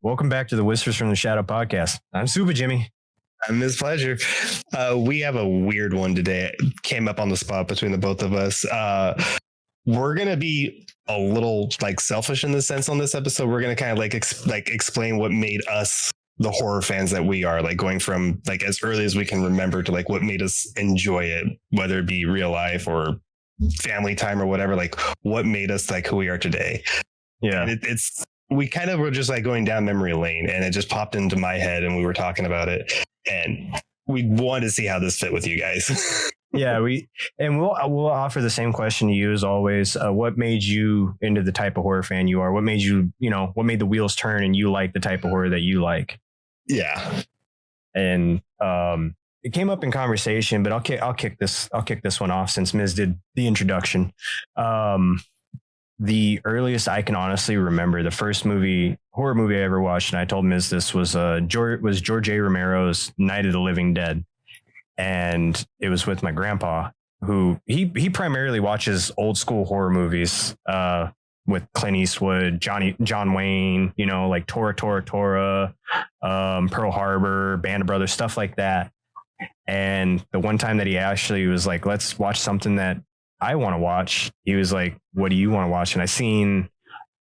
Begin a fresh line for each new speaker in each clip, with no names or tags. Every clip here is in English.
Welcome back to the Whispers from the Shadow podcast. I'm Super Jimmy.
I'm Ms. Pleasure. We have a weird one today. It came up on the spot between the both of us. We're gonna be a little like selfish in the sense on this episode. We're gonna kind of like explain what made us the horror fans that we are, like going from like as early as we can remember to like what made us enjoy it, whether it be real life or family time or whatever. Like what made us like who we are today.
Yeah,
and it's we kind of were just like going down memory lane, and it just popped into my head, and we were talking about it, and we wanted to see how this fit with you guys.
Yeah, we'll offer the same question to you as always. What made you into the type of horror fan you are? What made you, what made the wheels turn and you like the type of horror that you like?
Yeah,
and it came up in conversation, but I'll kick this one off since Miz did the introduction. The earliest I can honestly remember, the first horror movie I ever watched, and I told Miz this was George A. Romero's Night of the Living Dead. And it was with my grandpa, who he primarily watches old school horror movies with Clint Eastwood, John Wayne, like Tora, Pearl Harbor, Band of Brothers, stuff like that. And the one time that he actually was like, let's watch something that I want to watch, he was like, what do you want to watch? And I seen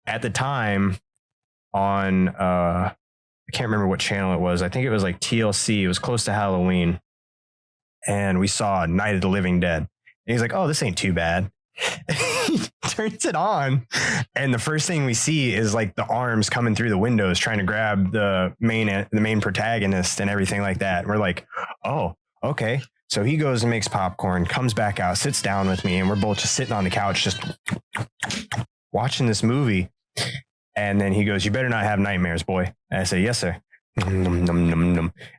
at the time on, I can't remember what channel it was. I think it was like TLC. It was close to Halloween. And we saw Night of the Living Dead. And he's like, oh, this ain't too bad. He turns it on. And the first thing we see is like the arms coming through the windows trying to grab the main protagonist and everything like that. And we're like, oh, okay. So he goes and makes popcorn, comes back out, sits down with me, and we're both just sitting on the couch, just watching this movie. And then he goes, you better not have nightmares, boy. And I say, yes, sir. And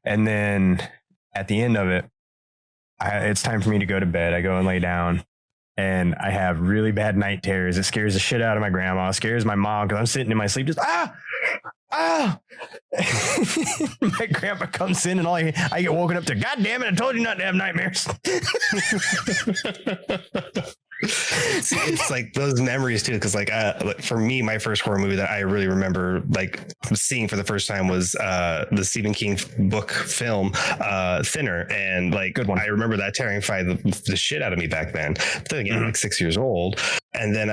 then at the end of it, it's time for me to go to bed. I go and lay down, and I have really bad night terrors. It scares the shit out of my grandma. It scares my mom because I'm sitting in my sleep just my grandpa comes in, and I get woken up to, God damn it, I told you not to have nightmares.
It's like those memories too, because like for me, my first horror movie that I really remember like seeing for the first time was the Stephen King book film Thinner, and like good one. I remember that terrified the shit out of me back then. But then again, like 6 years old, and then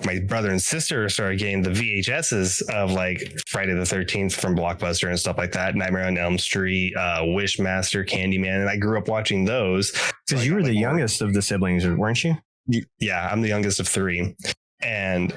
my brother and sister started getting the VHSs of like Friday the 13th from Blockbuster and stuff like that, Nightmare on Elm Street, Wishmaster, Candyman, and I grew up watching those.
Because you were the youngest of the siblings, weren't you?
Yeah, I'm the youngest of three, and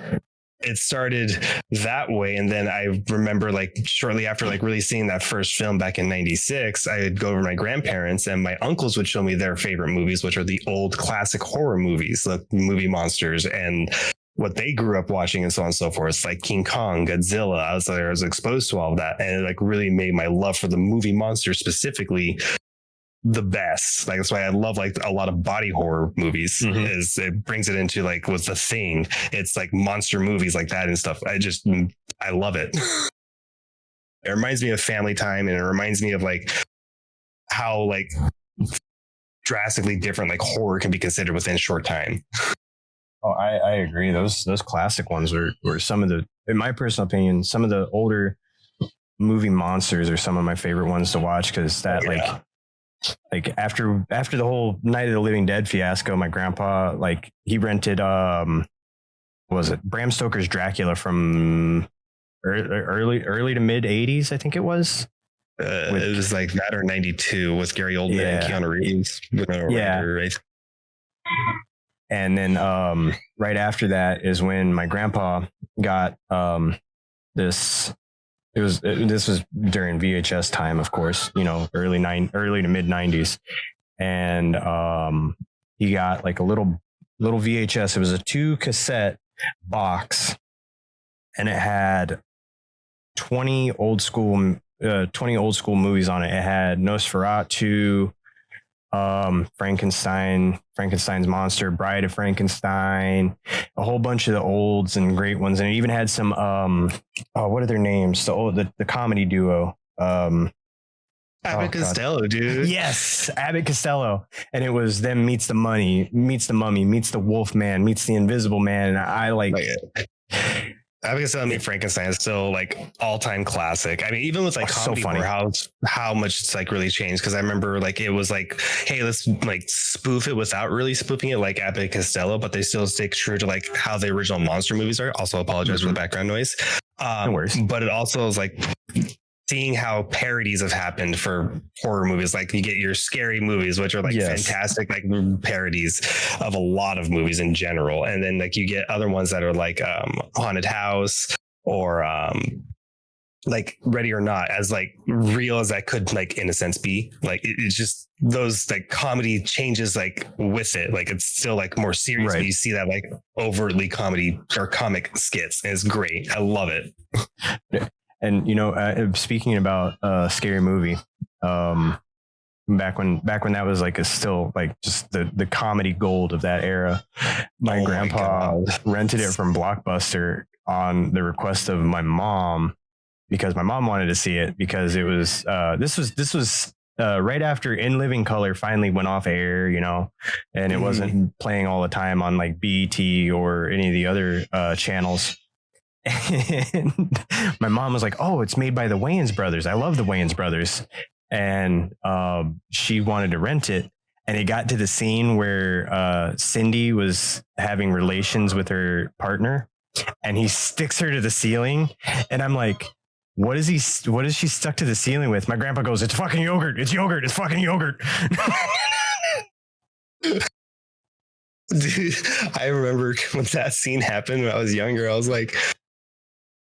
it started that way. And then I remember like shortly after like really seeing that first film back in 96, I would go over to my grandparents, and my uncles would show me their favorite movies, which are the old classic horror movies, like movie monsters and what they grew up watching and so on and so forth, like King Kong, Godzilla. I was exposed to all of that, and it like really made my love for the movie monster specifically the best. Like that's why I love like a lot of body horror movies. Is it brings it into like with The Thing. It's like monster movies like that and stuff. I love it. It reminds me of family time, and it reminds me of like how like drastically different like horror can be considered within a short time.
Oh, I agree. Those classic ones were some of the, in my personal opinion, some of the older movie monsters are some of my favorite ones to watch, because that like after the whole Night of the Living Dead fiasco, my grandpa, like he rented what was it, Bram Stoker's Dracula from early to mid 80s, I think it was.
It was like that or 92 with Gary Oldman and Keanu Reeves. Right?
And then right after that is when my grandpa got this. This was during VHS time, of course, early to mid 90s. And he got like a little VHS. It was a 2 cassette box, and it had 20 old school movies on it. It had Nosferatu, Frankenstein's Monster, Bride of Frankenstein, a whole bunch of the olds and great ones, and it even had some what are their names? The comedy duo.
Abbott Costello, dude.
Yes, Abbott Costello, and it was them meets the Mummy, meets the Wolf Man, meets the Invisible Man, and I like.
Abigail's Meet Frankenstein is still like all-time classic. I mean, even with like
So
comedy
funny.
horror, how much it's like really changed. Because I remember like it was like, hey, let's like spoof it without really spoofing it like Abbott and Costello, but they still stick true to like how the original monster movies are. Also, apologize for the background noise.
No worries.
But it also is like seeing how parodies have happened for horror movies. Like you get your scary movies, which are like fantastic, like parodies of a lot of movies in general. And then like you get other ones that are like Haunted House or like Ready or Not, as like real as that could like in a sense be. Like it's just those like comedy changes like with it. Like it's still like more serious, but you see that like overtly comedy or comic skits. And it's great. I love it.
Yeah. And speaking about scary movie, back when that was like still like just the comedy gold of that era, my grandpa rented it from Blockbuster on the request of my mom, because my mom wanted to see it, because it was this was right after In Living Color finally went off air, and it wasn't playing all the time on like BET or any of the other channels. And my mom was like, "Oh, it's made by the Wayans brothers. I love the Wayans brothers." And she wanted to rent it. And it got to the scene where Cindy was having relations with her partner, and he sticks her to the ceiling. And I'm like, what is she stuck to the ceiling with? My grandpa goes, "It's fucking yogurt. It's yogurt. It's fucking yogurt."
Dude, I remember when that scene happened when I was younger, I was like,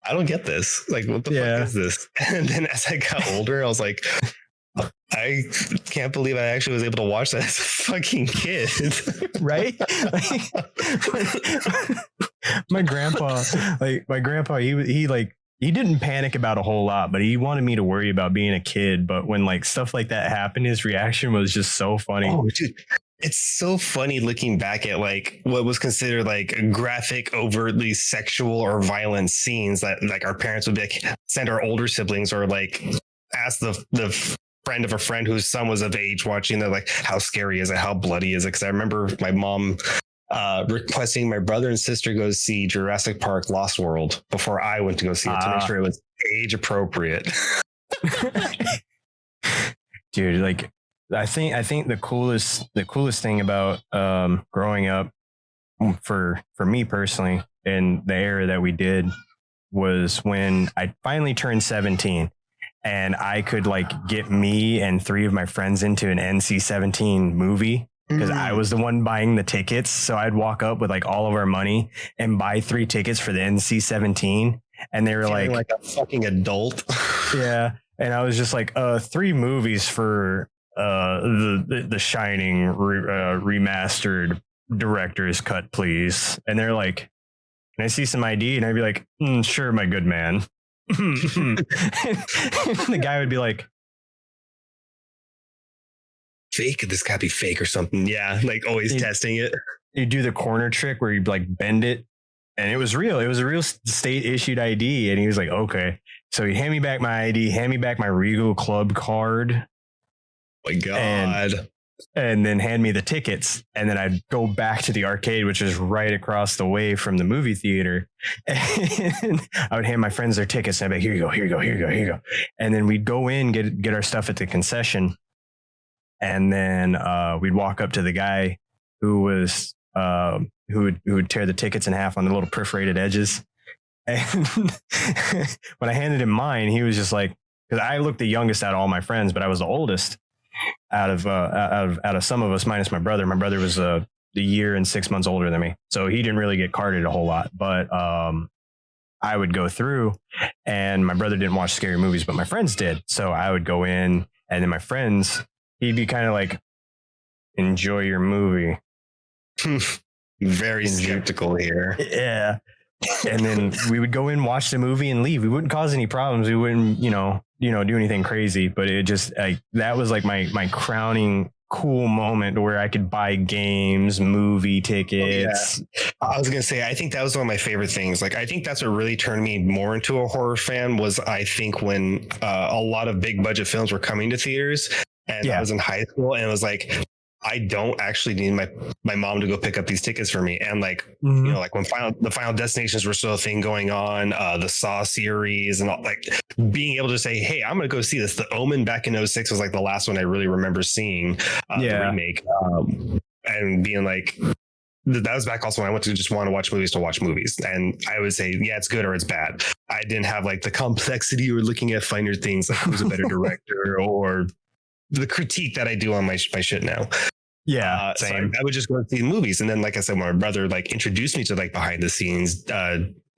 I don't get this. Like, what the fuck is this? And then as I got older, I was like, I can't believe I actually was able to watch that as a fucking kid.
Right? My grandpa, he didn't panic about a whole lot, but he wanted me to worry about being a kid. But when like stuff like that happened, his reaction was just so funny.
Oh, dude. It's so funny looking back at like what was considered like graphic, overtly sexual or violent scenes that like our parents would be like, send our older siblings or like ask the friend of a friend whose son was of age watching. They're like, how scary is it? How bloody is it? Because I remember my mom requesting my brother and sister go see Jurassic Park Lost World before I went to go see it to make sure it was age appropriate.
Dude, like I think the coolest thing about growing up for me personally in the era that we did was when I finally turned 17 and I could like get me and 3 of my friends into an NC-17 movie, because I was the one buying the tickets. So I'd walk up with like all of our money and buy 3 tickets for the NC-17, and they were like
a fucking adult.
Yeah. And I was just like, 3 movies for the Shining remastered director's cut, please. And they're like, "Can I see some ID?" And I'd be like, "Sure, my good man." The guy would be like,
"Fake? This gotta be fake or something." Yeah, like always testing it.
You do the corner trick where you like bend it, and it was real. It was a real state issued ID. And he was like, "Okay." So he'd hand me back my ID, hand me back my Regal Club card.
My God.
And then hand me the tickets. And then I'd go back to the arcade, which is right across the way from the movie theater. And I would hand my friends their tickets, and I'd be like, "Here you go, here you go, here you go, here you go." And then we'd go in, get our stuff at the concession. And then we'd walk up to the guy who was who would tear the tickets in half on the little perforated edges. And when I handed him mine, he was just like, because I looked the youngest out of all my friends, but I was the oldest out of some of us, minus my brother. My brother was a year and 6 months older than me, so he didn't really get carded a whole lot. But I would go through, and my brother didn't watch scary movies, but my friends did. So I would go in, and then my friends, he'd be kind of like, "Enjoy your movie."
Very skeptical here.
Yeah. And then we would go in, watch the movie, and leave. We wouldn't cause any problems. We wouldn't, do anything crazy. But it just like that was like my crowning cool moment where I could buy games, movie tickets.
Oh, yeah. I was gonna say, I think that was one of my favorite things. Like, I think that's what really turned me more into a horror fan was I think when a lot of big budget films were coming to theaters, and I was in high school, and it was like I don't actually need my mom to go pick up these tickets for me. And like,
Mhm.
you know, like when the Final Destinations were still a thing going on, the Saw series and all, like being able to say, hey, I'm going to go see this. The Omen back in '06 was like the last one I really remember seeing, the remake, and being like, that was back also when I went to just want to watch movies. And I would say, yeah, it's good or it's bad. I didn't have like the complexity or looking at finer things, like who's a better director or the critique that I do on my shit now.
Yeah,
same. So I would just go see movies. And then, like I said, my brother like introduced me to like behind the scenes,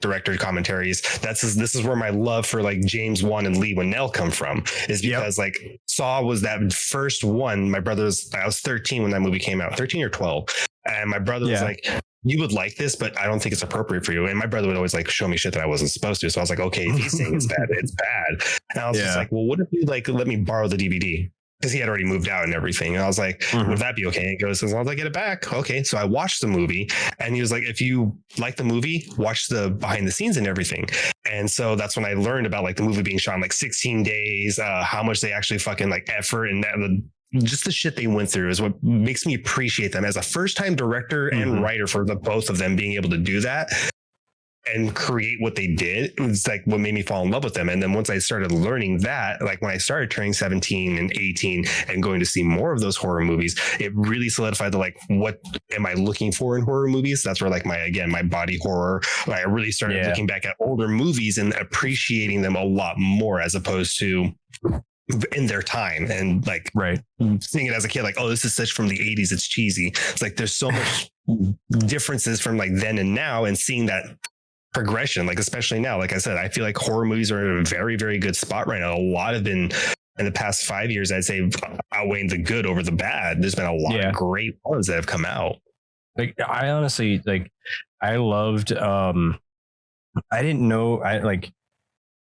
director commentaries. This is where my love for like James Wan and Lee Winnell come from, is because like Saw was that first one. I was 13 when that movie came out, 13 or 12. And my brother was like, you would like this, but I don't think it's appropriate for you. And my brother would always like show me shit that I wasn't supposed to. So I was like, okay, if he's saying it's bad, it's bad. And I was just like, well, what if you like let me borrow the DVD? Because he had already moved out and everything. And I was like, would that be okay? And he goes, as long as I get it back. Okay. So I watched the movie and he was like, if you like the movie, watch the behind the scenes and everything. And so that's when I learned about like the movie being shot in like 16 days, how much they actually fucking like effort and just the shit they went through is what makes me appreciate them as a first time director and writer for the both of them being able to do that and create what they did. It was like what made me fall in love with them. And then once I started learning that, like when I started turning 17 and 18 and going to see more of those horror movies, it really solidified the like, what am I looking for in horror movies? That's where like my body horror, like I really started looking back at older movies and appreciating them a lot more as opposed to in their time, and like seeing it as a kid, like, oh, this is such from the 80s, it's cheesy. It's like there's so much differences from like then and now, and seeing that progression, like especially now, like I said, I feel like horror movies are in a very, very good spot right now. A lot have been in the past 5 years, I'd say, outweighing the good over the bad. There's been a lot of great ones that have come out.
Like I honestly, like I loved I didn't know,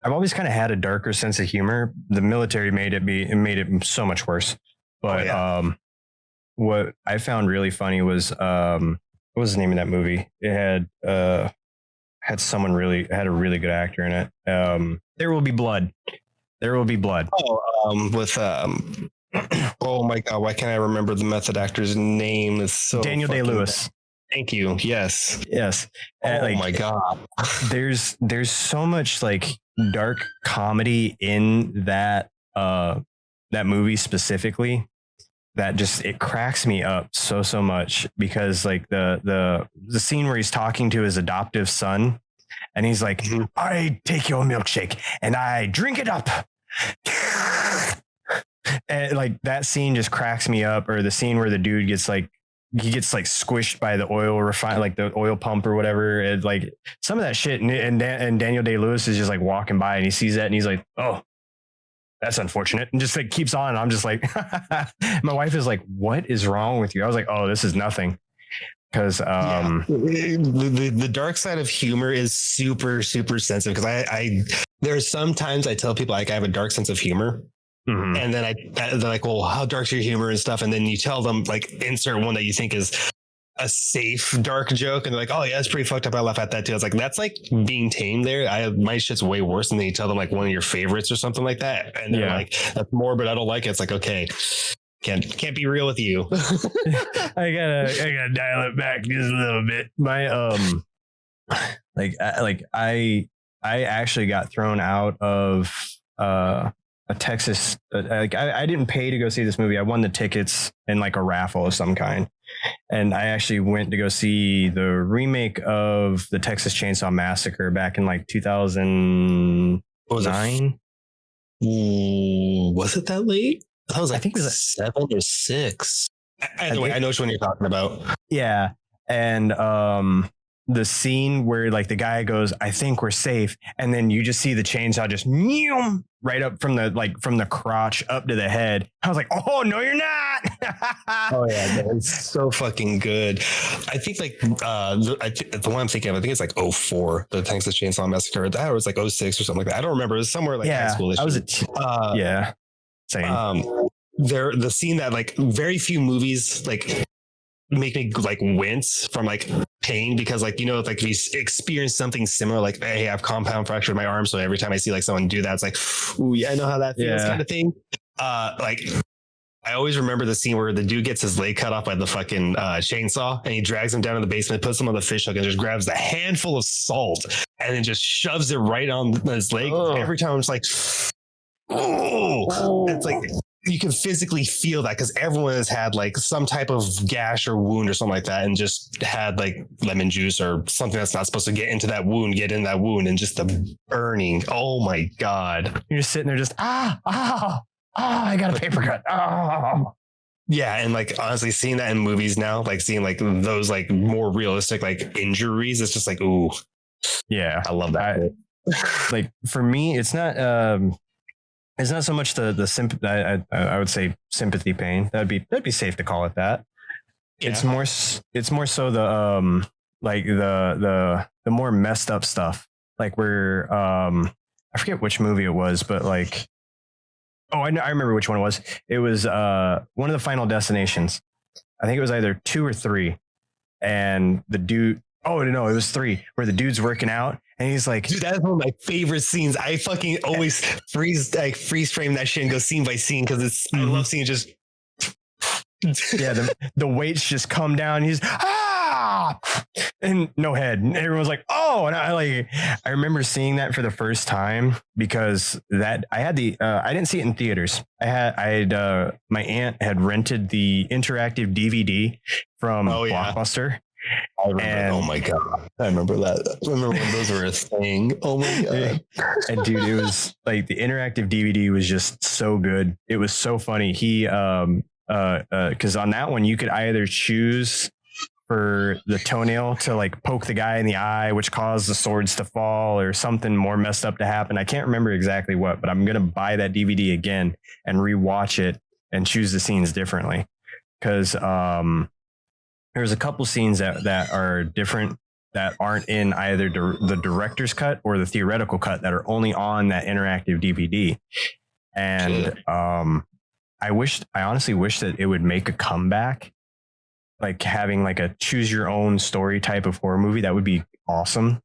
I've always kind of had a darker sense of humor. The military made it so much worse. But what I found really funny was what was the name of that movie? It had a really good actor in it. There Will Be Blood. There Will Be Blood.
Oh my God, why can't I remember the method actor's name? It's so
Daniel Day-Lewis.
Thank you. Yes.
Oh
my God.
There's so much like dark comedy in that movie specifically that just it cracks me up so much, because like the scene where he's talking to his adoptive son and he's like, I take your milkshake and I drink it up. And like that scene just cracks me up. Or the scene where the dude gets squished by the the oil pump or whatever. And like some of that shit. And Daniel Day-Lewis is just like walking by and he sees that and he's like, oh, that's unfortunate. And just like keeps on. And I'm just like, my wife is like, what is wrong with you? I was like, oh, this is nothing. Because
the dark side of humor is super, super sensitive. Because there's sometimes I tell people like I have a dark sense of humor. And then they're like, well, how dark's your humor and stuff? And then you tell them like insert one that you think is a safe dark joke, and they're like, oh yeah, it's pretty fucked up. I laugh at that too. It's like, that's like being tame there. My shit's way worse. And then you tell them like one of your favorites or something like that, and they're like, that's more, but I don't like it. It's like, okay, can't be real with you.
I gotta dial it back just a little bit. I actually got thrown out of a Texas, I didn't pay to go see this movie. I won the tickets in like a raffle of some kind. And I actually went to go see the remake of the Texas Chainsaw Massacre back in like 2009.
Was it that late? I think it was like 7 or 6. Either way, I know which one you're talking about.
Yeah. And the scene where like the guy goes, I think we're safe. And then you just see the chainsaw just right up from the crotch up to the head. I was like, oh, no, you're not.
Oh, yeah. It's so fucking good. I think like the one I'm thinking of, I think it's like 04, the Texas Chainsaw Massacre. That was like 06 or something like that. I don't remember. It was somewhere like high school.
I was same.
The scene that like very few movies like make me like wince from like pain, because like, you know, like we experience something similar, like, hey, I have compound fracture in my arm, so every time I see like someone do that, it's like, ooh, yeah, I know how that feels, kind of thing. Like I always remember the scene where the dude gets his leg cut off by the fucking chainsaw, and he drags him down in the basement, puts him on the fish hook, and just grabs a handful of salt and then just shoves it right on his leg. Oh. Every time I'm just like, oh, it's like you can physically feel that because everyone has had like some type of gash or wound or something like that, and just had like lemon juice or something that's not supposed to get in that wound, and just the burning. Oh my God.
You're just sitting there just, I got a paper cut. Oh.
Yeah. And like, honestly, seeing that in movies now, like seeing like those like more realistic like injuries, it's just like, ooh.
Yeah.
I love that.
Like for me, it's not so much the sympathy. I would say sympathy pain. That'd be safe to call it that. Yeah. It's more so the like the more messed up stuff. Like where I forget which movie it was, but like, oh, I remember which one it was. It was one of the Final Destinations. I think it was either 2 or 3, and the dude. Oh no, it was 3, where the dude's working out and he's like,
dude, that's one of my favorite scenes. I fucking always freeze frame that shit and go scene by scene because it's I love seeing just
yeah, the weights just come down. He's and no head. And everyone's like, oh, and I remember seeing that for the first time because that I had I didn't see it in theaters. My aunt had rented the interactive DVD from Blockbuster.
I remember, oh my God. I remember that. I remember when those were a thing. Oh my God.
And dude, it was like the interactive DVD was just so good. It was so funny. He, cause on that one, you could either choose for the toenail to like poke the guy in the eye, which caused the swords to fall or something more messed up to happen. I can't remember exactly what, but I'm going to buy that DVD again and rewatch it and choose the scenes differently. Cause, there's a couple scenes that are different that aren't in either the director's cut or the theoretical cut that are only on that interactive DVD. And I honestly wish that it would make a comeback, like having like a choose your own story type of horror movie. That would be awesome.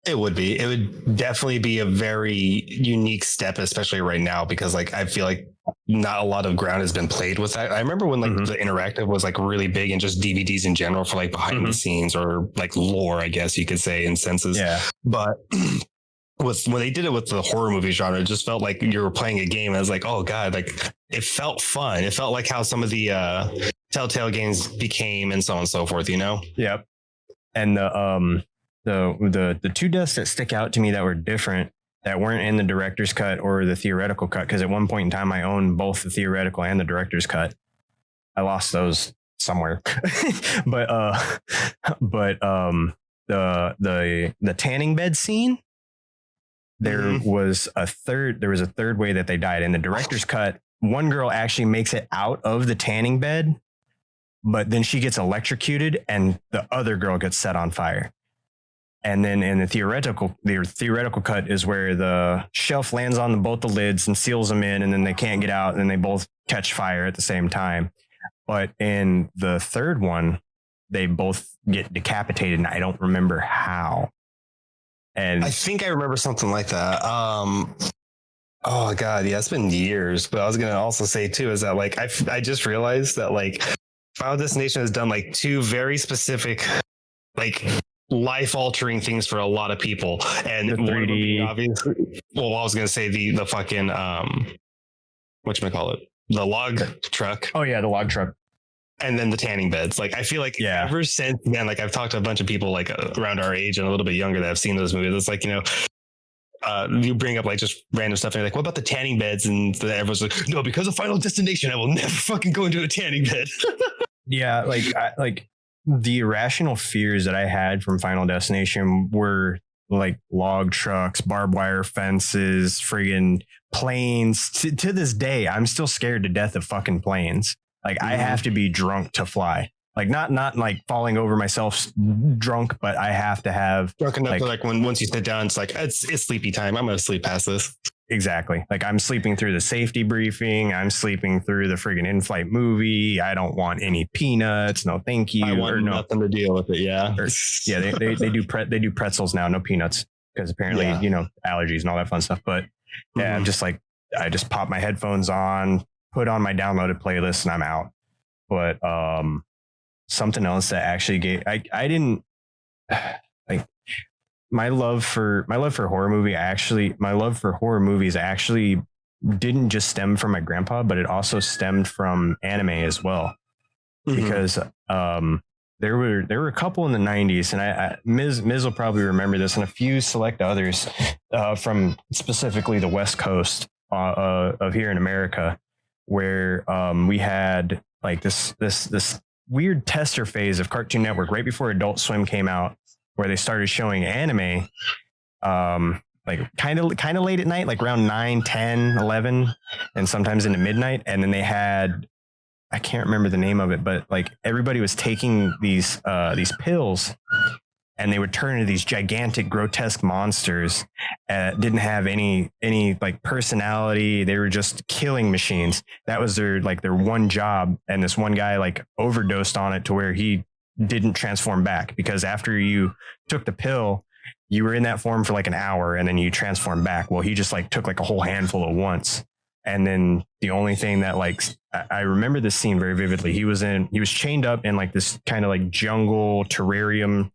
It would be. It would definitely be a very unique step, especially right now, because like I feel like not a lot of ground has been played with that. I remember when like the interactive was like really big and just DVDs in general for like behind the scenes or like lore, I guess you could say, in senses. Yeah. But when they did it with the horror movie genre, it just felt like you were playing a game. I was like, oh God, like it felt fun. It felt like how some of the Telltale games became and so on and so forth, you know?
Yep. And the 2 deaths that stick out to me that were different, that weren't in the director's cut or the theoretical cut, because at one point in time I owned both the theoretical and the director's cut. I lost those somewhere. but the tanning bed scene, there was a third way that they died. In the director's cut, one girl actually makes it out of the tanning bed, but then she gets electrocuted and the other girl gets set on fire. And then in the theoretical cut is where the shelf lands on both the lids and seals them in, and then they can't get out, and then they both catch fire at the same time. But in the third one, they both get decapitated, and I don't remember how. And
I think I remember something like that. Oh God, yeah, it's been years. But I was gonna also say too is that like I just realized that like Final Destination has done like 2 very specific like life-altering things for a lot of people, and
the 3D,
obviously. Well, I was gonna say the fucking whatchamacallit, the log truck.
Oh yeah, the log truck.
And then the tanning beds. Like I feel like ever since then, like I've talked to a bunch of people like around our age and a little bit younger that have seen those movies. It's like, you know, you bring up like just random stuff and you're like, what about the tanning beds? And everyone's like, no, because of Final Destination, I will never fucking go into a tanning bed.
Yeah, like the irrational fears that I had from Final Destination were like log trucks, barbed wire fences, friggin' planes. To this day, I'm still scared to death of fucking planes. Like I have to be drunk to fly. Like not like falling over myself drunk, but I have to have
drunk enough to like once you sit down, it's like it's sleepy time. I'm gonna sleep past this.
Exactly. Like I'm sleeping through the safety briefing. I'm sleeping through the friggin' in-flight movie. I don't want any peanuts. No, thank you.
I want nothing to deal with it. Yeah.
They do pretzels now. No peanuts because apparently, you know, allergies and all that fun stuff. But yeah, I'm just like, I just pop my headphones on, put on my downloaded playlist and I'm out. But something else that actually I didn't like my love for horror movies actually didn't just stem from my grandpa, but it also stemmed from anime as well. Because there were a couple in the 90s, and Miz will probably remember this, and a few select others from specifically the West Coast of here in America, where we had like this weird tester phase of Cartoon Network right before Adult Swim came out, where they started showing anime like kind of late at night, like around 9, 10, 11, and sometimes into midnight. And then they had, I can't remember the name of it, but like everybody was taking these pills, and they would turn into these gigantic, grotesque monsters. Didn't have any like personality. They were just killing machines. That was their one job. And this one guy like overdosed on it to where he didn't transform back, because after you took the pill, you were in that form for like an hour and then you transformed back. Well, he just like took like a whole handful at once. And then the only thing that like, I remember this scene very vividly. He was chained up in like this kind of like jungle terrarium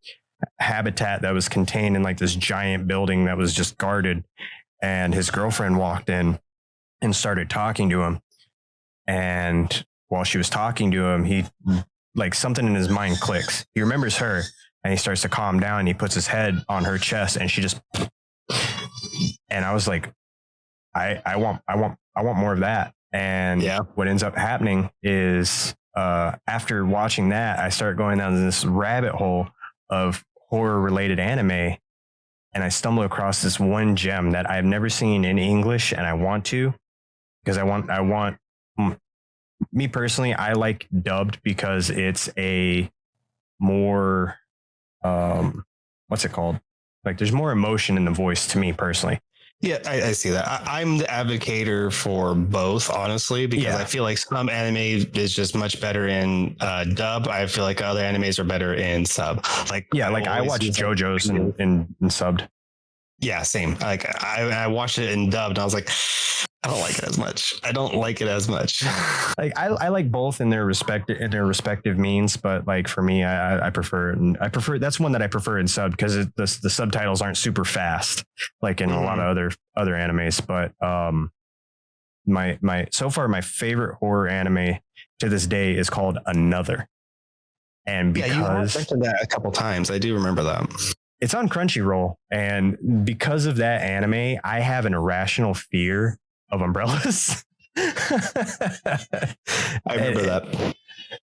habitat that was contained in like this giant building that was just guarded. And his girlfriend walked in and started talking to him. And while she was talking to him, he like something in his mind clicks. He remembers her, and he starts to calm down, and he puts his head on her chest, and she just, and I was like, I want more of that. And what ends up happening is after watching that, I start going down this rabbit hole of horror related anime, and I stumble across this one gem that I've never seen in English, and I want to, because I want me personally, I like dubbed because it's a more what's it called? Like there's more emotion in the voice to me personally.
Yeah, I see that. I'm the advocator for both, honestly, because I feel like some anime is just much better in dub. I feel like other animes are better in sub. Like
I watch JoJo's in subbed.
Yeah, same. Like I watched it in dubbed, and I was like, I don't like it as much.
Like I like both in their respective means, but like for me, I prefer it. And I prefer, that's one that I prefer in sub, because the subtitles aren't super fast like in a lot of other animes. But my so far my favorite horror anime to this day is called Another. And because
you have mentioned that a couple times, I do remember that.
It's on Crunchyroll, and because of that anime, I have an irrational fear of umbrellas.
I remember that.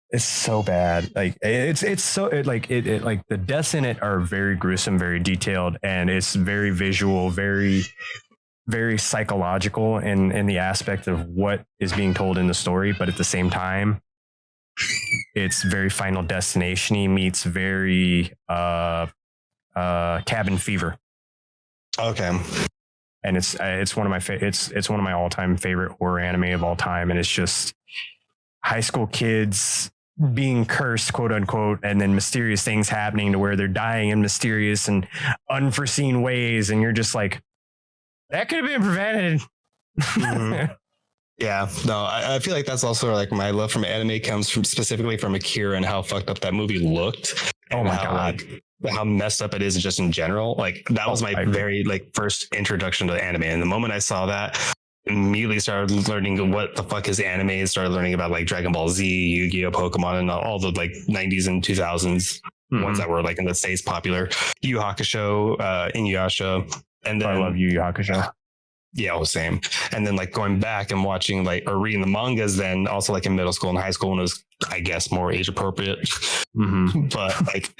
It's so bad. Like it's so like the deaths in it are very gruesome, very detailed, and it's very visual, very very psychological in the aspect of what is being told in the story. But at the same time, it's very Final Destination-y meets very Cabin Fever.
Okay.
And it's one of my it's one of my all-time favorite horror anime of all time, and it's just high school kids being cursed, quote unquote, and then mysterious things happening to where they're dying in mysterious and unforeseen ways, and you're just like, that could have been prevented.
Mm-hmm. Yeah, no, I feel like that's also like my love from anime comes from specifically from Akira and how fucked up that movie looked.
Oh my god.
How messed up it is just in general. Like that was my very like first introduction to anime. And the moment I saw that, immediately started learning what the fuck is anime, started learning about like Dragon Ball Z, Yu-Gi-Oh, Pokemon, and all the like 90s and 2000s ones that were like in the States popular. Yu Hakusho, Inuyasha. And then
I love Yu Hakusho.
Yeah, same. And then like going back and watching like or reading the mangas, then also like in middle school and high school when it was, I guess, more age appropriate. But like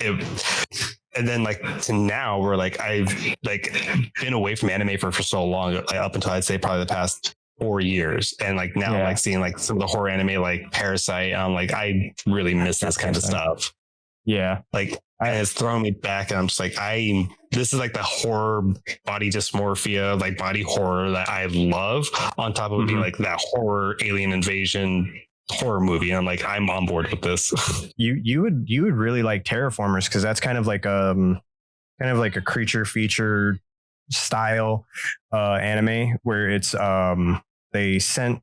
and then like to now where like I've like been away from anime for so long, like, up until I'd say probably the past 4 years. And like now I'm like seeing like some of the horror anime like Parasite. I'm like, I really miss this kind of stuff.
Yeah.
Like it's thrown me back, and I'm just like, this is like the horror body dysmorphia, like body horror that I love, on top of it being like that horror alien invasion horror movie. And I'm like, I'm on board with this.
You would really like Terraformers, because that's kind of like a creature feature style anime where it's they sent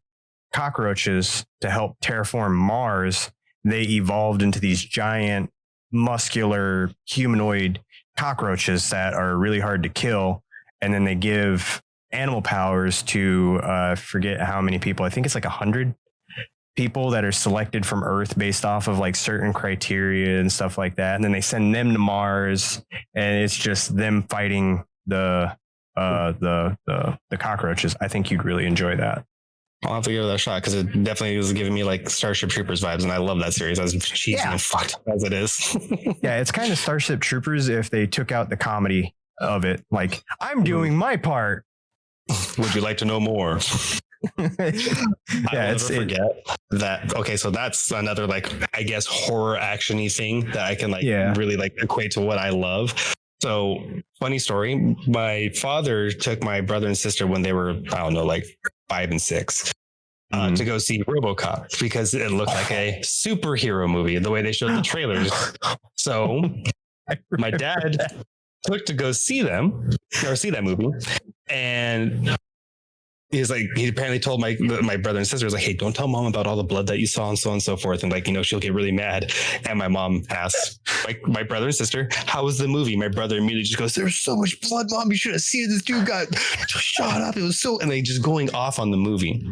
cockroaches to help terraform Mars, they evolved into these giant, muscular, humanoid cockroaches that are really hard to kill. And then they give animal powers to forget how many people. I think it's like 100 people that are selected from Earth based off of like certain criteria and stuff like that. And then they send them to Mars, and it's just them fighting the cockroaches. I think you'd really enjoy that.
I'll have to give it a shot because it definitely was giving me like Starship Troopers vibes, and I love that series as cheesy and fucked up as it is.
Yeah, it's kind of Starship Troopers if they took out the comedy of it. Like, I'm doing my part.
Would you like to know more?
Yeah,
I'll never forget that. Okay, so that's another like I guess horror actiony thing that I can like really like equate to what I love. So funny story, my father took my brother and sister when they were, I don't know, like 5 and 6 to go see RoboCop because it looked like a superhero movie the way they showed the trailers. So my dad took to go see that movie, and he's like, he apparently told my brother and sister, was like, hey, don't tell mom about all the blood that you saw and so on and so forth. And like, you know, she'll get really mad. And my mom asked my brother and sister, how was the movie? My brother immediately just goes, there's so much blood, mom. You should have seen this dude got shot up. It was so, and they just going off on the movie.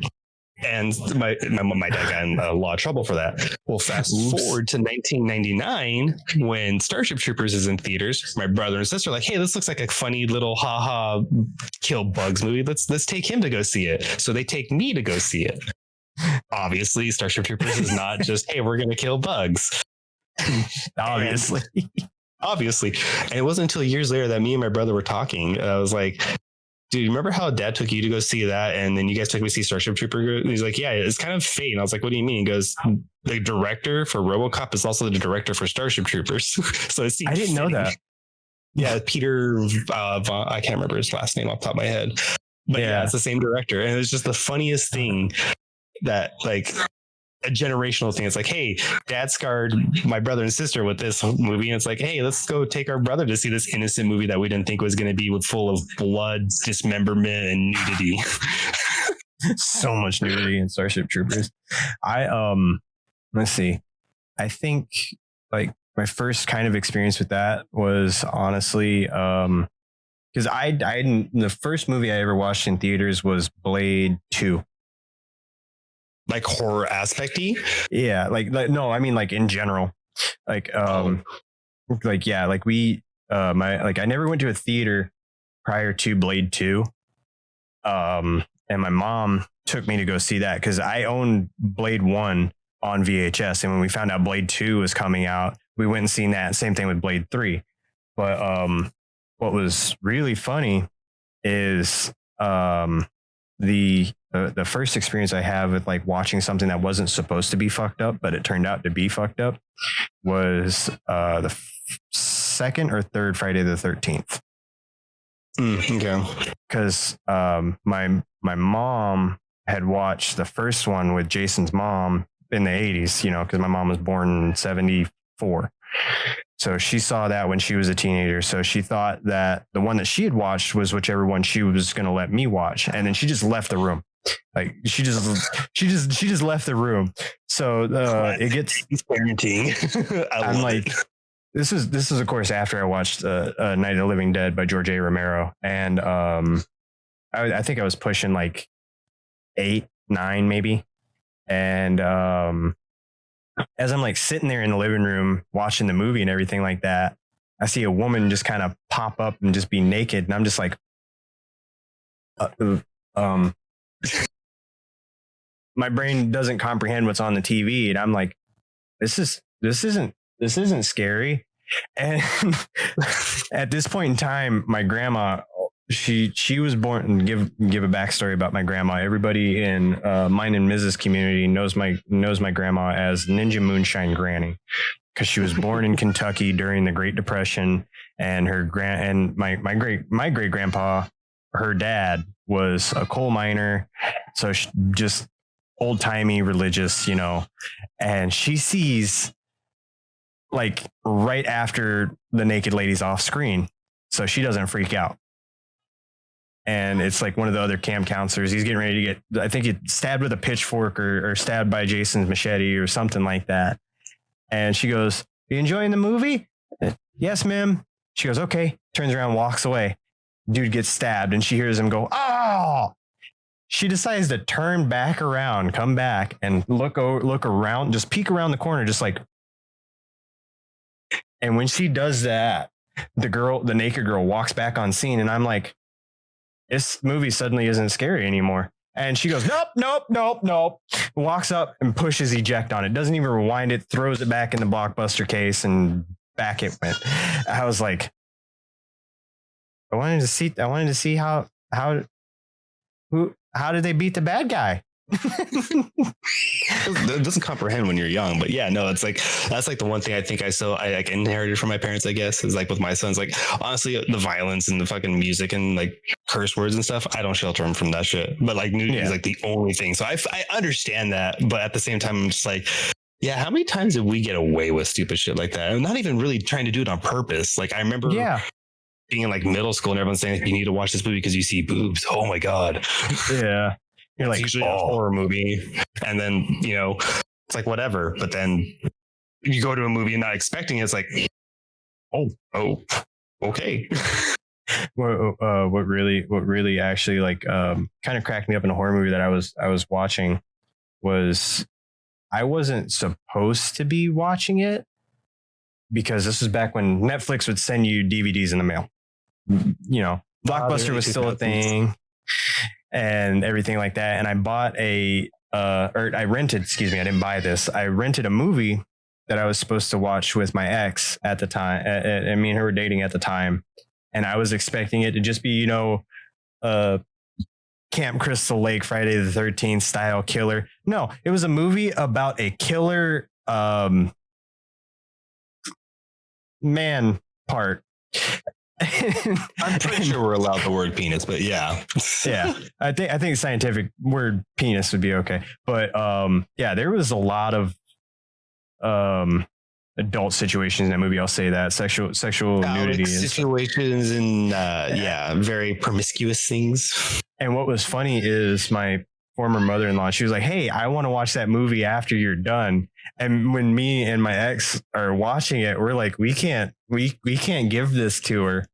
And my dad got in a lot of trouble for that. Well, fast forward to 1999 when Starship Troopers is in theaters. My brother and sister are like, hey, this looks like a funny little haha kill bugs movie. Let's take him to go see it. So they take me to go see it. Obviously, Starship Troopers is not just, hey, we're going to kill bugs. Obviously. And it wasn't until years later that me and my brother were talking. I was like, dude, remember how dad took you to go see that? And then you guys took me to see Starship Trooper? And he's like, yeah, it's kind of fate. And I was like, what do you mean? He goes, the director for RoboCop is also the director for Starship Troopers. So it seems
I didn't know that.
Yeah, Peter, I can't remember his last name off the top of my head. But yeah, it's the same director. And it's just the funniest thing that like a generational thing. It's like, hey, dad scarred my brother and sister with this movie. And it's like, hey, let's go take our brother to see this innocent movie that we didn't think was going to be full of blood, dismemberment, and nudity.
So much nudity in Starship Troopers. Let's see. I think like my first kind of experience with that was honestly, because the first movie I ever watched in theaters was Blade 2.
Like horror aspect-y?
Yeah, like no, I mean like in general. Like like yeah, like we I never went to a theater prior to Blade 2. And my mom took me to go see that because I owned Blade 1 on VHS. And when we found out Blade 2 was coming out, we went and seen that. Same thing with Blade 3. But what was really funny is the first experience I have with like watching something that wasn't supposed to be fucked up, but it turned out to be fucked up was the second or third Friday the 13th.
Okay.
Because my mom had watched the first one with Jason's mom in the 80s, you know, because my mom was born in 74. So she saw that when she was a teenager. So she thought that the one that she had watched was whichever one she was going to let me watch. And then she just left the room. Like she just left the room. So it gets
parenting.
I'm like, this is of course after I watched Night of the Living Dead by George A. Romero. And I think I was pushing like 8, 9 maybe. And as I'm like sitting there in the living room watching the movie and everything like that, I see a woman just kind of pop up and just be naked. And I'm just like, my brain doesn't comprehend what's on the TV. And I'm like, this isn't scary. And at this point in time, my grandma, she was born, and give a backstory about my grandma. Everybody in mine and Mrs. community knows my grandma as Ninja Moonshine Granny, because she was born in Kentucky during the Great Depression, and my great grandpa, her dad, was a coal miner, so just old timey religious, you know. And she sees like right after the naked lady's off screen, so she doesn't freak out. and it's like one of the other camp counselors. He's getting ready to get, I think, he stabbed with a pitchfork or stabbed by Jason's machete or something like that. And she goes, "You enjoying the movie?" "Yes, ma'am." She goes, "Okay." Turns around, walks away. Dude gets stabbed, and she hears him go, "Oh!" She decides to turn back around, come back, and look around, just peek around the corner, just like. And when she does that, the naked girl walks back on scene, and I'm like, this movie suddenly isn't scary anymore. And she goes, "Nope, nope, nope, nope." Walks up and pushes eject on it. Doesn't even rewind it, throws it back in the Blockbuster case, and back it went. I was like, I wanted to see how did they beat the bad guy?
It doesn't comprehend when you're young, but yeah, no, it's like that's like the one thing I think I like inherited from my parents, I guess, is like with my sons, like honestly, the violence and the fucking music and like curse words and stuff, I don't shelter them from that shit. But like nudity is like the only thing. So I understand that, but at the same time, I'm just like, yeah, how many times did we get away with stupid shit like that? I'm not even really trying to do it on purpose. Like I remember being in like middle school and everyone's saying, like, you need to watch this movie because you see boobs. Oh my God.
Yeah. You're like,
usually a horror movie. And then, you know, it's like whatever. But then you go to a movie and not expecting it. It's like, oh, okay.
What really actually like kind of cracked me up in a horror movie that I was watching was I wasn't supposed to be watching it because this was back when Netflix would send you DVDs in the mail. You know, Blockbuster was still a thing and everything like that. And I bought I rented, I didn't buy this. I rented a movie that I was supposed to watch with my ex at the time. And me and her were dating at the time. And I was expecting it to just be, you know, Camp Crystal Lake, Friday the 13th style killer. No, it was a movie about a killer man part.
I'm pretty sure we're allowed the word penis, but yeah.
I think scientific word penis would be okay. But there was a lot of adult situations in that movie. I'll say that sexual nudity
situations and very promiscuous things.
And what was funny is my former mother-in-law, she was like, "Hey, I want to watch that movie after you're done." And when me and my ex are watching it, we're like, we can't give this to her.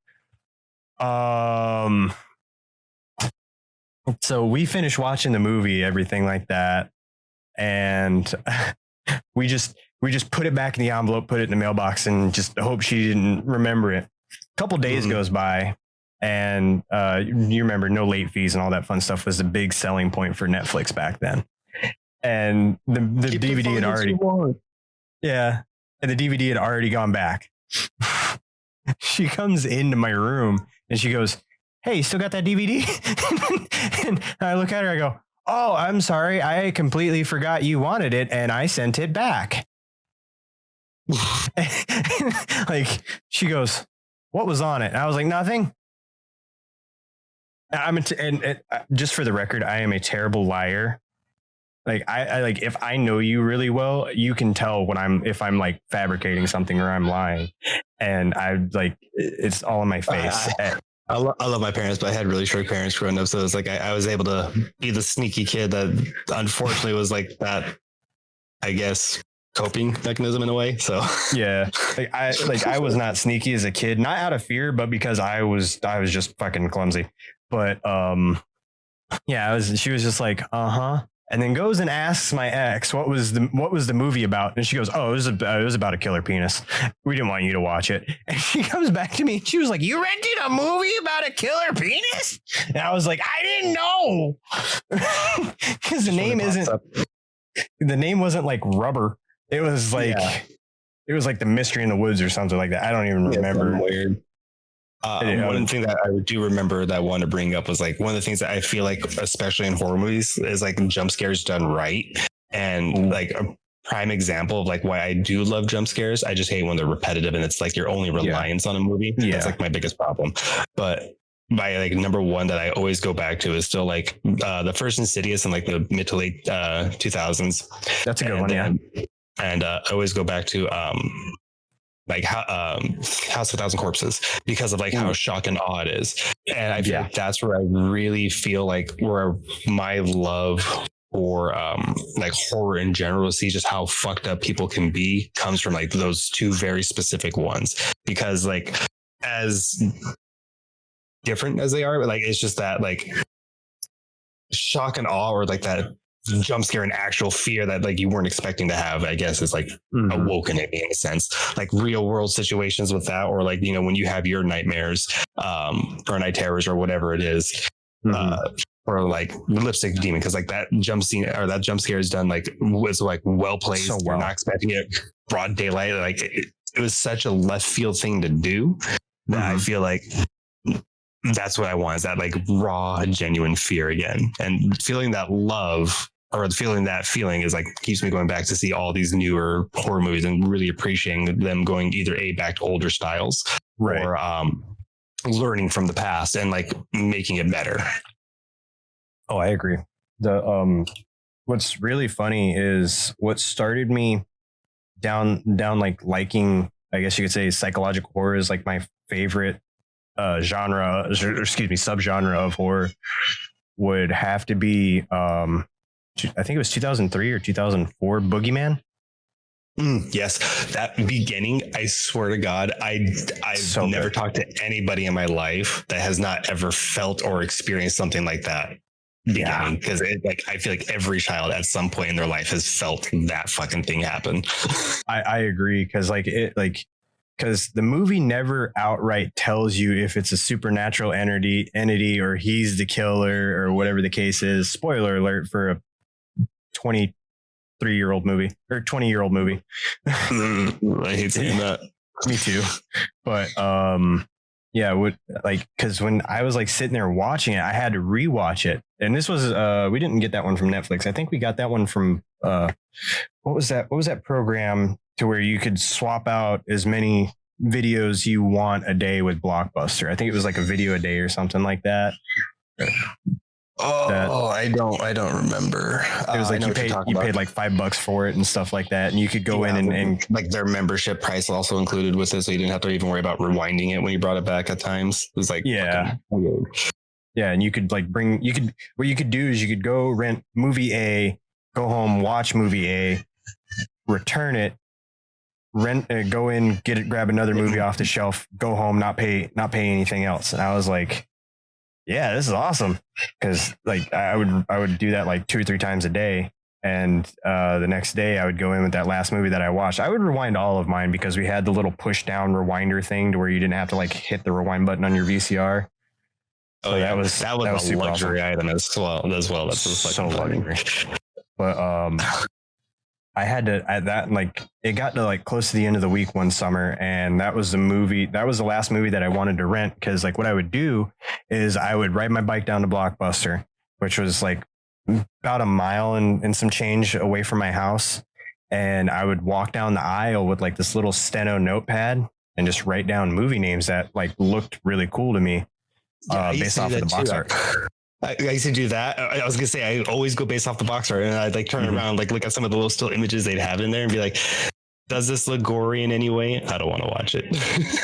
So we finished watching the movie, everything like that. And we just put it back in the envelope, put it in the mailbox, and just hope she didn't remember it. A couple days goes by, and you remember no late fees and all that fun stuff was the big selling point for Netflix back then. And the DVD had already, and the DVD had already gone back. She comes into my room and she goes, "Hey, you still got that DVD?" And I look at her, I go, "Oh, I'm sorry. I completely forgot you wanted it and I sent it back." Like, she goes, "What was on it?" And I was like, "Nothing." Just for the record, I am a terrible liar. Like I like, if I know you really well, you can tell if I'm like fabricating something or I'm lying, and I like, it's all in my face.
I love my parents, but I had really short parents growing up, so it's like I was able to be the sneaky kid that unfortunately was like that, I guess, coping mechanism in a way. So
yeah, I was not sneaky as a kid, not out of fear, but because I was just fucking clumsy. But she was just like, and then goes and asks my ex what was the movie about, and she goes, "Oh, it was about a killer penis. We didn't want you to watch it." And she comes back to me and she was like, "You rented a movie about a killer penis?" And I was like, "I didn't know," because the name wasn't like Rubber. It was like it was like The Mystery in the Woods or something like that. I don't even remember.
Weird. One thing that I do remember that I want to bring up was like one of the things that I feel like, especially in horror movies, is like jump scares done right. And like a prime example of like why I do love jump scares. I just hate when they're repetitive and it's like your only reliance on a movie. That's like my biggest problem. But by like number one that I always go back to is still like the first Insidious in like the mid to late 2000s.
That's a good one. Yeah.
And I always go back to like House of a Thousand Corpses, because of like how shock and awe it is. And I feel like that's where I really feel like where my love for like horror in general, to see just how fucked up people can be, comes from like those two very specific ones. Because like as different as they are, but like it's just that like shock and awe, or like that jump scare and actual fear that like you weren't expecting to have, I guess, is like awoken in me in a sense. Like real world situations with that, or like, you know, when you have your nightmares or night terrors or whatever it is, or like the lipstick demon, because like that jump scene or that jump scare is done like was like well placed. So well. You're not expecting it broad daylight. Like it was such a left field thing to do that I feel like that's what I want, is that like raw, genuine fear again, and feeling that love, or feeling that feeling is like keeps me going back to see all these newer horror movies and really appreciating them going either back to older styles, right, or learning from the past and like making it better.
Oh, I agree. The what's really funny is what started me down like liking, I guess you could say, psychological horror is like my favorite subgenre of horror, would have to be I think it was 2003 or 2004 Boogeyman.
Yes, that beginning, I swear to God, I've never talked to anybody in my life that has not ever felt or experienced something like that beginning, because like I feel like every child at some point in their life has felt that fucking thing happen.
I agree, because because the movie never outright tells you if it's a supernatural entity or he's the killer or whatever the case is. Spoiler alert for a 23-year-old movie or 20-year-old movie.
I hate saying that.
Me too. But because when I was like sitting there watching it, I had to rewatch it. And this was we didn't get that one from Netflix. I think we got that one from what was that program to where you could swap out as many videos you want a day with Blockbuster. I think it was like a video a day or something like that.
I don't remember.
It was like you paid like $5 for it and stuff like that, and you could go in and
like their membership price also included with it, so you didn't have to even worry about rewinding it when you brought it back at times. It was like
and you could like what you could do is you could go rent movie A, go home, watch movie A, return it, go in, get it, grab another movie off the shelf, go home, not pay anything else. And I was like, yeah, this is awesome, because like I would do that like 2 or 3 times a day, and the next day I would go in with that last movie that I watched. I would rewind all of mine because we had the little push down rewinder thing to where you didn't have to like hit the rewind button on your VCR. So that was
a luxury item as well. That's
so luxury. But I had to at that, like it got to like close to the end of the week one summer, and that was the last movie that I wanted to rent, because like what I would do is I would ride my bike down to Blockbuster, which was like about a mile and some change away from my house, and I would walk down the aisle with like this little steno notepad and just write down movie names that like looked really cool to me, based off of the box art.
I used to do that. I was gonna say I always go based off the box art, and I'd like turn around, like look at some of the little still images they'd have in there, and be like, "Does this look gory in any way? I don't want to watch it."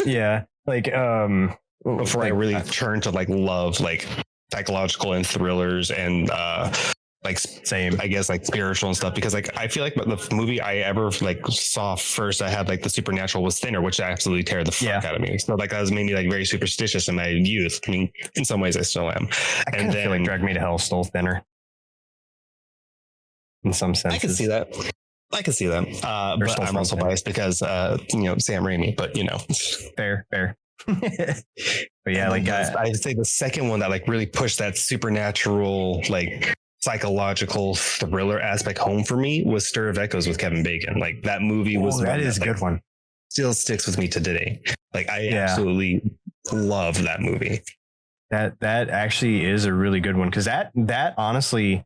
Yeah, like
before I really turned to like love like psychological and thrillers and like same, I guess, like spiritual and stuff, because like I feel like the movie I ever like saw first I had like the supernatural was Thinner, which absolutely tear the fuck out of me. So like that was made me like very superstitious in my youth. I mean, in some ways I still am.
And then feel like Drag Me to Hell stole Thinner in some sense.
I can see that. But I'm also biased because Sam Raimi, but
fair. But yeah, like
I'd say the second one that like really pushed that supernatural like psychological thriller aspect home for me was Stir of Echoes with Kevin Bacon. Like that movie was
that is a good one.
Still sticks with me to today. Like I absolutely love that movie.
That actually is a really good one, because that honestly,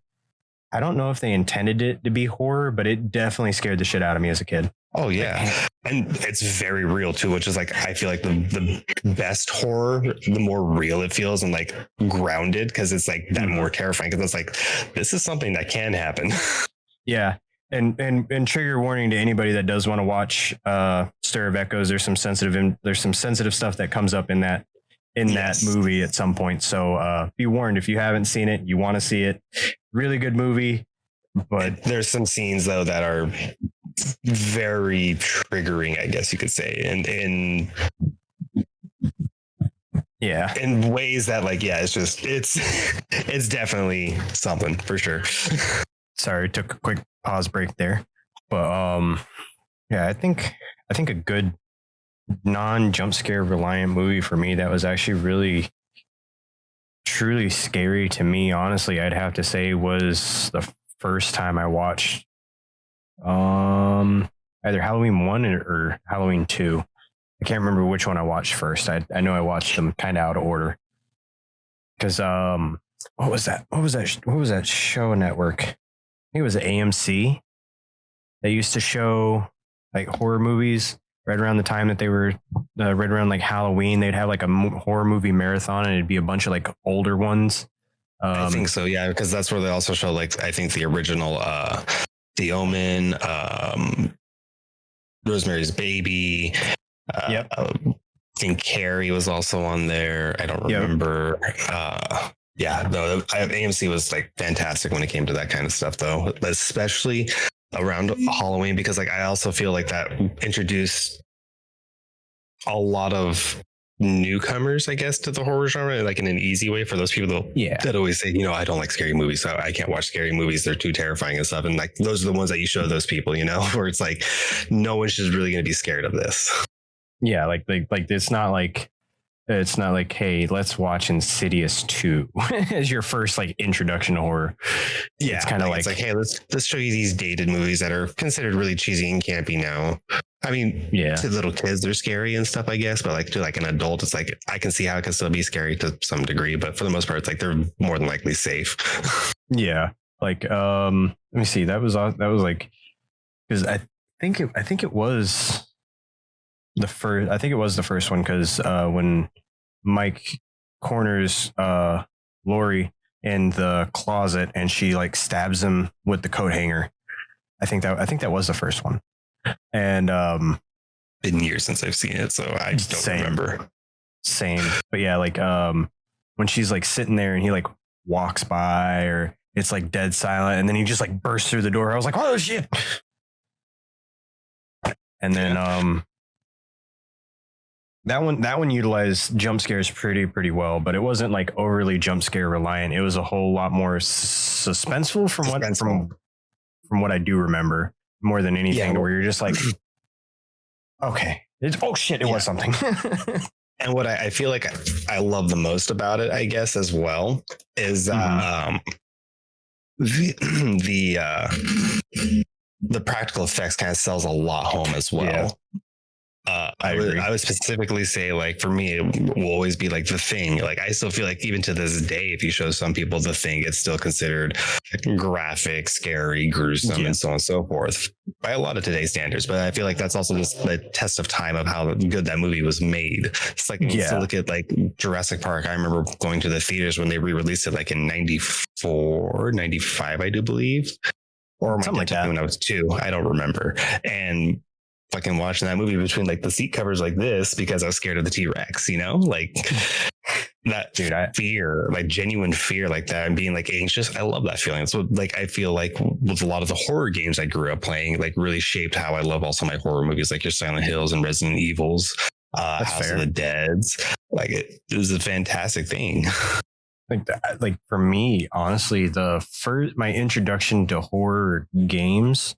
I don't know if they intended it to be horror, but it definitely scared the shit out of me as a kid.
Oh yeah. And it's very real too, which is like, I feel like the best horror, the more real it feels and like grounded, because it's like that more terrifying, because it's like, this is something that can happen.
Yeah. and trigger warning to anybody that does want to watch Stir of Echoes. There's some sensitive stuff that comes up in that
Yes.
that movie at some point. So be warned if you haven't seen it, you want to see it. Really good movie, but
There's some scenes though that are very triggering, I guess you could say, and
yeah,
in ways that like, yeah, it's definitely something for sure.
sorry, took a quick pause break there, but yeah, I think a good non jump scare reliant movie for me that was actually really truly scary to me, honestly, I'd have to say was the first time I watched either Halloween 1 or Halloween 2. I can't remember which one I watched first. I know I watched them kind of out of order. Cuz what was that show network? I think it was AMC. They used to show like horror movies right around the time that they were right around like Halloween. They'd have like a horror movie marathon, and it'd be a bunch of like older ones.
I think so, yeah, because that's where they also show like I think the original The Omen, Rosemary's Baby.
Yep.
I think Carrie was also on there. I don't remember. Yeah, no, AMC was like fantastic when it came to that kind of stuff, though, especially around Halloween, because like I also feel like that introduced a lot of newcomers, I guess, to the horror genre, like in an easy way for those people that always say, you know, I don't like scary movies, so I can't watch scary movies, they're too terrifying and stuff. And like those are the ones that you show those people, you know, where it's like no one's just really going to be scared of this.
Yeah, like it's not like hey, let's watch Insidious 2 as your first like introduction to horror.
Yeah,
it's kind of
like hey, let's show you these dated movies that are considered really cheesy and campy now. I mean,
yeah,
to little kids they're scary and stuff, I guess, but like to like an adult, it's like I can see how it can still be scary to some degree, but for the most part, it's like they're more than likely safe.
Yeah, like let me see. That was like because I think it was the first. I think it was the first one because when Mike corners Lori in the closet and she like stabs him with the coat hanger. I think that was the first one. And
been years since I've seen it, so I don't remember.
Same. But yeah, like when she's like sitting there and he like walks by, or it's like dead silent, and then he just like bursts through the door. I was like, oh shit. And then that one utilized jump scares pretty well, but it wasn't like overly jump scare reliant. It was a whole lot more suspenseful from what I do remember, more than anything, where you're just like, okay, it was something.
And what I feel like I love the most about it, I guess, as well, is the practical effects kind of sells a lot home as well.
Yeah.
I would specifically say, like, for me, it will always be like The Thing. Like, I still feel like even to this day, if you show some people The Thing, it's still considered graphic, scary, gruesome, and so on and so forth by a lot of today's standards. But I feel like that's also just the test of time of how good that movie was made. It's like, you look at like Jurassic Park. I remember going to the theaters when they re-released it, like in 94, 95, I do believe. Or something like that when I was 2. I don't remember. And fucking watching that movie between like the seat covers like this because I was scared of the T-Rex, you know, like that fear, like genuine fear like that, and being like anxious. I love that feeling. So like, I feel like with a lot of the horror games I grew up playing, like really shaped how I love also my horror movies, like your Silent Hills and Resident Evils, House of the Deads. Like it was a fantastic thing.
Like for me, honestly, my introduction to horror games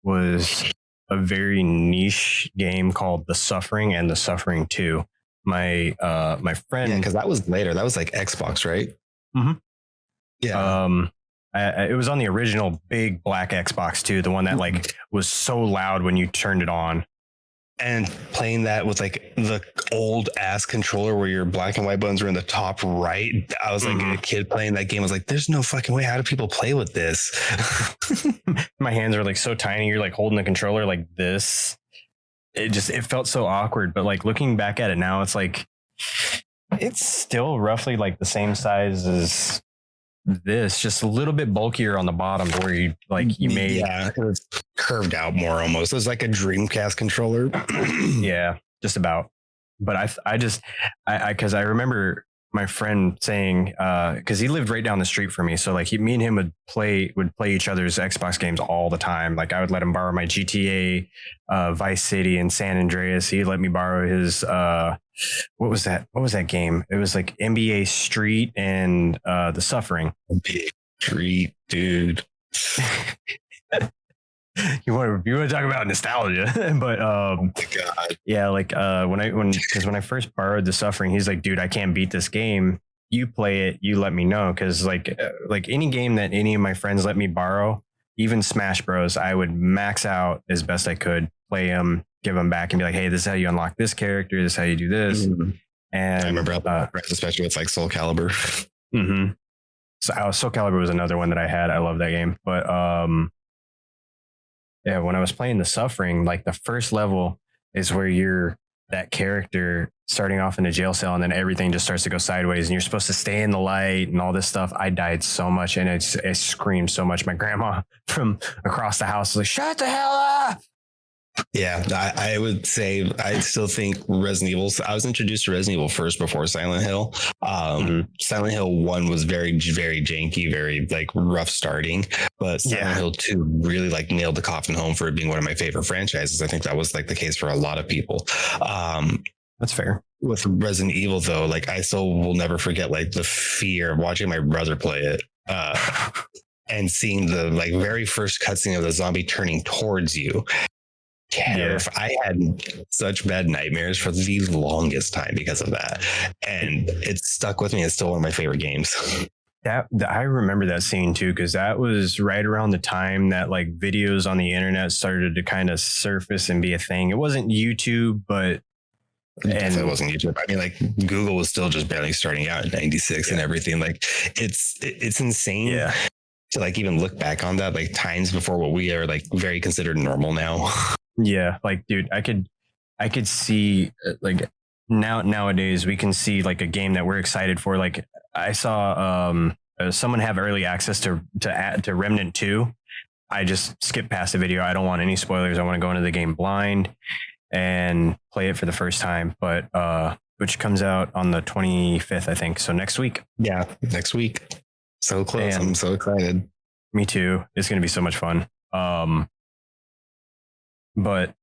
was a very niche game called The Suffering and The Suffering 2. My friend,
because that was later. That was like Xbox, right?
Mm-hmm.
Yeah.
It was on the original big black Xbox too, the one that like was so loud when you turned it on.
And playing that with like the old ass controller where your black and white buttons were in the top right. I was like a kid playing that game. I was like, there's no fucking way. How do people play with this?
My hands are like so tiny. You're like holding the controller like this. It felt so awkward. But like looking back at it now, it's like, it's still roughly like the same size as this, just a little bit bulkier on the bottom, where you made
it was curved out more almost. It was like a Dreamcast controller.
yeah, just about. But because I remember my friend saying, because he lived right down the street from me, so like me and him would play each other's Xbox games all the time. Like I would let him borrow my GTA, Vice City, and San Andreas. He'd let me borrow his what was that game? It was like NBA Street and The Suffering.
NBA Street, dude.
You want to talk about nostalgia, but
oh my God.
Yeah, like when I first borrowed The Suffering, he's like, dude, I can't beat this game. You play it, you let me know, because like any game that any of my friends let me borrow, even Smash Bros, I would max out as best I could, play them, give them back, and be like, hey, this is how you unlock this character, this is how you do this. Mm-hmm. And
I remember especially with like Soul Calibur.
Mm-hmm. So Soul Calibur was another one that I had. I love that game, but yeah, when I was playing The Suffering, like the first level is where you're that character starting off in a jail cell, and then everything just starts to go sideways, and you're supposed to stay in the light and all this stuff. I died so much, and it screamed so much. My grandma from across the house was like, shut the hell up.
Yeah, I would say I still think Resident Evil. I was introduced to Resident Evil first before Silent Hill. Silent Hill 1 was very, very janky, very like rough starting, but Silent Hill 2 really like nailed the coffin home for it being one of my favorite franchises. I think that was like the case for a lot of people.
That's fair.
With Resident Evil though, like I still will never forget like the fear of watching my brother play it. And seeing the like very first cutscene of the zombie turning towards you. I had such bad nightmares for the longest time because of that, and it stuck with me. It's still one of my favorite games.
I remember that scene too, because that was right around the time that like videos on the internet started to kind of surface and be a thing. It wasn't YouTube, but
it wasn't YouTube. I mean, like Google was still just barely starting out in '96 and everything. Like it's insane. Yeah. To like even look back on that, like times before what we are like very considered normal now.
Yeah, like dude, I could see like nowadays we can see like a game that we're excited for. Like I saw someone have early access to Remnant 2. I just skipped past the video. I don't want any spoilers. I want to go into the game blind and play it for the first time. But which comes out on the 25th, I think. So next week.
Yeah, next week. So close. I'm so excited.
Me too. It's going to be so much fun. But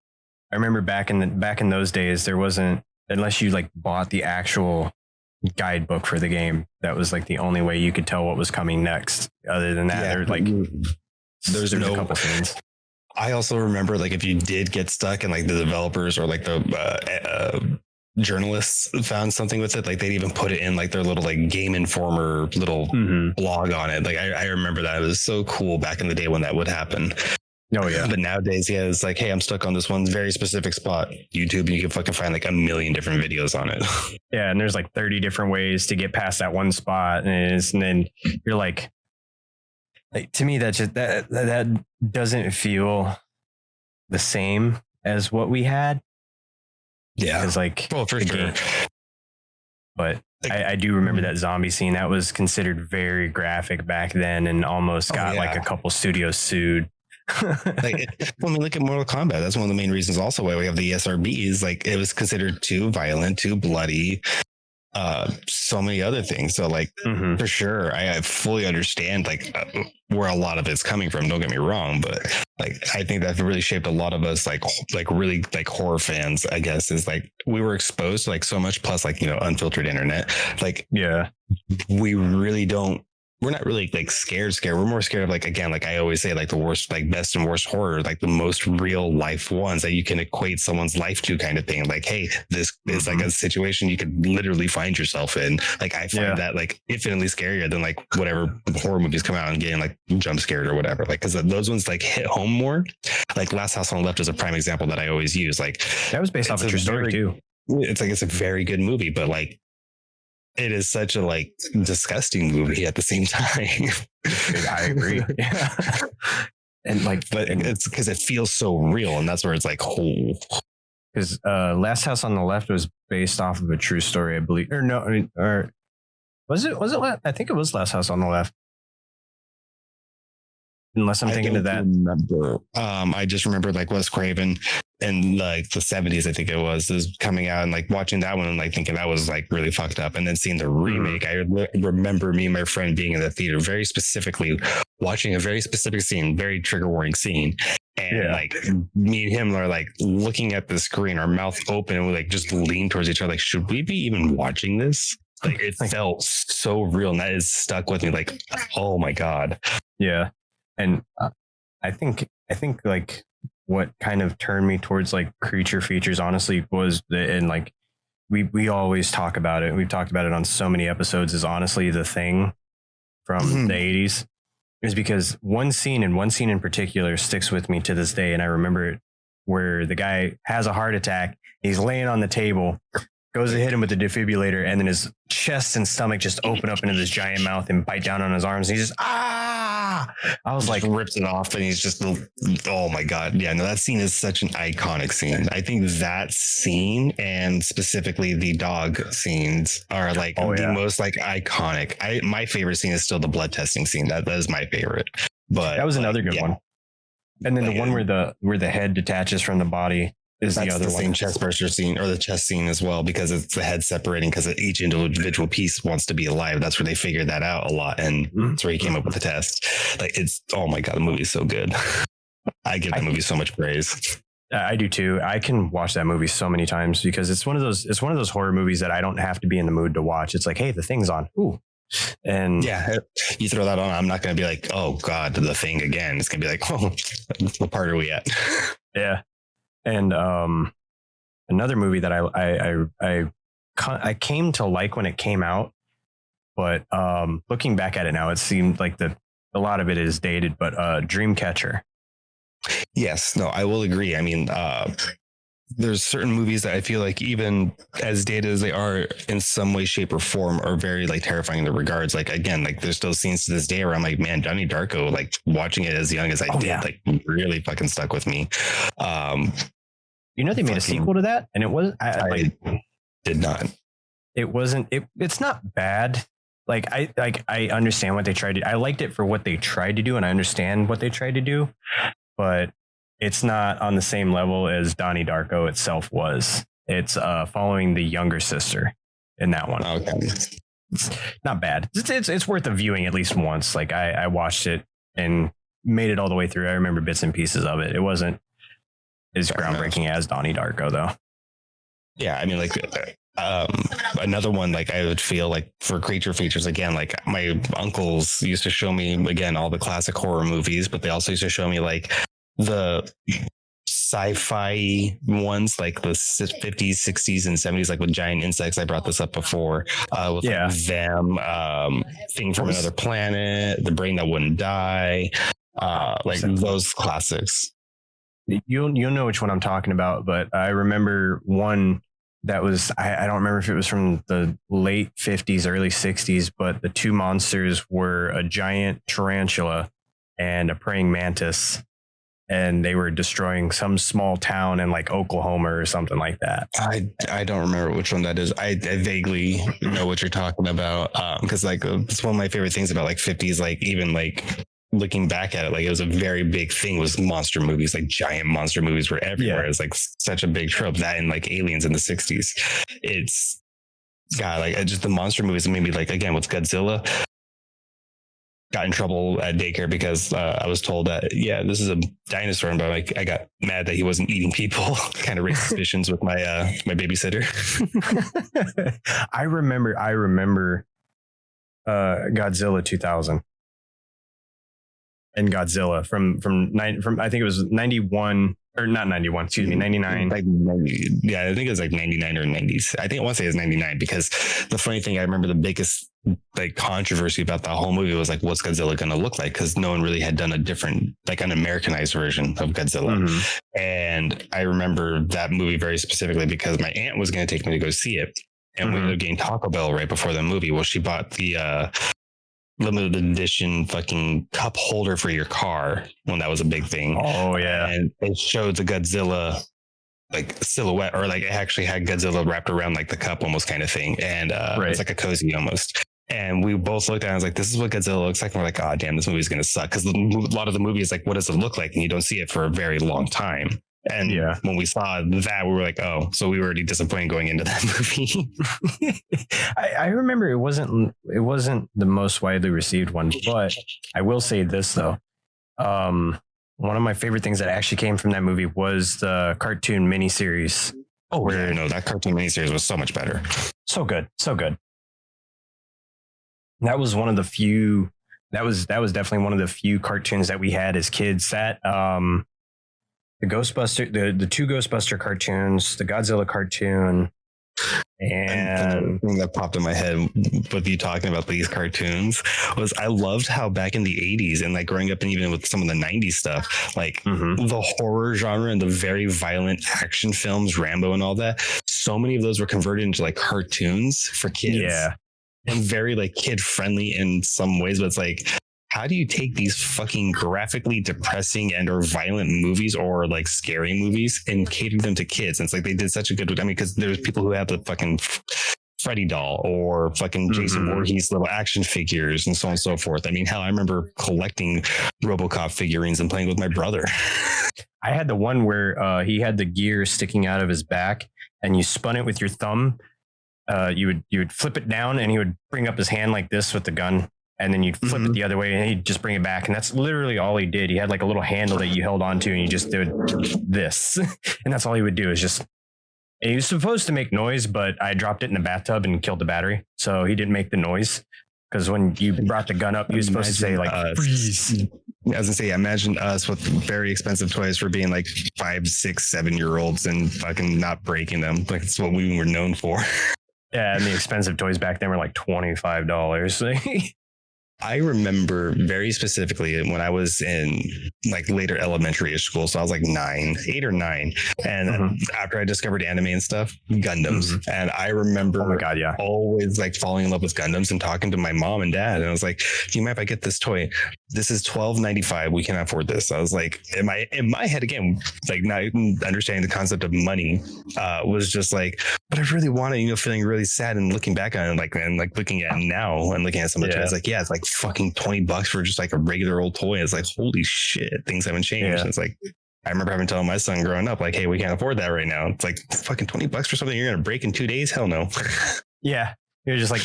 I remember back in those days, there wasn't, unless you like bought the actual guidebook for the game, that was like the only way you could tell what was coming next. Other than that, there's a couple things.
I also remember like if you did get stuck and like the developers or like the journalists found something with it, like they'd even put it in like their little like Game Informer little blog on it. Like I remember that. It was so cool back in the day when that would happen.
Oh yeah.
But nowadays, it's like, hey, I'm stuck on this one very specific spot. YouTube, and you can fucking find like a million different videos on it.
Yeah, and there's like 30 different ways to get past that one spot, and then you're like to me that just that doesn't feel the same as what we had.
Yeah,
it's like
for sure.
But I do remember that zombie scene that was considered very graphic back then, and almost got like a couple studios sued.
Look at Mortal Kombat. That's one of the main reasons also why we have the ESRBs. Like it was considered too violent, too bloody, so many other things. So like for sure, I fully understand like where a lot of it's coming from. Don't get me wrong, but like I think that really shaped a lot of us like really like horror fans, I guess, is like we were exposed to like so much, plus like, unfiltered internet. Like we really don't. We're not really like scared. We're more scared of like, again, like I always say, like the worst, like best and worst horror, like the most real life ones that you can equate someone's life to, kind of thing. Like, hey, this is like a situation you could literally find yourself in. Like I find that like infinitely scarier than like whatever horror movies come out and getting like jump scared or whatever. Like, cause those ones like hit home more. Like Last House on the Left is a prime example that I always use. Like
that was based off a true story too.
It's a very good movie, but like, it is such a like disgusting movie at the same time.
I agree. Yeah. And like,
but it's because it feels so real, and that's where it's like, oh.
Because Last House on the Left was based off of a true story, I believe. Or no, or was it? I think it was Last House on the Left. unless I'm thinking of that.
Remember. I just remember like Wes Craven in like the 70s, I think it was coming out, and like watching that one and like thinking that was like really fucked up. And then seeing the remake, I remember me and my friend being in the theater very specifically watching a very specific scene, very trigger warning scene. And like me and him are like looking at the screen, our mouth open, and we like just lean towards each other. Like, should we be even watching this? Like, it felt so real, and that is stuck with me. Like, oh my God.
Yeah. And I think like what kind of turned me towards like creature features, honestly, was and like we always talk about it. We've talked about it on so many episodes, is honestly The Thing from the 80s. Is because one scene in particular sticks with me to this day. And I remember it, where the guy has a heart attack. He's laying on the table, goes to hit him with the defibrillator, and then his chest and stomach just open up into this giant mouth and bite down on his arms. And he just, I was like,
rips it off, and he's just, oh my God. Yeah, no, that scene is such an iconic scene. I think that scene, and specifically the dog scenes, are like the most like iconic. My favorite scene is still the blood testing scene. That is my favorite. But
that was another good one. And then the one where the head detaches from the body is the other one.
Same chest burster scene, or the chest scene as well, because it's the head separating, because each individual piece wants to be alive. That's where they figured that out a lot, and that's where he came up with the test. Like, it's, oh my God, the movie is so good. I give the movie so much praise.
I do too. I can watch that movie so many times because it's one of those horror movies that I don't have to be in the mood to watch. It's like, hey, The Thing's on. Ooh. And
yeah, you throw that on, I'm not going to be like, oh God, The Thing again. It's going to be like, oh, what part are we at?
Yeah. And another movie that I came to like when it came out, but looking back at it now, it seemed like a lot of it is dated. But Dreamcatcher.
Yes, no, I will agree. I mean, there's certain movies that I feel like, even as dated as they are, in some way, shape, or form, are very like terrifying in the regards. Like, again, like there's still scenes to this day where I'm like, man, Donnie Darko, like watching it as young as I did, like really fucking stuck with me.
You know, they made a sequel to that, and it was
I did not.
It wasn't. It's not bad. I understand what they tried to. I liked it for what they tried to do, and I understand what they tried to do, but it's not on the same level as Donnie Darko itself was. It's following the younger sister in that one.
Okay.
It's not bad. It's worth a viewing at least once. Like I watched it and made it all the way through. I remember bits and pieces of it. It wasn't as groundbreaking as Donnie Darko though.
Yeah, I mean, like another one, like I would feel like for creature features, again, like my uncles used to show me, again, all the classic horror movies, but they also used to show me like the sci-fi ones, like the 50s, 60s, and 70s, like with giant insects. I brought this up before. With like them, Thing from Another Planet, The Brain That Wouldn't Die, like those classics.
You'll know which one I'm talking about, but I remember one that was, I don't remember if it was from the late 50s, early 60s, but the two monsters were a giant tarantula and a praying mantis, and they were destroying some small town in like Oklahoma or something like that.
I don't remember which one that is. I vaguely know what you're talking about, because like it's one of my favorite things about like 50s, like even like looking back at it, like it was a very big thing, was monster movies. Like giant monster movies were everywhere. It's like such a big trope. That and like Aliens in the 60s. It's like just the monster movies. Maybe like, again, with Godzilla, got in trouble at daycare because I was told that, yeah, this is a dinosaur, but like I got mad that he wasn't eating people. Kind of raised suspicions with my my babysitter.
I remember Godzilla 2000. And Godzilla from I think it was 91, or not 91, excuse me, 99.
Like 90, yeah, I think it was like 99 or 90s. I think I want to say it was 99, because the funny thing, I remember the biggest like controversy about the whole movie was like, what's Godzilla going to look like? Because no one really had done a different, like an Americanized version of Godzilla. And I remember that movie very specifically because my aunt was going to take me to go see it. And we ended up getting Taco Bell right before the movie. Well, she bought the limited edition fucking cup holder for your car when that was a big thing.
Oh yeah.
And it showed the Godzilla like silhouette, or like it actually had Godzilla wrapped around like the cup almost kind of thing. And it's like a cozy almost. And we both looked at it and was like, this is what Godzilla looks like. And we're like, oh, damn, this movie's going to suck. Because a lot of the movie is like, what does it look like? And you don't see it for a very long time. And when we saw that, we were like, oh, so we were already disappointed going into that movie.
I remember it wasn't the most widely received one, but I will say this, though. One of my favorite things that actually came from that movie was the cartoon miniseries.
Oh, yeah, no, that cartoon miniseries was so much better. So good. So good.
That was one of the few. That was definitely one of the few cartoons that we had as kids. That the Ghostbuster, the two Ghostbuster cartoons, the Godzilla cartoon, and
the thing that popped in my head with you talking about these cartoons was I loved how back in the 80s and like growing up and even with some of the 90s stuff, like the horror genre and the very violent action films, Rambo and all that, so many of those were converted into like cartoons for kids.
Yeah.
And very like kid friendly in some ways, but it's like, how do you take these fucking graphically depressing and or violent movies or like scary movies and cater them to kids? And it's like they did such a good, I mean, because there's people who have the fucking Freddy doll or fucking Jason Voorhees little action figures and so on and so forth. I mean, hell, I remember collecting RoboCop figurines and playing with my brother.
I had the one where he had the gear sticking out of his back and you spun it with your thumb. You would flip it down and he would bring up his hand like this with the gun, and then you'd flip it the other way and he'd just bring it back. And that's literally all he did. He had like a little handle that you held onto and you just did this. And that's all he would do is just, he was supposed to make noise, but I dropped it in the bathtub and killed the battery. So he didn't make the noise. Because when you brought the gun up, you were supposed to say like, freeze.
I was gonna say, imagine us with very expensive toys for being like 5, 6, 7-year-olds and fucking not breaking them. Like it's what we were known for.
Yeah, and the expensive toys back then were like $25.
I remember very specifically when I was in like later elementary school. So I was like 8 or 9. And after I discovered anime and stuff, Gundams. And I remember
oh my God, yeah,
always like falling in love with Gundams and talking to my mom and dad. And I was like, do you mind if I get this toy? This is $12.95. We can't afford this. I was like, in my head again, like not understanding the concept of money, was just like, but I really want it, feeling really sad and looking back on it, and looking at it now and looking at some of the toys, like, yeah, it's like fucking $20 for just like a regular old toy. It's like, holy shit, things haven't changed. It's like, I remember having to tell my son growing up, like, hey, we can't afford that right now. It's like fucking $20 for something you're gonna break in 2 days. Hell no.
Yeah, you're just like,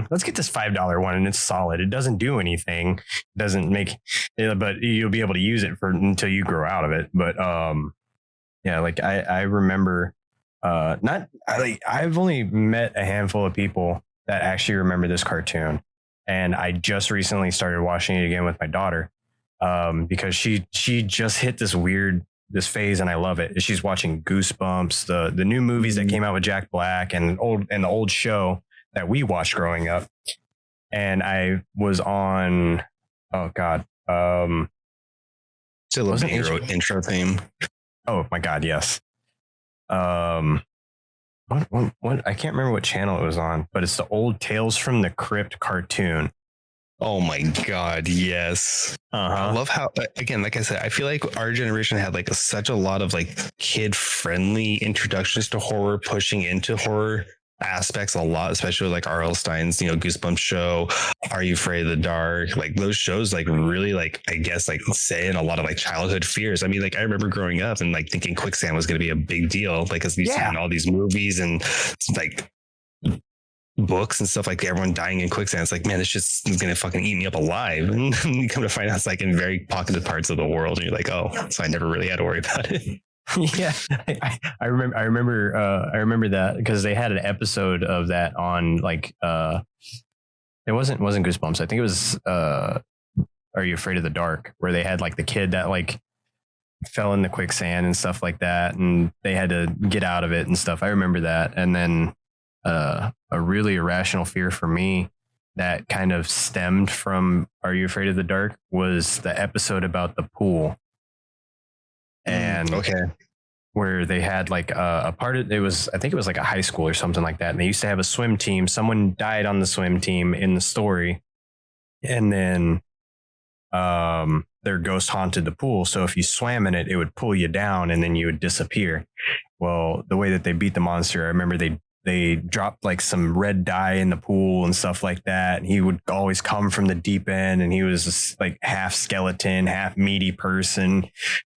let's get this $5 one and it's solid. It doesn't do anything. It doesn't make, but you'll be able to use it until you grow out of it. But yeah, like I remember, I've only met a handful of people that actually remember this cartoon. And I just recently started watching it again with my daughter, because she just hit this phase, and I love it. She's watching Goosebumps, the new movies that came out with Jack Black, and the old show that we watched growing up. And I was on, oh God,
still was an intro theme.
Oh my God, yes. What I can't remember what channel it was on, but it's the old Tales from the Crypt cartoon.
Oh my God, yes. I love how, again, like I said, I feel like our generation had like such a lot of like kid friendly introductions to horror, pushing into horror aspects a lot, especially like R.L. Stein's, Goosebumps show, Are You Afraid of the Dark? Like those shows like really like, I guess, like say in a lot of like childhood fears. I mean, like I remember growing up and like thinking quicksand was going to be a big deal, like as we've seen all these movies and like books and stuff, like everyone dying in quicksand. It's like, man, this shit's going to fucking eat me up alive. And you come to find out it's like in very pocketed parts of the world. And you're like, oh, so I never really had to worry about it.
Yeah, I remember that because they had an episode of that on like it wasn't Goosebumps. I think it was Are You Afraid of the Dark, where they had like the kid that like fell in the quicksand and stuff like that, and they had to get out of it and stuff. I remember that. And then a really irrational fear for me that kind of stemmed from Are You Afraid of the Dark was the episode about the pool. And where they had like a part of it was, I think it was like a high school or something like that. And they used to have a swim team. Someone died on the swim team in the story. And then their ghost haunted the pool. So if you swam in it, it would pull you down and then you would disappear. Well, the way that they beat the monster, I remember they they dropped like some red dye in the pool and stuff like that. And he would always come from the deep end, and he was this like half skeleton, half meaty person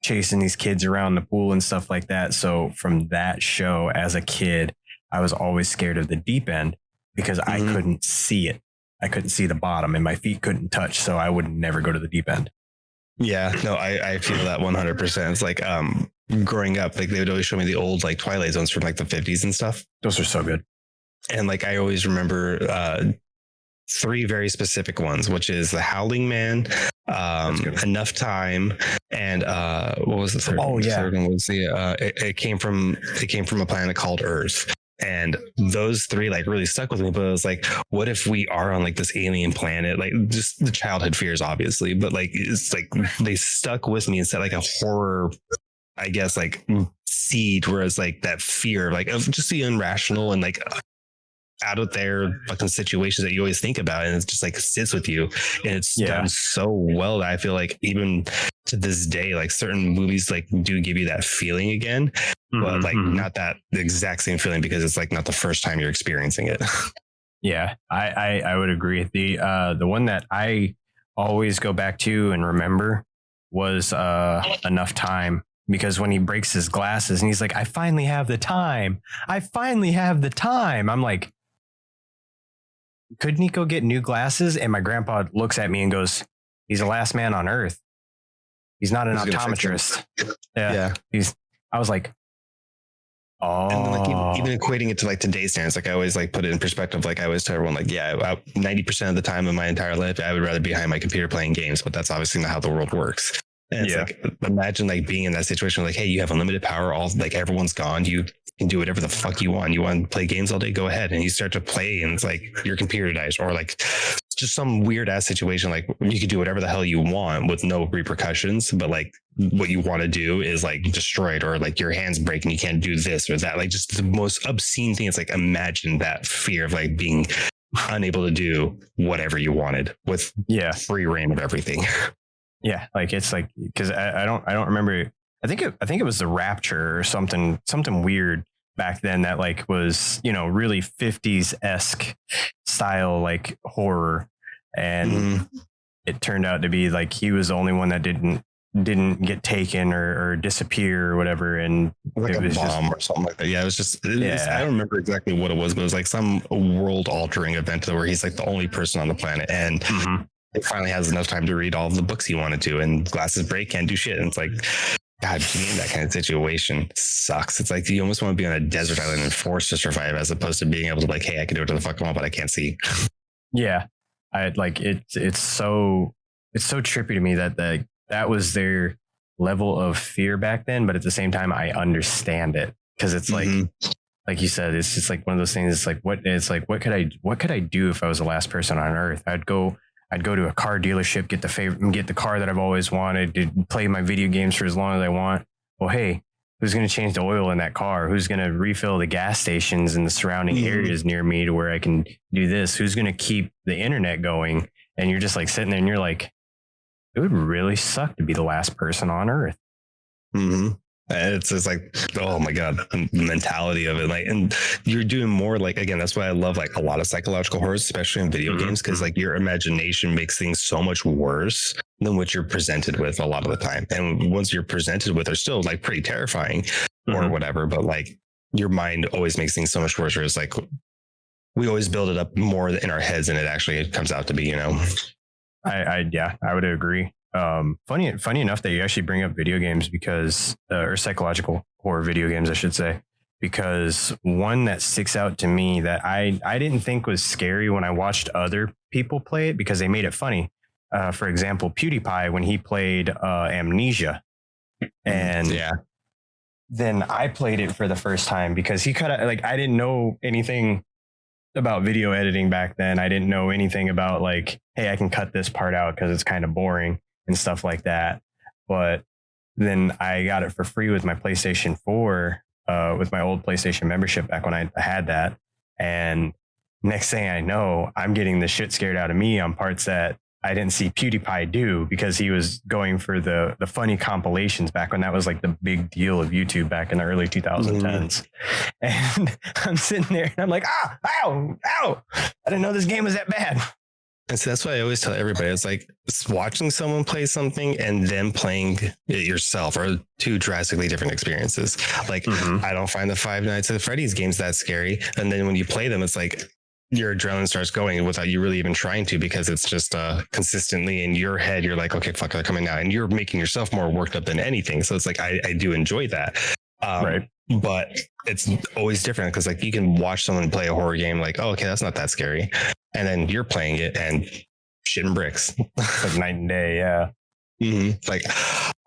chasing these kids around the pool and stuff like that. So from that show as a kid, I was always scared of the deep end because I couldn't see it. I couldn't see the bottom and my feet couldn't touch. So I would never go to the deep end.
Yeah, no, I feel that 100%. It's like growing up, like they would always show me the old like Twilight Zones from like the 50s and stuff.
Those are so good.
And like I always remember three very specific ones, which is The Howling Man, Enough Time, and what was the third one?
Yeah.
The third one was it came from a planet called Earth. And those three like really stuck with me. But it was like, what if we are on like this alien planet? Like just the childhood fears, obviously, but like it's like they stuck with me and set like a horror, I guess, like seed, whereas like that fear like of just the irrational and like out there fucking situations that you always think about, and it's just like sits with you, and it's done so well that I feel like even to this day, like certain movies like do give you that feeling again, but like not that the exact same feeling because it's like not the first time you're experiencing it.
Yeah, I would agree. The one that I always go back to and remember was Enough Time, because when he breaks his glasses and he's like, I finally have the time. I'm like, couldn't he go get new glasses? And my grandpa looks at me and goes, he's the last man on Earth. He's not an optometrist. Yeah. I was like, oh. And then
like even equating it to like today's standards, like I always like put it in perspective. Like I always tell everyone, like, 90% of the time of my entire life, I would rather be behind my computer playing games, but that's obviously not how the world works. And it's like, imagine like being in that situation, like, hey, you have unlimited power. All like everyone's gone. You can do whatever the fuck you want. You want to play games all day? Go ahead. And you start to play, and it's like your computer dies, or like just some weird ass situation. Like you could do whatever the hell you want with no repercussions, but like what you want to do is like destroyed, or like your hands break and you can't do this or that. Like just the most obscene thing. It's like, imagine that fear of like being unable to do whatever you wanted with free reign of everything.
Yeah, like it's like, because I don't remember. I think it was the Rapture or something weird back then that like was, you know, really 50s-esque style like horror, and it turned out to be like he was the only one that didn't get taken or disappear or whatever, and
like
it was
a bomb
just,
or something like that. Yeah, it was just I don't remember exactly what it was, but it was like some world altering event where he's like the only person on the planet, and he finally has enough time to read all of the books he wanted to, and glasses break, can't do shit. And it's like, God, being in that kind of situation sucks. It's like you almost want to be on a desert island and forced to survive, as opposed to being able to like, hey, I can do what the fuck I want, but I can't see.
Yeah, I like it. It's so trippy to me that was their level of fear back then, but at the same time, I understand it, because it's like you said, it's just like one of those things. It's like what could I do if I was the last person on Earth? I'd go to a car dealership, get the car that I've always wanted, to play my video games for as long as I want. Well, hey, who's going to change the oil in that car? Who's going to refill the gas stations in the surrounding areas near me to where I can do this? Who's going to keep the internet going? And you're just like sitting there and you're like, it would really suck to be the last person on Earth.
It's just like, oh my God, the mentality of it. Like, and you're doing more like, again, that's why I love like a lot of psychological horrors, especially in video games, because like your imagination makes things so much worse than what you're presented with a lot of the time. And once you're presented with, they're still like pretty terrifying or whatever, but like your mind always makes things so much worse. Where it's like, we always build it up more in our heads than it actually comes out to be, you know?
I would agree. Funny enough that you actually bring up video games, because or psychological horror video games, I should say, because one that sticks out to me that I didn't think was scary when I watched other people play it, because they made it funny. For example, PewDiePie, when he played Amnesia, and then I played it for the first time, because he kind of like, I didn't know anything about video editing back then. I didn't know anything about like, hey, I can cut this part out because it's kind of boring and stuff like that. But then I got it for free with my PlayStation 4, with my old PlayStation membership back when I had that. And next thing I know, I'm getting the shit scared out of me on parts that I didn't see PewDiePie do, because he was going for the funny compilations back when that was like the big deal of YouTube back in the early 2010s. And I'm sitting there and I'm like, ow, I didn't know this game was that bad.
And so that's why I always tell everybody, it's like watching someone play something and then playing it yourself are two drastically different experiences. Like, I don't find the Five Nights at Freddy's games that scary. And then when you play them, it's like your adrenaline starts going without you really even trying to, because it's just consistently in your head. You're like, okay, fuck, they're coming now. And you're making yourself more worked up than anything. So it's like, I do enjoy that.
Right.
But it's always different, because like you can watch someone play a horror game like, oh, okay, that's not that scary. And then you're playing it and shit and bricks.
It's like night and day. Yeah.
Like,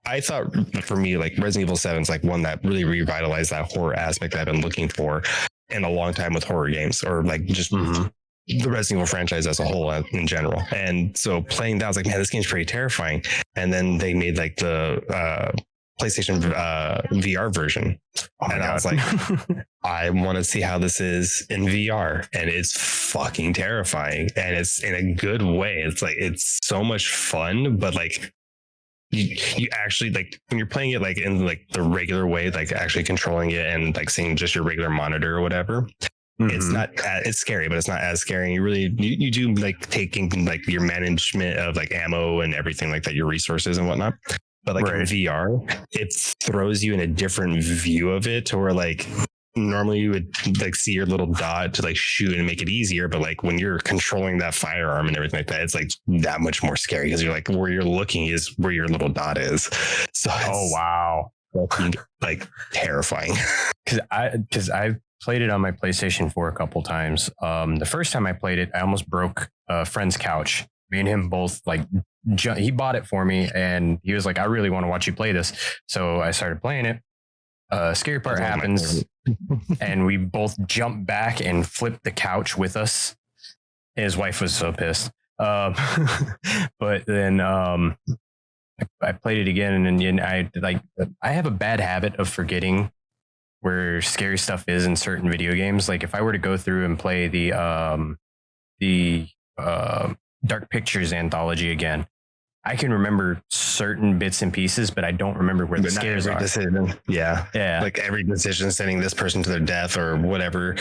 I thought for me, like Resident Evil 7 is like one that really revitalized that horror aspect that I've been looking for in a long time with horror games, or like just the Resident Evil franchise as a whole in general. And so playing that, I was like, man, this game's pretty terrifying. And then they made like the PlayStation VR version. And I was like, I want to see how this is in VR. And it's fucking terrifying. And it's in a good way. It's like, it's so much fun, but like you actually, like when you're playing it like in like the regular way, like actually controlling it and like seeing just your regular monitor or whatever, it's not, it's scary, but it's not as scary. You really, you do like taking like your management of like ammo and everything like that, your resources and whatnot. But like in VR, it throws you in a different view of it, to where like normally you would like see your little dot to like shoot and make it easier. But like when you're controlling that firearm and everything like that, it's like that much more scary, because you're like, where you're looking is where your little dot is. So
oh wow,
like terrifying.
Because I played it on my PlayStation 4 a couple times. The first time I played it, I almost broke a friend's couch. Me and him both like, he bought it for me and he was like, I really want to watch you play this. So I started playing it. Scary part happens and we both jumped back and flipped the couch with us. His wife was so pissed. But then I played it again, and I have a bad habit of forgetting where scary stuff is in certain video games. Like if I were to go through and play the Dark Pictures anthology again, I can remember certain bits and pieces, but I don't remember where the scares are.
Decision. Yeah.
Like
every decision sending this person to their death or whatever.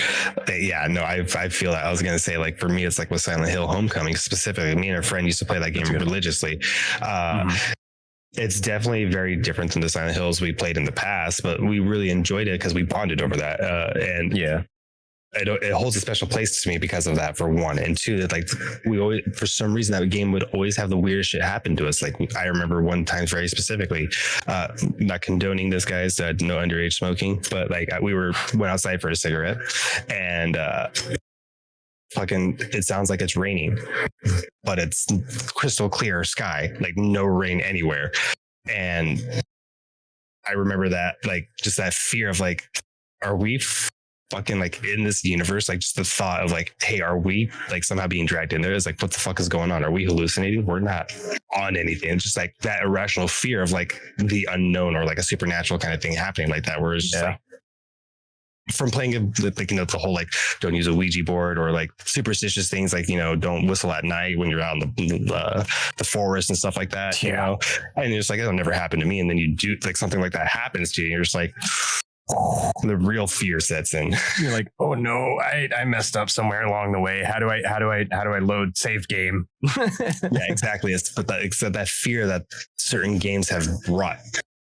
Yeah, no, I feel that. I was going to say, like, for me, it's like with Silent Hill Homecoming specifically. Me and a friend used to play that game religiously. It's definitely very different than the Silent Hills we played in the past, but we really enjoyed it because we bonded over that. And yeah, it holds a special place to me because of that, for one. And two, that like we always, for some reason, that game would always have the weirdest shit happen to us. Like I remember one time very specifically, not condoning this, guys, no underage smoking, but like we went outside for a cigarette and fucking, it sounds like it's raining, but it's crystal clear sky, like no rain anywhere. And I remember that, like, just that fear of like, are we fucking like in this universe? Like just the thought of like, hey, are we like somehow being dragged in there? It's like, what the fuck is going on? Are we hallucinating? We're not on anything. It's just like that irrational fear of like the unknown or like a supernatural kind of thing happening like that, where it's just like, from playing like, you know, the whole like don't use a Ouija board or like superstitious things like, you know, don't whistle at night when you're out in the forest and stuff like that, you know, and it's like, it'll never happen to me. And then you do like something like that happens to you and you're just like, the real fear sets in.
You're like, oh no, I messed up somewhere along the way. How do I load save game?
Yeah, exactly. It's that fear that certain games have brought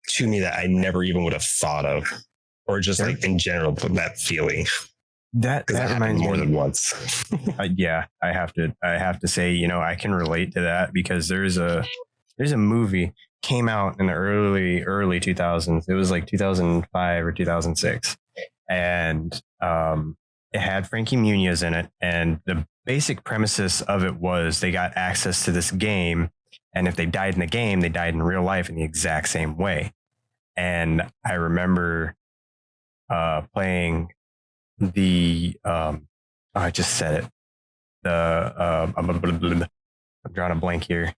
to me that I never even would have thought of. Or just like in general, that feeling.
That reminds me
more than once.
Yeah, I have to say, you know, I can relate to that because there's a movie came out in the early 2000s. It was like 2005 or 2006, and it had Frankie Muniz in it. And the basic premises of it was they got access to this game, and if they died in the game, they died in real life in the exact same way. And I remember playing the I just said it. I'm drawing a blank here.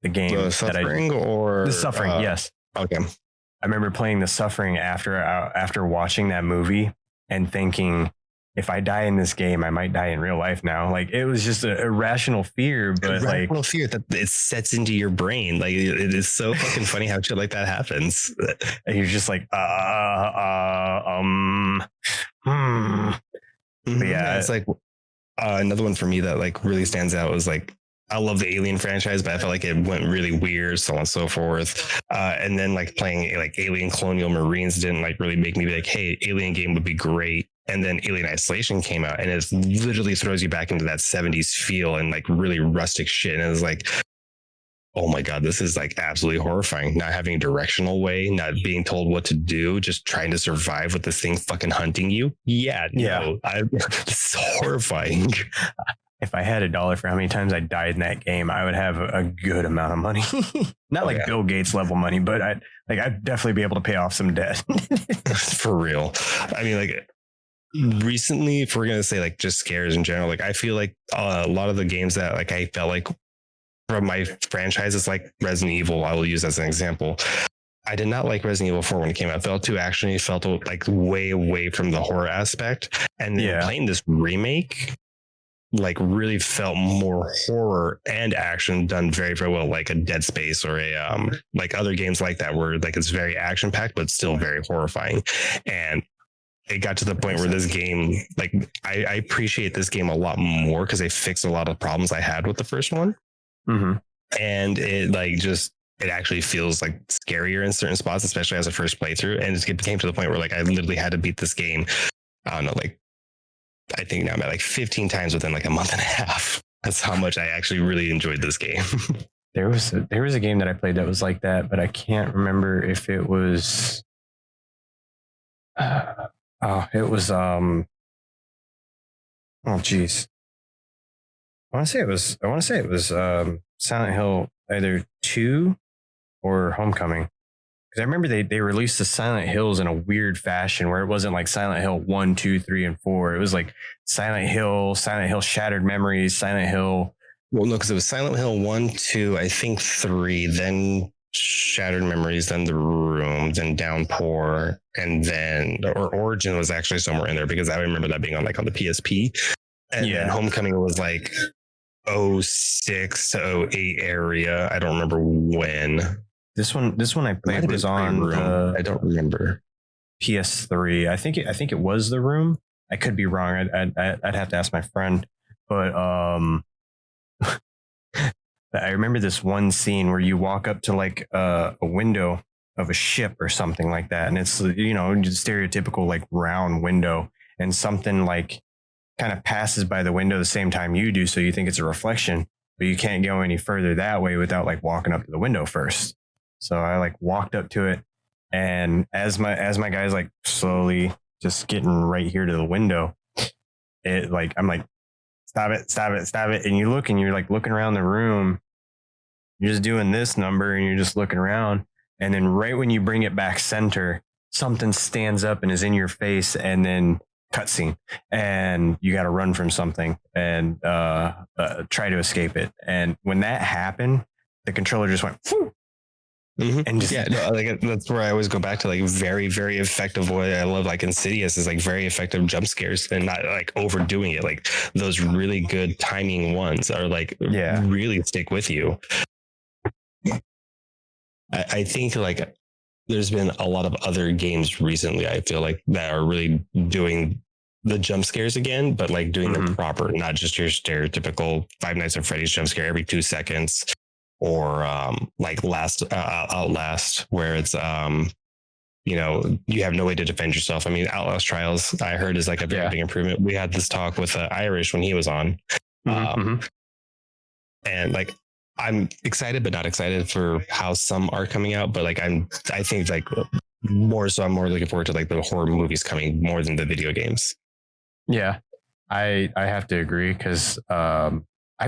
The game,
the Suffering,
the Suffering, yes.
Okay.
I remember playing the Suffering after watching that movie and thinking, if I die in this game, I might die in real life now. Like it was just a irrational fear, but
irrational fear that it sets into your brain. Like it is so fucking funny how shit like that happens.
And you're just like, But yeah,
it's like another one for me that like really stands out was like, I love the Alien franchise, but I felt like it went really weird, so on and so forth. And then like playing like Alien Colonial Marines didn't like really make me be like, hey, Alien game would be great. And then Alien Isolation came out and it literally throws you back into that 70s feel and like really rustic shit. And it was like, oh my God, this is like absolutely horrifying. Not having a directional way, not being told what to do, just trying to survive with this thing fucking hunting you. Yeah, no, it's horrifying.
If I had $1 for how many times I died in that game, I would have a good amount of money. Not Bill Gates level money, but I'd definitely be able to pay off some debt.
For real. I mean, like recently, if we're gonna say like just scares in general, like I feel like a lot of the games that like I felt like from my franchises, like Resident Evil, I will use as an example. I did not like Resident Evil 4 when it came out. I felt too actiony, felt like way away from the horror aspect. And then playing this remake, like really felt more horror and action done very, very well, like a Dead Space or a like other games like that, where like it's very action packed, but still very horrifying. And it got to the point where this game, like I appreciate this game a lot more because they fixed a lot of problems I had with the first one. Mm-hmm. And it like just, it actually feels like scarier in certain spots, especially as a first playthrough. And it came to the point where like I literally had to beat this game. I don't know, like I think now I'm at like 15 times within like a month and a half. That's how much I actually really enjoyed this game.
There was a game that I played that was like that, but I can't remember if it was. It was oh geez. I want to say it was Silent Hill either 2 or Homecoming. Because I remember they released the Silent Hills in a weird fashion where it wasn't like Silent Hill 1, 2, 3, and 4. It was like Silent Hill Shattered Memories, Silent Hill.
Well, no, because it was Silent Hill 1, 2, I think 3, then Shattered Memories, then The Room, then Downpour, and then or Origin was actually somewhere in there because I remember that being on like on the PSP. And then Homecoming was like 06 to 08 area. I don't remember when.
This one I played was on
I don't remember.
PS3. I think it was The Room. I could be wrong. I'd have to ask my friend. But I remember this one scene where you walk up to like a window of a ship or something like that, and it's stereotypical like round window, and something like kind of passes by the window the same time you do, so you think it's a reflection, but you can't go any further that way without like walking up to the window first. So I like walked up to it, and as my guy's like slowly just getting right here to the window, it like I'm like, stop it. And you look and you're like looking around the room, you're just doing this number and you're just looking around. And then right when you bring it back center, something stands up and is in your face, and then cutscene, and you got to run from something and try to escape it. And when that happened, the controller just went, whoo.
Mm-hmm. And just, like that's where I always go back to like very, very effective way. I love like Insidious is like very effective jump scares and not like overdoing it. Like those really good timing ones are like really stick with you. I think like there's been a lot of other games recently, I feel like, that are really doing the jump scares again, but like doing them proper, not just your stereotypical Five Nights at Freddy's jump scare every 2 seconds. Or like Outlast, where it's you have no way to defend yourself. I mean, Outlast Trials, I heard, is like a very big improvement. We had this talk with Irish when he was on, and like I'm excited but not excited for how some are coming out. But like I think like more so, I'm more looking forward to like the horror movies coming more than the video games.
Yeah, I have to agree because I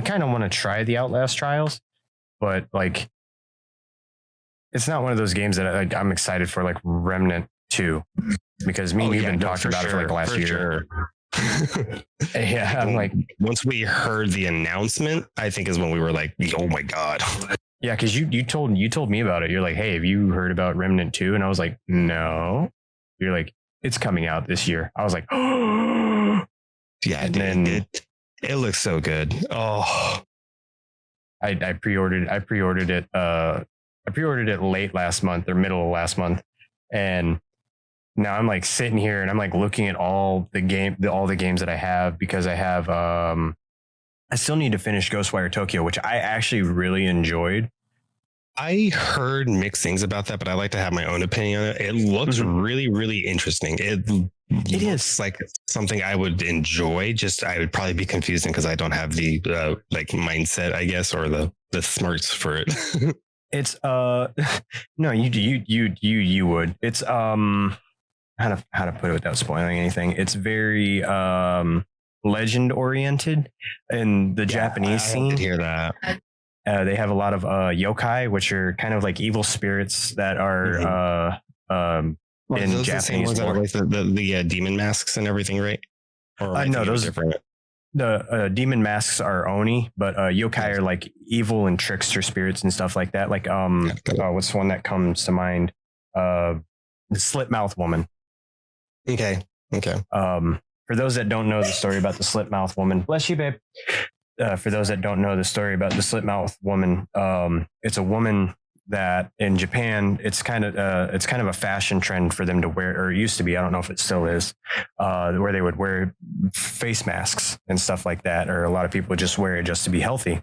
kind of want to try the Outlast Trials. But like, it's not one of those games that I'm excited for, like Remnant 2, because you've been talking about it for like the last year.
I'm like, once we heard the announcement, I think is when we were like, oh my God.
Yeah, because you told me about it. You're like, hey, have you heard about Remnant 2? And I was like, no. You're like, it's coming out this year. I was like, oh.
Yeah,
And
dude,
then
it looks so good. Oh,
I pre-ordered it. I pre-ordered it late last month or middle of last month, and now I'm like sitting here and I'm like looking at all the games that I have, because I have I still need to finish Ghostwire Tokyo, which I actually really enjoyed.
I heard mixed things about that, but I like to have my own opinion on it. It looks really, really interesting. It
is
like something I would enjoy. Just I would probably be confusing because I don't have the like mindset, I guess, or the smarts for it.
It's no, you would. It's how to put it without spoiling anything. It's very legend oriented in the Japanese
I
scene.
did hear that.
They have a lot of yokai, which are kind of like evil spirits that are in
those the same
Japanese
ones that are
lore.
like the demon masks and everything, right? Or am I
No,
thinking
those
different.
the demon masks are oni, but yokai are like evil and trickster spirits and stuff like that. Like what's the one that comes to mind? The slit mouth woman.
Okay.
For those that don't know the story about the slit mouth woman, bless you, babe. For those that don't know the story about the slit mouth woman, it's a woman that in Japan, it's kind of a fashion trend for them to wear, or it used to be. I don't know if it still is, where they would wear face masks and stuff like that, or a lot of people just wear it just to be healthy.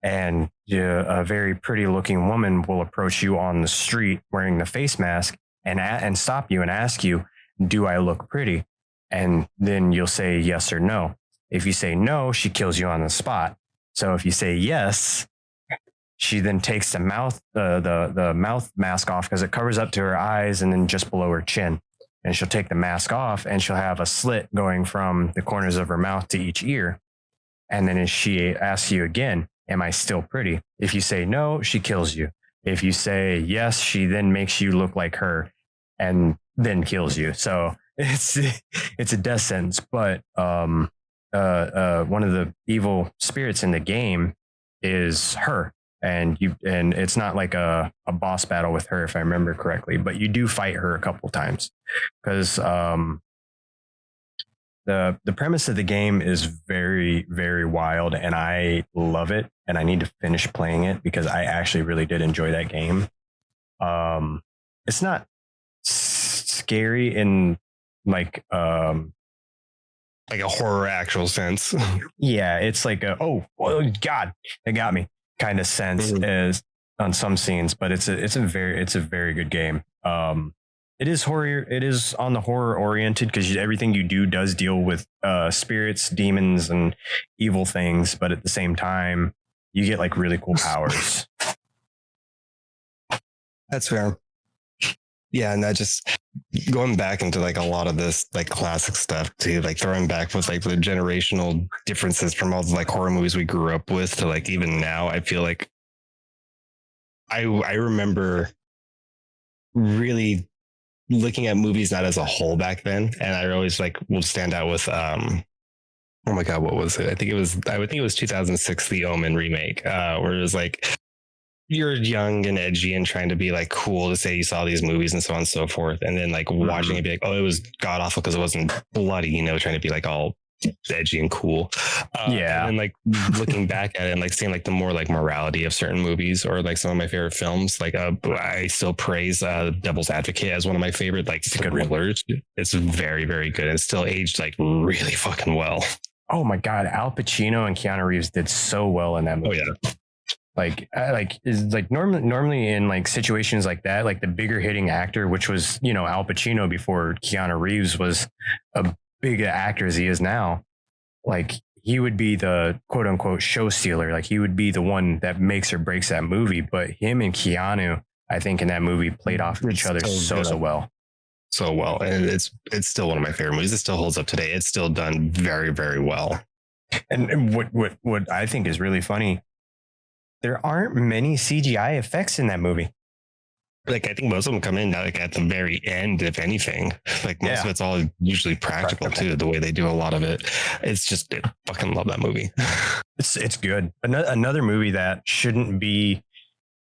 And a very pretty looking woman will approach you on the street wearing the face mask and stop you and ask you, "Do I look pretty?" And then you'll say yes or no. If you say no, she kills you on the spot. So if you say yes, she then takes the mouth mask off, because it covers up to her eyes and then just below her chin. And she'll take the mask off and she'll have a slit going from the corners of her mouth to each ear. And then as she asks you again, "Am I still pretty?" If you say no, she kills you. If you say yes, she then makes you look like her and then kills you. So it's a death sentence. But one of the evil spirits in the game is her. And it's not like a boss battle with her, if I remember correctly, but you do fight her a couple times, because the premise of the game is very, very wild, and I love it, and I need to finish playing it because I actually really did enjoy that game. It's not scary in like
a horror actual sense.
Yeah, it's like oh God, it got me kind of sense as on some scenes, but it's a very good game. It is horror. It is on the horror oriented, because everything you do does deal with spirits, demons, and evil things. But at the same time, you get like really cool powers.
That's fair. Yeah, and that just going back into like a lot of this like classic stuff too, like throwing back with like the generational differences from all the like horror movies we grew up with to like even now. I feel like I remember really looking at movies not as a whole back then, and I always like will stand out with oh my god, what was it? I would think it was 2006 The Omen remake, where it was like you're young and edgy and trying to be like cool to say you saw these movies and so on and so forth, and then like watching it be like, oh, it was god awful because it wasn't bloody, you know, trying to be like all edgy and cool.
Yeah.
And then like looking back at it and like seeing like the more like morality of certain movies, or like some of my favorite films, like I still praise Devil's Advocate as one of my favorite like thrillers. It's very, very good. It's still aged like really fucking well.
Oh my God, Al Pacino and Keanu Reeves did so well in that movie.
Oh yeah.
Normally in like situations like that, like the bigger hitting actor, which was, you know, Al Pacino before Keanu Reeves was a big actor as he is now, like he would be the quote unquote show stealer. Like he would be the one that makes or breaks that movie. But him and Keanu, I think in that movie played off of each other so well.
So well. And it's still one of my favorite movies. It still holds up today. It's still done very, very well.
And what I think is really funny, there aren't many CGI effects in that movie.
Like I think most of them come in like at the very end, if anything. Like most of it's all usually practical too. The way they do a lot of it, it's just I fucking love that movie.
It's good. Another movie that shouldn't be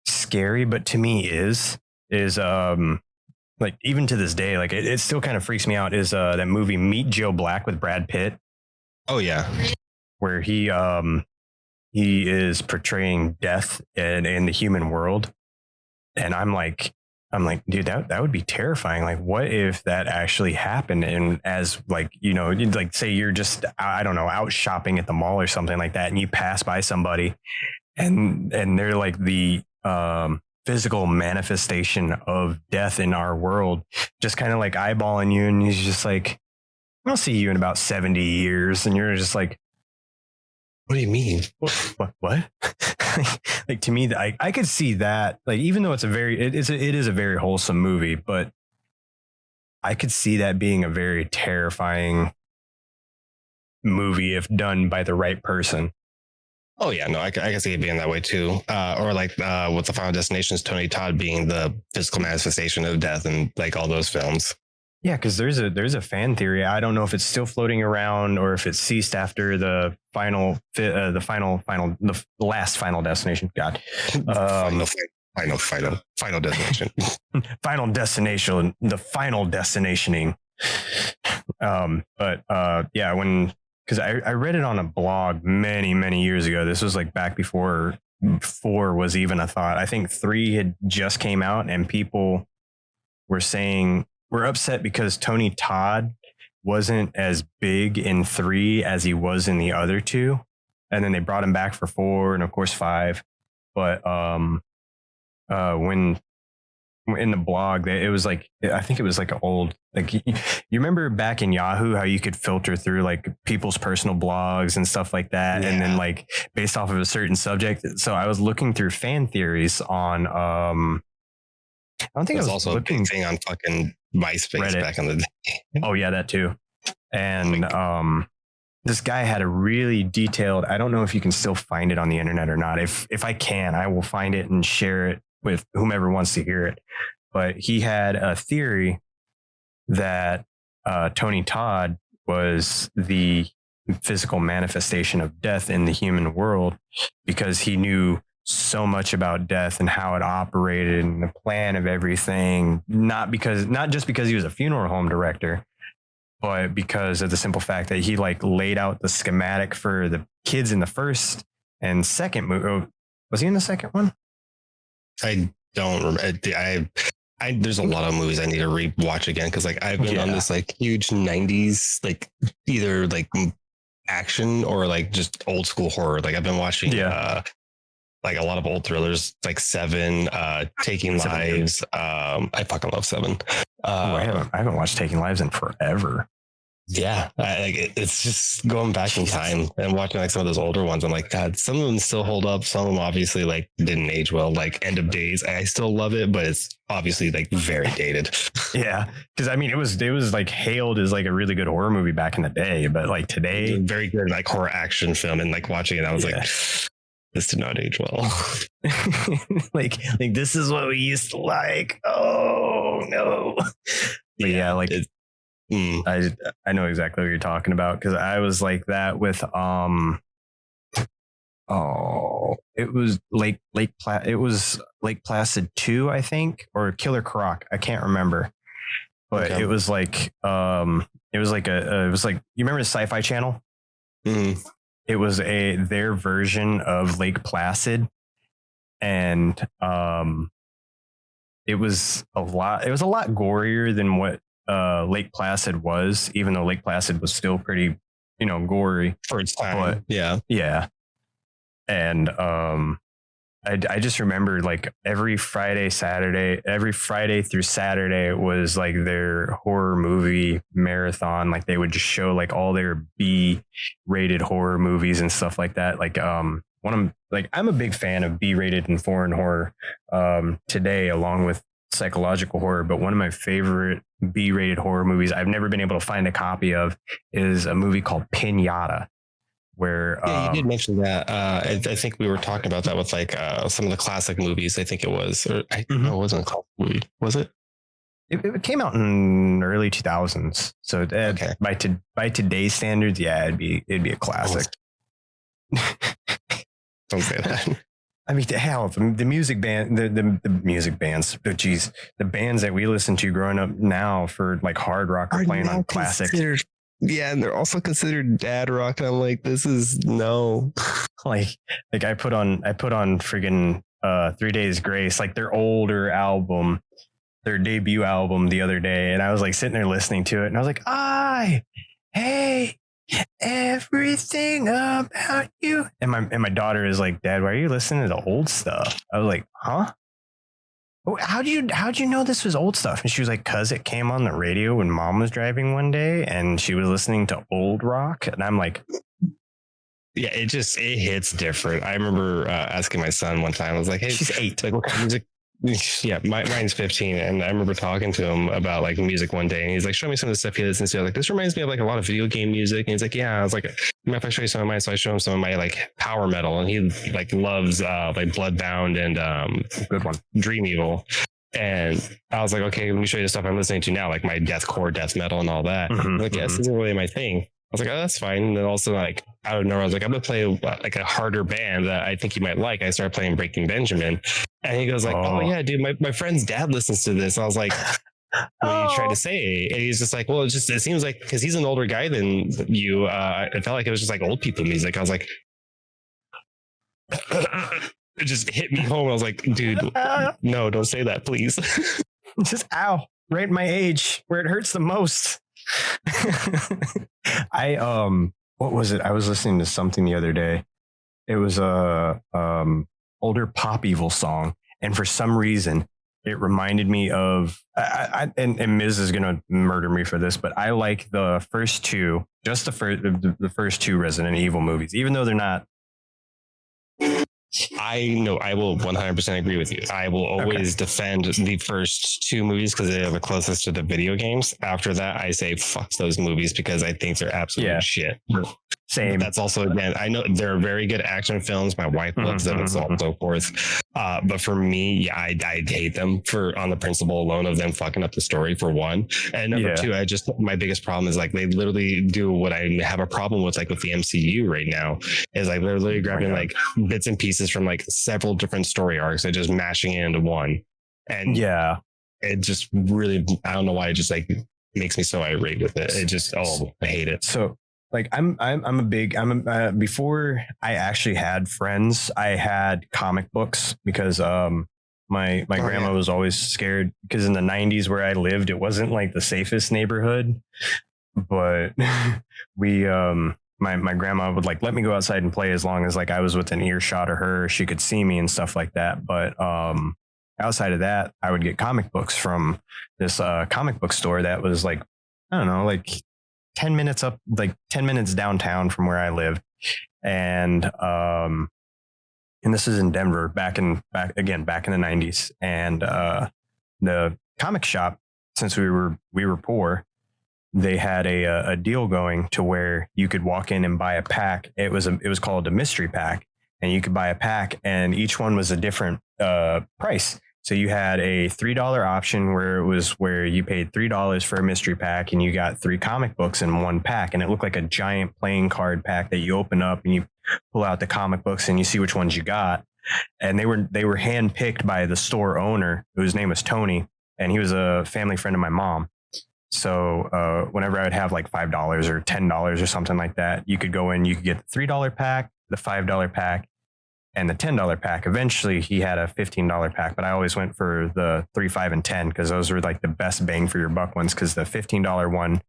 scary, but to me is like even to this day, like it still kind of freaks me out. Is that movie Meet Joe Black with Brad Pitt?
Oh yeah.
where he is portraying death in the human world. And I'm like, dude, that would be terrifying. Like, what if that actually happened? And as like, you'd like say you're just, I don't know, out shopping at the mall or something like that, and you pass by somebody and they're like the physical manifestation of death in our world, just kind of like eyeballing you, and he's just like, I'll see you in about 70 years. And you're just like,
What do you mean?
what? Like, to me, I could see that, like, even though it is a very wholesome movie, but I could see that being a very terrifying movie if done by the right person.
Oh yeah, no, I can see it being that way too. Or like with the Final Destinations, Tony Todd being the physical manifestation of death, and like all those films.
Yeah, because there's a fan theory. I don't know if it's still floating around or if it ceased after the last Final Destination. God,
Final Destination.
Final Destination, the Final Destinationing. Yeah, because I read it on a blog many years ago. This was like back before 4 was even a thought. I think 3 had just came out, and people were saying we're upset because Tony Todd wasn't as big in 3 as he was in the other 2. And then they brought him back for 4 and of course 5. But when in the blog, it was like, I think it was like an old, like, you remember back in Yahoo how you could filter through like people's personal blogs and stuff like that, and then like based off of a certain subject. So I was looking through fan theories on I don't think it was also
looking a big thing on fucking MySpace Reddit back in the day.
Oh yeah, that too. And this guy had a really detailed, I don't know if you can still find it on the internet or not. If I can, I will find it and share it with whomever wants to hear it. But he had a theory that Tony Todd was the physical manifestation of death in the human world, because he knew so much about death and how it operated and the plan of everything. Not just because he was a funeral home director, but because of the simple fact that he like laid out the schematic for the kids in the first and second movie. Oh, was he in the second one?
I don't remember. There's a lot of movies I need to rewatch again, because like I've been on this like huge 90s like either like action or like just old school horror. Like I've been watching like a lot of old thrillers, like Seven, Taking Lives. I fucking love Seven.
I haven't watched Taking Lives in forever.
Yeah, it's just going back in time and watching like some of those older ones. I'm like, God, some of them still hold up. Some of them obviously like didn't age well. Like End of Days, I still love it, but it's obviously like very dated. Yeah,
because I mean, it was like hailed as like a really good horror movie back in the day, but like today,
very good like horror action film. And like watching it, I was like, this did not age well.
like this is what we used to like. Oh no. But yeah, like I know exactly what you're talking about, because I was like that with it was Lake Placid 2, I think, or Killer Croc. I can't remember. But it was like you remember the Sci-Fi Channel?
Mm.
It was their version of Lake Placid, and it was a lot gorier than what Lake Placid was, even though Lake Placid was still pretty, gory
for its time.
But yeah. And I just remember like every Friday through Saturday was like their horror movie marathon. Like they would just show like all their B-rated horror movies and stuff like that. Like I'm a big fan of B-rated and foreign horror today, along with psychological horror. But one of my favorite B-rated horror movies I've never been able to find a copy of is a movie called Pinata, where
you did mention that. I think we were talking about that with like some of the classic movies. I think it was, or it wasn't a classic movie, was it?
It came out in early 2000s. So by today's standards, it'd be a classic.
Don't say that.
I mean, hell, the music band, the music bands, the bands that we listen to growing up now for like hard rock are playing on classics.
Yeah, and they're also considered dad rock. And I'm like, this is no.
like I put on friggin' 3 Days Grace, like their older album, their debut album the other day, and I was like sitting there listening to it, and I was like, I hate everything about you. And my daughter is like, Dad, why are you listening to the old stuff? I was like, huh? How'd you know this was old stuff? And she was like, cause it came on the radio when Mom was driving one day and she was listening to old rock. And I'm like,
yeah, it hits different. I remember asking my son one time, I was like, hey,
she's 8.
Like, what kind of music? Yeah, mine's 15. And I remember talking to him about like music one day. And he's like, show me some of the stuff he listens to. I was like, this reminds me of like a lot of video game music. And he's like, yeah. I was like, if I show you some of mine. So I show him some of my like power metal. And he like loves like Bloodbound and
good one,
Dream Evil. And I was like, okay, let me show you the stuff I'm listening to now, like my deathcore, death metal and all that. Like, yeah, this isn't really my thing. I was like, oh, that's fine. And then also like out of nowhere, I was like, I'm gonna play like a harder band that I think you might like. I started playing Breaking Benjamin. And he goes like, oh yeah, dude, my friend's dad listens to this. I was like, what are you trying to say? And he's just like, well, it seems like, because he's an older guy than you, it felt like it was just like old people music. I was like, it just hit me home. I was like, dude, no, don't say that, please.
Just ow, right in my age where it hurts the most. What was it? I was listening to something the other day. It was a older pop evil song, and for some reason it reminded me of and Miz is gonna murder me for this, but I like the first two, just the first two Resident Evil movies, even though they're not.
I know I will 100% agree with you. I will always defend the first two movies because they are the closest to the video games. After that, I say fuck those movies because I think they're absolute shit.
Same.
That's also, again, I know they're very good action films. My wife loves them and so on and so forth. But for me, yeah, I hate them on the principle alone of them fucking up the story, for one. And number two, my biggest problem is like they literally do what I have a problem with, like with the MCU right now, is like they're literally grabbing like bits and pieces from like several different story arcs and just mashing it into one. And it just really, I don't know why, it just like makes me so irate with it. It just, I hate it.
So like before I actually had friends, I had comic books because my grandma was always scared because in the 90s where I lived, it wasn't like the safest neighborhood, but we my grandma would like let me go outside and play as long as like I was within earshot of her, she could see me and stuff like that. But outside of that, I would get comic books from this comic book store that was like, I don't know, like 10 minutes up, like 10 minutes downtown from where I lived. And this is in Denver back in the 90s. And the comic shop, since we were poor, they had a deal going to where you could walk in and buy a pack. It was called a mystery pack, and you could buy a pack and each one was a different price. So you had a $3 option where you paid $3 for a mystery pack and you got 3 comic books in one pack. And it looked like a giant playing card pack that you open up and you pull out the comic books and you see which ones you got. And they were handpicked by the store owner, whose name was Tony. And he was a family friend of my mom. So whenever I would have like $5 or $10 or something like that, you could go in, you could get the $3 pack, the $5 pack, and the $10 pack. Eventually he had a $15 pack, but I always went for the 3, 5, and 10 because those were like the best bang for your buck ones. Because the $15 one,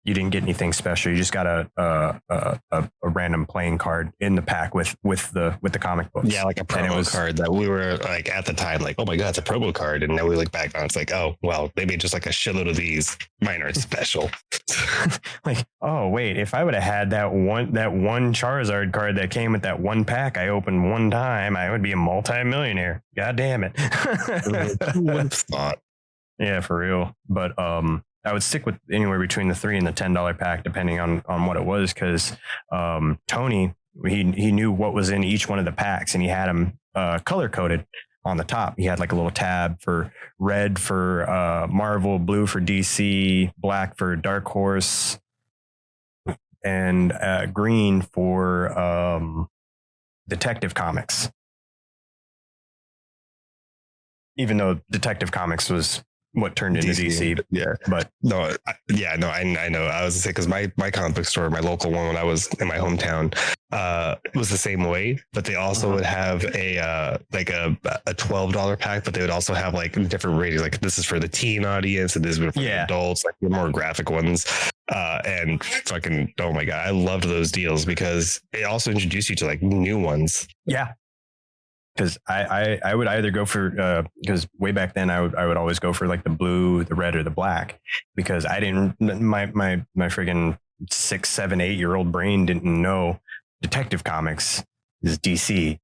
you didn't get anything special. You just got a random playing card in the pack with the comic books.
Yeah, like a promo card that we were like at the time like, oh my god, it's a promo card, and now we look back on it's like, oh well, they made just like a shitload of these. Mine are special.
Like, oh wait, if I would have had that one Charizard card that came with that one pack I opened one time, I would be a multi-millionaire. God damn it.
Who would have thought?
Yeah, for real. But I would stick with anywhere between the $3 and the $10 pack, depending on what it was. Cause Tony, he knew what was in each one of the packs and he had them color coded on the top. He had like a little tab for red for Marvel, blue for DC, black for Dark Horse, and green for Detective Comics. Even though Detective Comics was what turned into DC.
Yeah.
But
No, I know. I was to say, because my comic book store, my local one, when I was in my hometown, was the same way. But they also would have a $12 pack, but they would also have like different ratings. Like this is for the teen audience, and this is for the adults, like the more graphic ones. And fucking, oh my god, I loved those deals because it also introduced you to like new ones.
Yeah. Because I would either go for because way back then I would always go for like the blue, the red, or the black, because I didn't my friggin' 6, 7, 8-year-old brain didn't know Detective Comics is DC.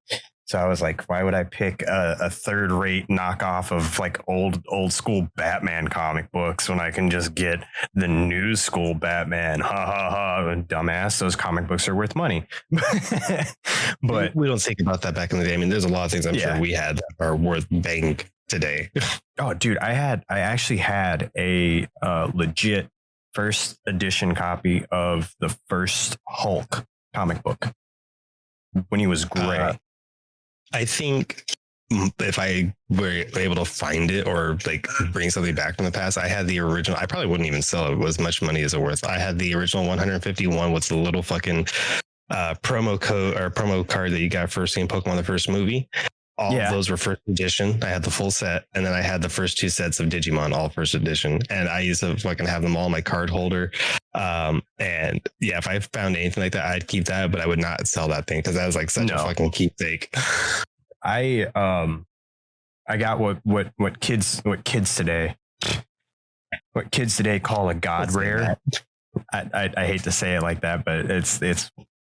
So I was like, why would I pick a third-rate knockoff of like old school Batman comic books when I can just get the new school Batman? Ha ha ha! Dumbass, those comic books are worth money. But
we don't think about that back in the day. I mean, there's a lot of things I'm sure we had that are worth bang today.
Oh, dude, I actually had a legit first edition copy of the first Hulk comic book when he was gray.
I think if I were able to find it or like bring something back from the past, I had the original. I probably wouldn't even sell it as much money as it worth. I had the original 151 with the little fucking promo code or promo card that you got for seeing Pokemon the first movie. All of those were first edition. I had the full set, and then I had the first 2 sets of Digimon, all first edition. And I used to fucking have them all in my card holder. And yeah, if I found anything like that, I'd keep that, but I would not sell that thing because that was like such a fucking keepsake.
I got what kids today call a god rare. I hate to say it like that, but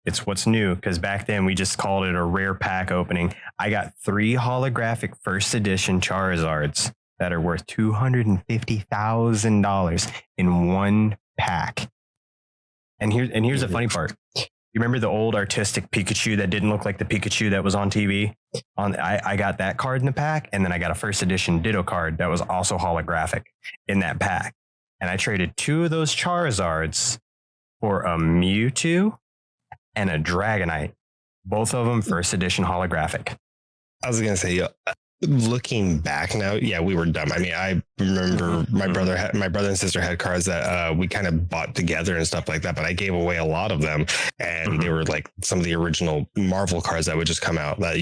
it's what's new, because back then we just called it a rare pack opening. I got 3 holographic first edition Charizards that are worth $250,000 in one pack. And here's the funny part. You remember the old artistic Pikachu that didn't look like the Pikachu that was on TV? I got that card in the pack, and then I got a first edition Ditto card that was also holographic in that pack. And I traded 2 of those Charizards for a Mewtwo and a Dragonite. Both of them first edition holographic.
I was going to say, looking back now, yeah, we were dumb. I mean, I remember my brother and sister had cards that we kind of bought together and stuff like that, but I gave away a lot of them. And they were like some of the original Marvel cards that would just come out that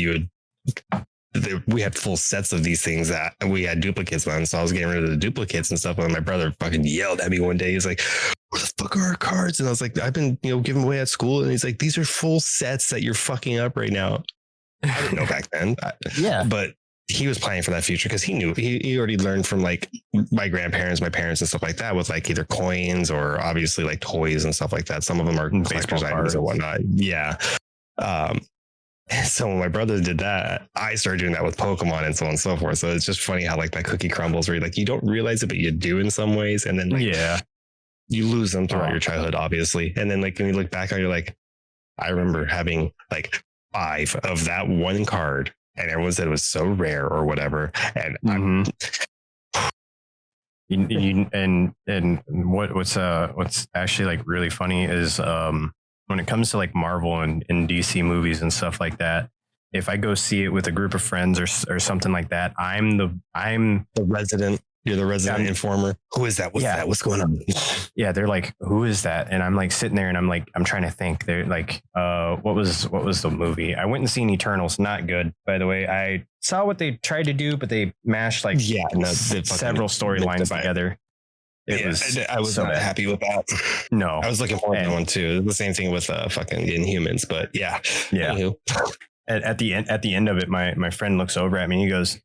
we had full sets of these things that we had duplicates on. So I was getting rid of the duplicates and stuff. And my brother fucking yelled at me one day. He's like, where the fuck are our cards? And I was like, I've been, giving away at school. And he's like, these are full sets that you're fucking up right now. I didn't know back then. But he was planning for that future because he knew he already learned from like my grandparents, my parents and stuff like that with like either coins or obviously like toys and stuff like that. Some of them are collector's items and whatnot. Yeah. So when my brother did that, I started doing that with Pokemon and so on and so forth. So it's just funny how like that cookie crumbles where like you don't realize it, but you do in some ways. And then you lose them throughout your childhood, obviously. And then like when you look back on, you're like, I remember having like 5 of that one card, and everyone said it was so rare or whatever. And
what's actually like really funny is when it comes to like Marvel and DC movies and stuff like that, if I go see it with a group of friends or something like that, I'm the
resident. You're the resident informer. Who is that? What's that? What's going on?
Yeah, they're like, who is that? And I'm like sitting there and I'm trying to think. They're like, what was the movie? I went and seen Eternals. Not good, by the way. I saw what they tried to do, but they mashed like several storylines together.
I was not happy with that.
No,
I was looking forward to that one too. The same thing with fucking Inhumans, but yeah.
Anywho. At the end of it, my friend looks over at me and he goes,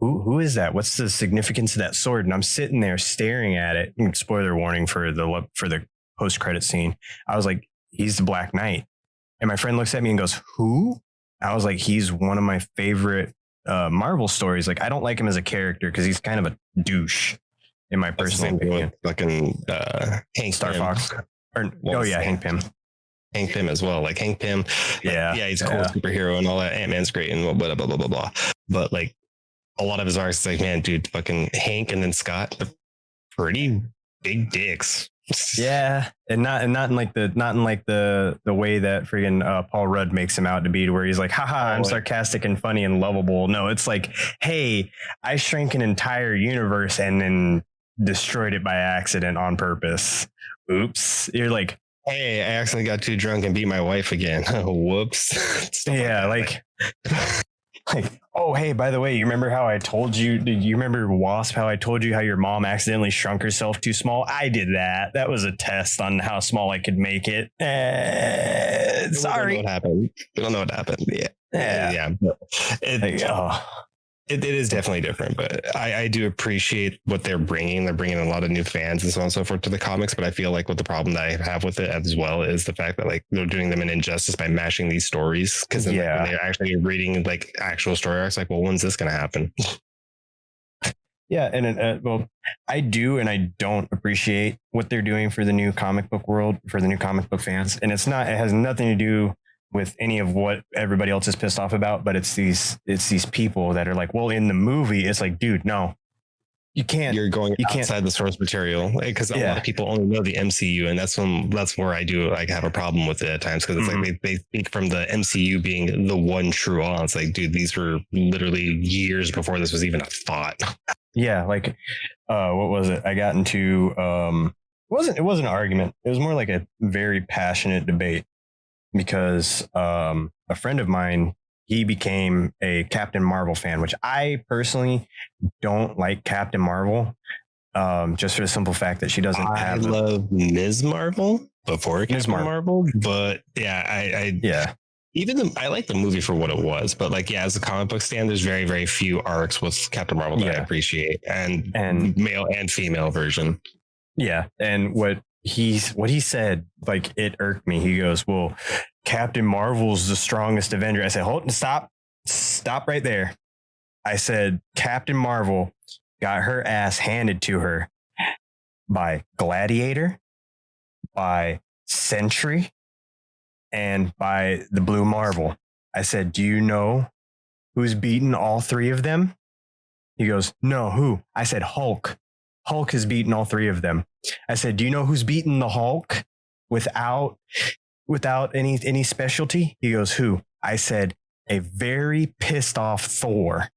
Who is that? What's the significance of that sword? And I'm sitting there staring at it. Spoiler warning for the post credit scene. I was like, he's the Black Knight. And my friend looks at me and goes, who? I was like, he's one of my favorite Marvel stories. Like, I don't like him as a character because he's kind of a douche, in my personal opinion.
Fucking Hank
Star
Pym.
Fox. Hank Pym.
Hank Pym as well. Like Hank Pym. Yeah, he's a cool superhero and all that. Ant-Man's great and blah, blah, blah, blah, blah. But like, a lot of his arcs, like, man, dude, fucking Hank and then Scott, pretty big dicks.
Yeah, and not in like the way that freaking Paul Rudd makes him out to be, to where he's like, haha, I'm sarcastic and funny and lovable. No, it's like, hey, I shrank an entire universe and then destroyed it by accident on purpose. Oops. You're like,
hey, I accidentally got too drunk and beat my wife again. Whoops.
Yeah, like oh, hey, by the way, you remember how I told you? Did you remember Wasp? How I told you how your mom accidentally shrunk herself too small? I did that. That was a test on how small I could make it. Sorry.
We don't know what happened. We don't know what happened. Yeah. It is definitely different, but I do appreciate what they're bringing. They're bringing a lot of new fans and so on and so forth to the comics. But I feel like what the problem that I have with it as well is the fact that like they're doing them an injustice by mashing these stories. Because when they're actually reading like actual story arcs, like, well, when's this going to happen?
Yeah, and well, I do and I don't appreciate what they're doing for the new comic book world, for the new comic book fans. And it has nothing to do with any of what everybody else is pissed off about, but it's these people that are like, well, in the movie, it's like, dude, no, you can't.
You're going outside the source material, because a lot of people only know the MCU, and that's where I do like have a problem with it at times, because it's like they speak from the MCU being the one true all. It's like, dude, these were literally years before this was even a thought.
Yeah, like what was it? I got into it wasn't an argument. It was more like a very passionate debate. Because a friend of mine, he became a Captain Marvel fan, which I personally don't like Captain Marvel, just for the simple fact that she doesn't have.
I love Ms. Marvel before Captain Marvel, but I like the movie for what it was, but like, as a comic book stand, there's very, very few arcs with Captain Marvel that I appreciate, and male and female version.
Yeah, and what he said, like, it irked me. He goes, well, Captain Marvel's the strongest Avenger. I said, hold, stop right there. I said, Captain Marvel got her ass handed to her by Gladiator, by Sentry, and by the Blue Marvel. I said, do you know who's beaten all three of them? He goes, no, who? I said, Hulk. Hulk has beaten all three of them. I said, do you know who's beaten the Hulk without any specialty? He goes, who? I said, a very pissed off Thor.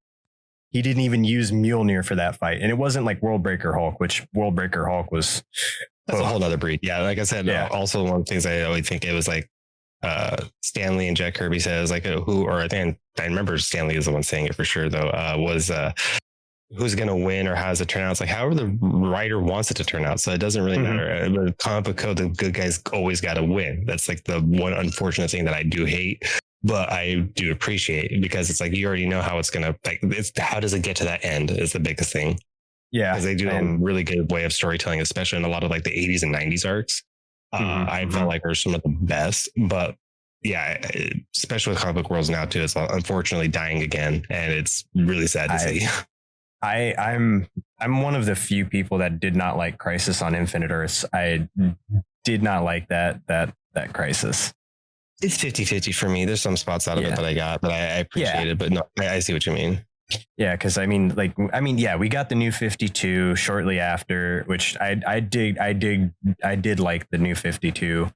He didn't even use Mjolnir for that fight. And it wasn't like World Breaker Hulk, which World Breaker Hulk was.
That's a whole other breed. Yeah. Like I said, also one of the things I always think, it was like Stanley and Jack Kirby says, like, I remember Stanley is the one saying it for sure, though, was who's going to win or how does it turn out? It's like, however the writer wants it to turn out. So it doesn't really matter. The comic book code, the good guys always got to win. That's like the one unfortunate thing that I do hate, but I do appreciate, because it's like, you already know how it's going to, like, it's how does it get to that end is the biggest thing.
Yeah.
Because they do a really good way of storytelling, especially in a lot of like the 80s and 90s arcs. I felt like are some of the best, but yeah, especially with comic book worlds now too, it's unfortunately dying again. And it's really sad to see.
I'm one of the few people that did not like Crisis on Infinite Earths. I did not like that Crisis.
It's 50-50 for me. There's some spots out of it that I got, but I appreciate it. But no, I see what you mean.
Yeah, because we got the New 52 shortly after, which I did like the New 52.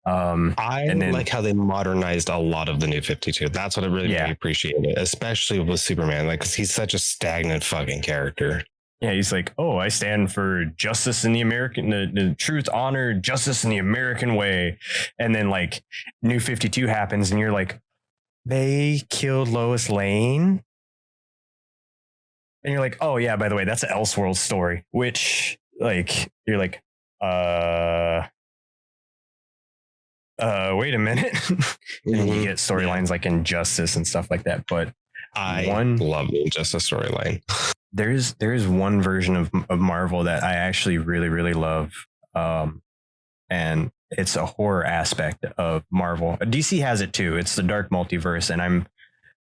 Like how they modernized a lot of the New 52. That's what I really appreciated, especially with Superman, like, because he's such a stagnant fucking character.
Yeah, he's like, oh, I stand for justice in the American, the truth, honor, justice in the American way. And then like New 52 happens and you're like, they killed Lois Lane. And you're like, oh yeah, by the way, that's an Elseworld story, which like, you're like, wait a minute. And then you get storylines like Injustice and stuff like that. But
I love the Injustice storyline.
There's one version of Marvel that I actually really, really love. And it's a horror aspect of Marvel. DC has it too. It's the Dark Multiverse. And I'm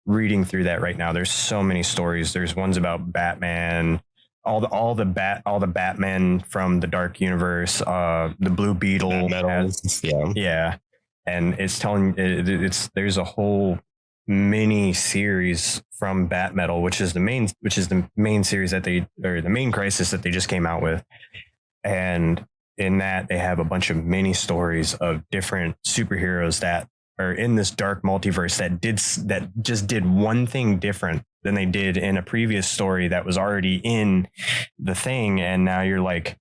reading through that right now. There's so many stories. There's ones about Batman, all the Batman from the Dark Universe, the Blue Beetle. Yeah. And it's there's a whole mini series from Bat Metal, which is the main series the main Crisis that they just came out with. And in that they have a bunch of mini stories of different superheroes that are in this dark multiverse that just did one thing different than they did in a previous story that was already in the thing. And now you're like,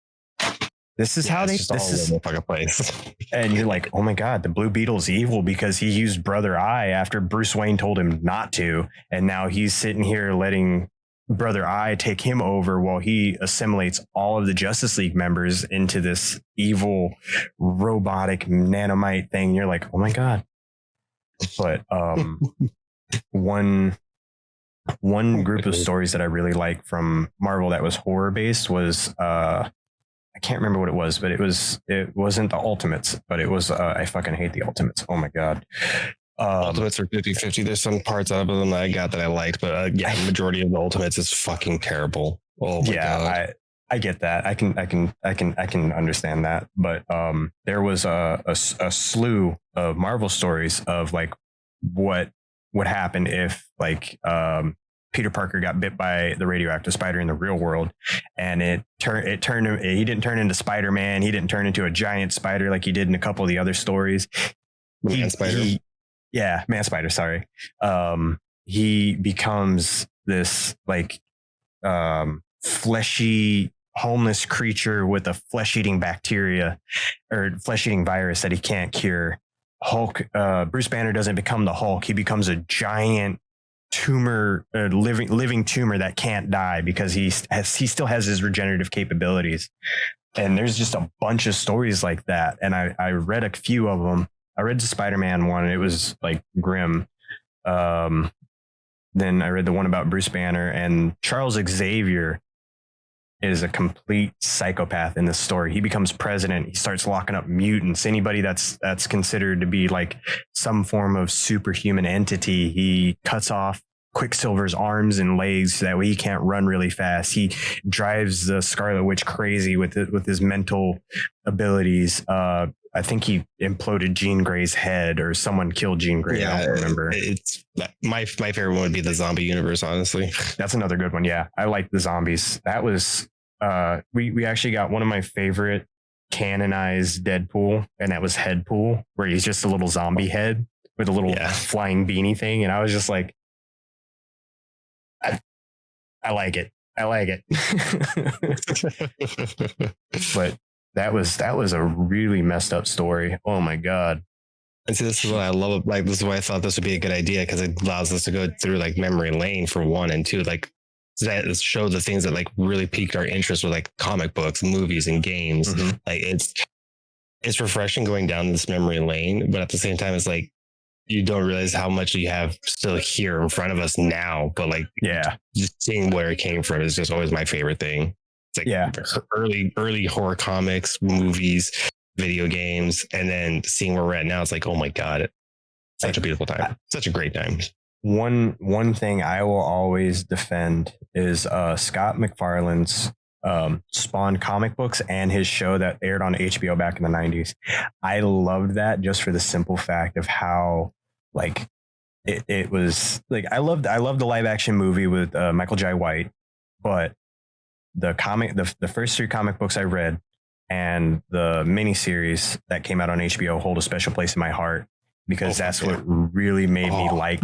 this is how this is
the fucking place.
And you're like, oh my God, the Blue Beetle's evil because he used Brother Eye after Bruce Wayne told him not to. And now he's sitting here letting Brother Eye take him over while he assimilates all of the Justice League members into this evil robotic nanomite thing. You're like, oh my God. But one group of stories that I really like from Marvel that was horror based was I can't remember what it was, but it wasn't the Ultimates, but it was I fucking hate the Ultimates. Oh my God.
Ultimates are 50-50. There's some parts of them that I got that I liked, but the majority of the Ultimates is fucking terrible. Oh my God.
I get that. I can understand that. But there was a slew of Marvel stories of like what would happen if like Peter Parker got bit by the radioactive spider in the real world, and he didn't turn into Spider-Man. He didn't turn into a giant spider like he did in a couple of the other stories. Man Spider. Sorry. He becomes this like fleshy homeless creature with a flesh-eating bacteria or flesh-eating virus that he can't cure. Hulk, Bruce Banner doesn't become the Hulk. He becomes a giant tumor, living tumor that can't die because he still has his regenerative capabilities. And there's just a bunch of stories like that. And I read a few of them. I read the Spider-Man one. It was like grim. Then I read the one about Bruce Banner, and Charles Xavier is a complete psychopath in this story. He becomes president. He starts locking up mutants. Anybody that's considered to be like some form of superhuman entity. He cuts off Quicksilver's arms and legs so that way he can't run really fast. He drives the Scarlet Witch crazy with his mental abilities. I think he imploded Jean Grey's head, or someone killed Jean Grey.
Yeah,
I don't remember.
It's my favorite one would be the zombie universe, honestly.
That's another good one. Yeah, I like the zombies. That was we actually got one of my favorite canonized Deadpool, and that was Headpool, where he's just a little zombie head with a little flying beanie thing, and I was just like, I like it. But that was a really messed up story. Oh my God.
And see, this is what I love. Like, this is why I thought this would be a good idea, because it allows us to go through like memory lane for one, and two, like that show the things that like really piqued our interest with like comic books, movies, and games. Mm-hmm. Like it's refreshing going down this memory lane, but at the same time, it's like you don't realize how much you have still here in front of us now. But like, just seeing where it came from is just always my favorite thing. It's like early horror comics, movies, video games, and then seeing where we're at now, it's like, oh my God, such a beautiful time. Such a great time.
One thing I will always defend is Scott McFarlane's Spawn comic books and his show that aired on HBO back in the 90s. I loved that just for the simple fact of how like it was like I loved the live action movie with Michael Jai White, but the first 3 comic books I read and the miniseries that came out on HBO hold a special place in my heart, because that's what really made me like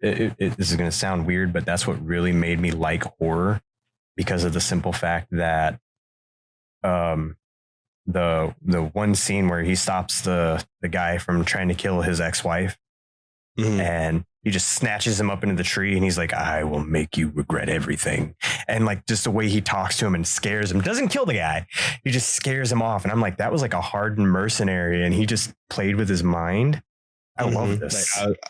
this is going to sound weird, but that's what really made me like horror, because of the simple fact that the one scene where he stops the guy from trying to kill his ex-wife, and he just snatches him up into the tree, and he's like, I will make you regret everything. And like just the way he talks to him and scares him, doesn't kill the guy. He just scares him off. And I'm like, that was like a hardened mercenary, and he just played with his mind. I love this.
Like,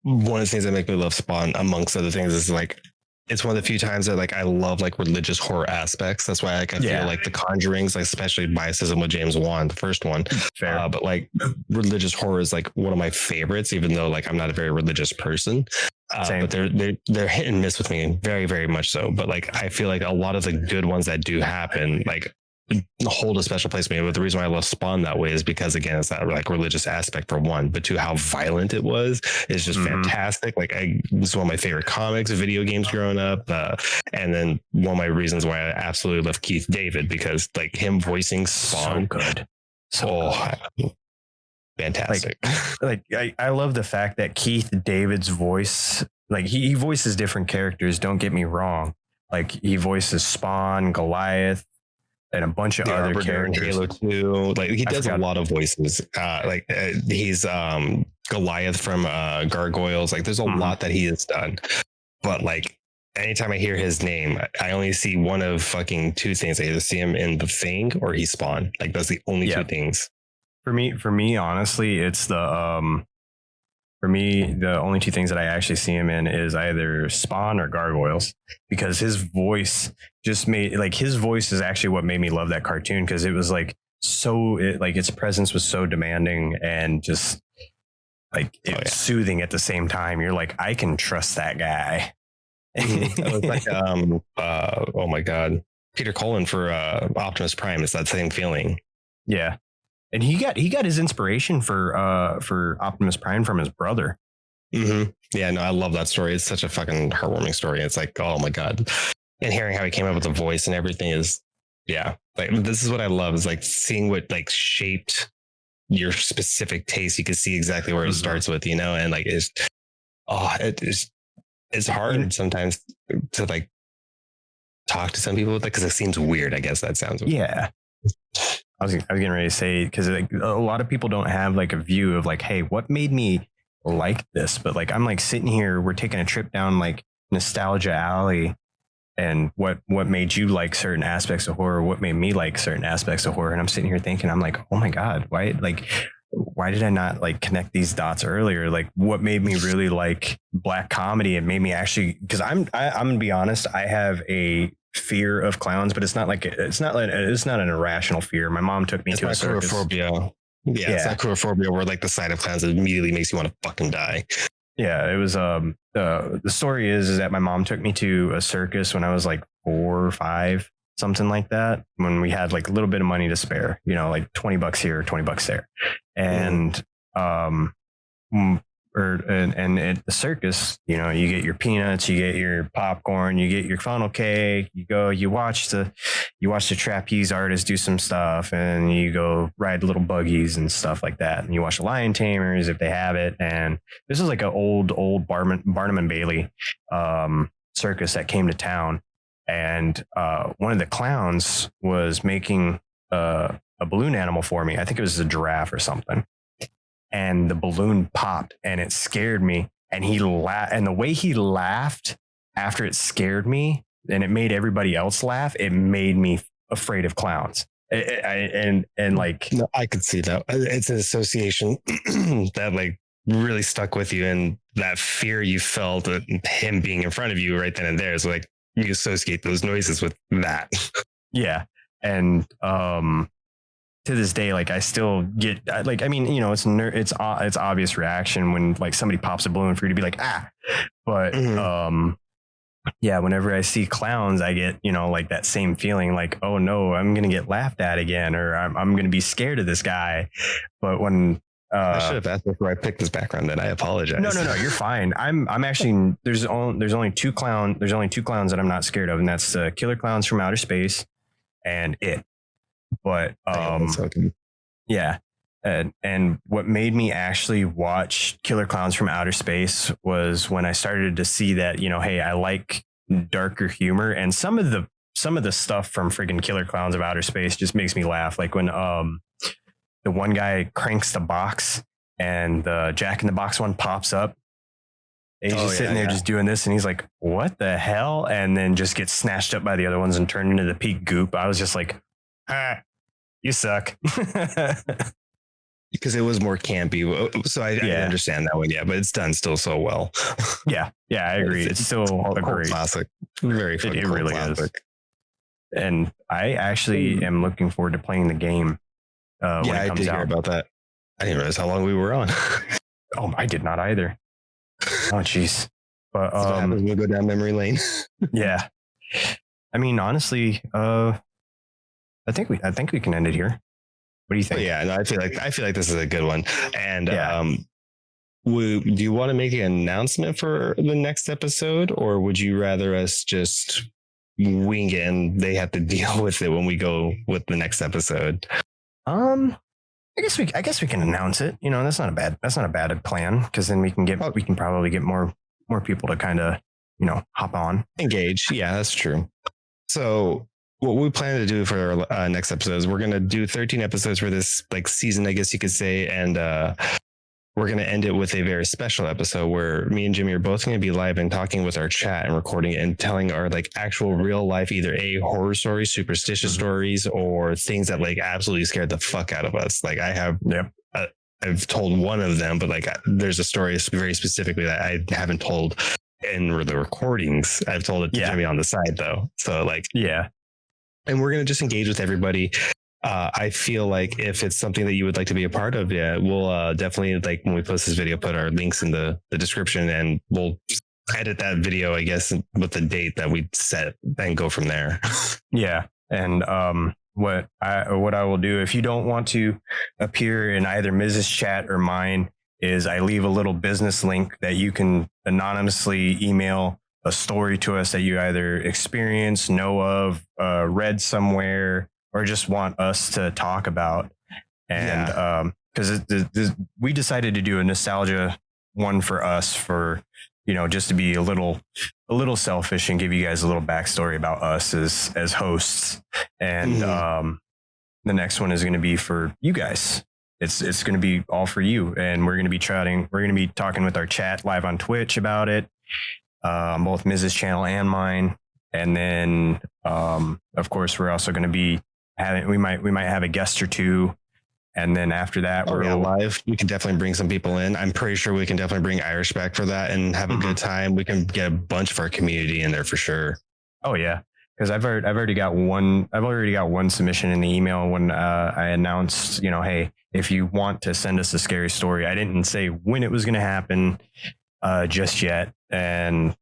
one of the things that make me love Spawn, amongst other things, is like, it's one of the few times that like I love like religious horror aspects. That's why like I feel like The Conjurings, like especially biasism with James Wan, the first one.
Fair.
But like religious horror is like one of my favorites, even though like I'm not a very religious person. But they're hit and miss with me, very, very much so. But like I feel like a lot of the good ones that do happen, like hold a special place for me. But the reason why I love Spawn that way is because, again, it's that like religious aspect for one, but two, how violent it was is just fantastic. Like it's one of my favorite comics, video games growing up. And then one of my reasons why I absolutely love Keith David, because like him voicing Spawn.
So good. So good.
Fantastic.
I love the fact that Keith David's voice, like he voices different characters. Don't get me wrong. Like he voices Spawn, Goliath, and a bunch of other characters.
Halo 2. Like he does a lot of voices. He's Goliath from Gargoyles. Like there's a lot that he has done. But like anytime I hear his name, I only see one of fucking two things. I either see him in The Thing or he Spawn. Like that's the only two things.
For me, honestly, it's the only two things that I actually see him in is either Spawn or Gargoyles, because his voice his voice is actually what made me love that cartoon, because it was like its presence was so demanding and just like it was soothing at the same time. You're like, I can trust that guy.
It was like oh my god, Peter Cullen for Optimus Prime. It's that same feeling.
Yeah. And he got his inspiration for Optimus Prime from his brother.
Mm-hmm. Yeah, no, I love that story. It's such a fucking heartwarming story. It's like, oh my god, and hearing how he came up with the voice and everything is, like this is what I love, is like seeing what like shaped your specific taste. You can see exactly where it starts with, and like it's hard sometimes to like talk to some people with it because it seems weird. I guess that sounds weird.
Yeah. I was getting ready to say, because like a lot of people don't have like a view of like, hey, what made me like this? But like I'm like sitting here, we're taking a trip down like nostalgia alley, and what made you like certain aspects of horror? What made me like certain aspects of horror? And I'm sitting here thinking, I'm like, oh my god, why did I not like connect these dots earlier? Like what made me really like black comedy and made me actually, because I'm gonna be honest, I have a fear of clowns, but it's not an irrational fear. My mom took me to a circus.
Coulrophobia. Yeah, it's not coulrophobia where like the sight of clowns immediately makes you want to fucking die.
Yeah, it was the story is that my mom took me to a circus when I was like 4 or 5, something like that, when we had like a little bit of money to spare, like $20 here, $20 there. And and at the circus, you get your peanuts, you get your popcorn, you get your funnel cake, you watch the trapeze artists do some stuff, and you go ride little buggies and stuff like that. And you watch the lion tamers if they have it. And this is like an old Barnum and Bailey circus that came to town. And one of the clowns was making a balloon animal for me. I think it was a giraffe or something. And the balloon popped and it scared me. And and the way he laughed after it scared me and it made everybody else laugh, it made me afraid of clowns. And like,
no, I could see that. It's an association that like really stuck with you, and that fear you felt at him being in front of you right then and there is like you associate those noises with that.
Yeah. And to this day, like I still get like, I mean, it's obvious reaction when like somebody pops a balloon for you to be like, ah, but yeah, whenever I see clowns, I get, like that same feeling like, oh no, I'm going to get laughed at again, or I'm going to be scared of this guy. But when
I should have asked before I picked this background, then I apologize.
No, you're fine. I'm actually, there's only two clowns that I'm not scared of. And that's the Killer Clowns from Outer Space and It. But yeah, and what made me actually watch Killer Clowns from Outer Space was when I started to see that, hey, I like darker humor, and some of the stuff from friggin' Killer Clowns of Outer Space just makes me laugh. Like when the one guy cranks the box and the Jack in the Box one pops up. And he's just sitting there just doing this, and he's like, what the hell? And then just gets snatched up by the other ones and turned into the peak goop. I was just like, you suck.
Because it was more campy. So I understand that one. Yeah, but it's done still so well.
yeah, I agree. It's still a great
classic. Very fun.
It really classic. Is. And I actually am looking forward to playing the game. When it comes out.
Hear about that. I didn't realize how long we were on.
Oh, I did not either. Oh, jeez. But
we'll go down memory lane.
Yeah. I mean, honestly, I think we can end it here. What do you
But
think?
yeah, no, I feel like this is a good one. And
Yeah.
do you want to make an announcement for the next episode, or would you rather us just wing it and they have to deal with it when we go with the next episode?
I guess we can announce it. You know, that's not a bad plan, because then we can probably get more people to kind of, you know, hop on.
Engage. Yeah, that's true. So what we plan to do for our next episode is we're going to do 13 episodes for this like season, I guess you could say. And we're going to end it with a very special episode where me and Jimmy are both going to be live and talking with our chat and recording it and telling our like actual real life, either horror stories, superstitious stories, or things that like absolutely scared the fuck out of us. Like I have, I've told one of them, but like there's a story very specifically that I haven't told in the recordings. I've told it to Jimmy on the side though. So like,
yeah.
And we're going to just engage with everybody. I feel like if it's something that you would like to be a part of, we'll definitely, like when we post this video, put our links in the description, and we'll edit that video, I guess, with the date that we set and go from there.
Yeah. And what I will do, if you don't want to appear in either Mrs. chat or mine, is I leave a little business link that you can anonymously email a story to us that you either experience, know of, read somewhere, or just want us to talk about. And because we decided to do a nostalgia one for us, for, you know, just to be a little selfish and give you guys a little backstory about us as hosts. And the next one is going to be for you guys. It's going to be all for you, and we're going to be talking with our chat live on Twitch about it, both Mrs. channel and mine. And then of course we're also going to be we might have a guest or two, and then after that we're
live. We can definitely bring some people in. I'm pretty sure we can definitely bring Irish back for that and have a good time. We can get a bunch of our community in there for sure.
Oh yeah, because I've already got one submission in the email when I announced, you know, hey, if you want to send us a scary story. I didn't say when it was going to happen just yet, and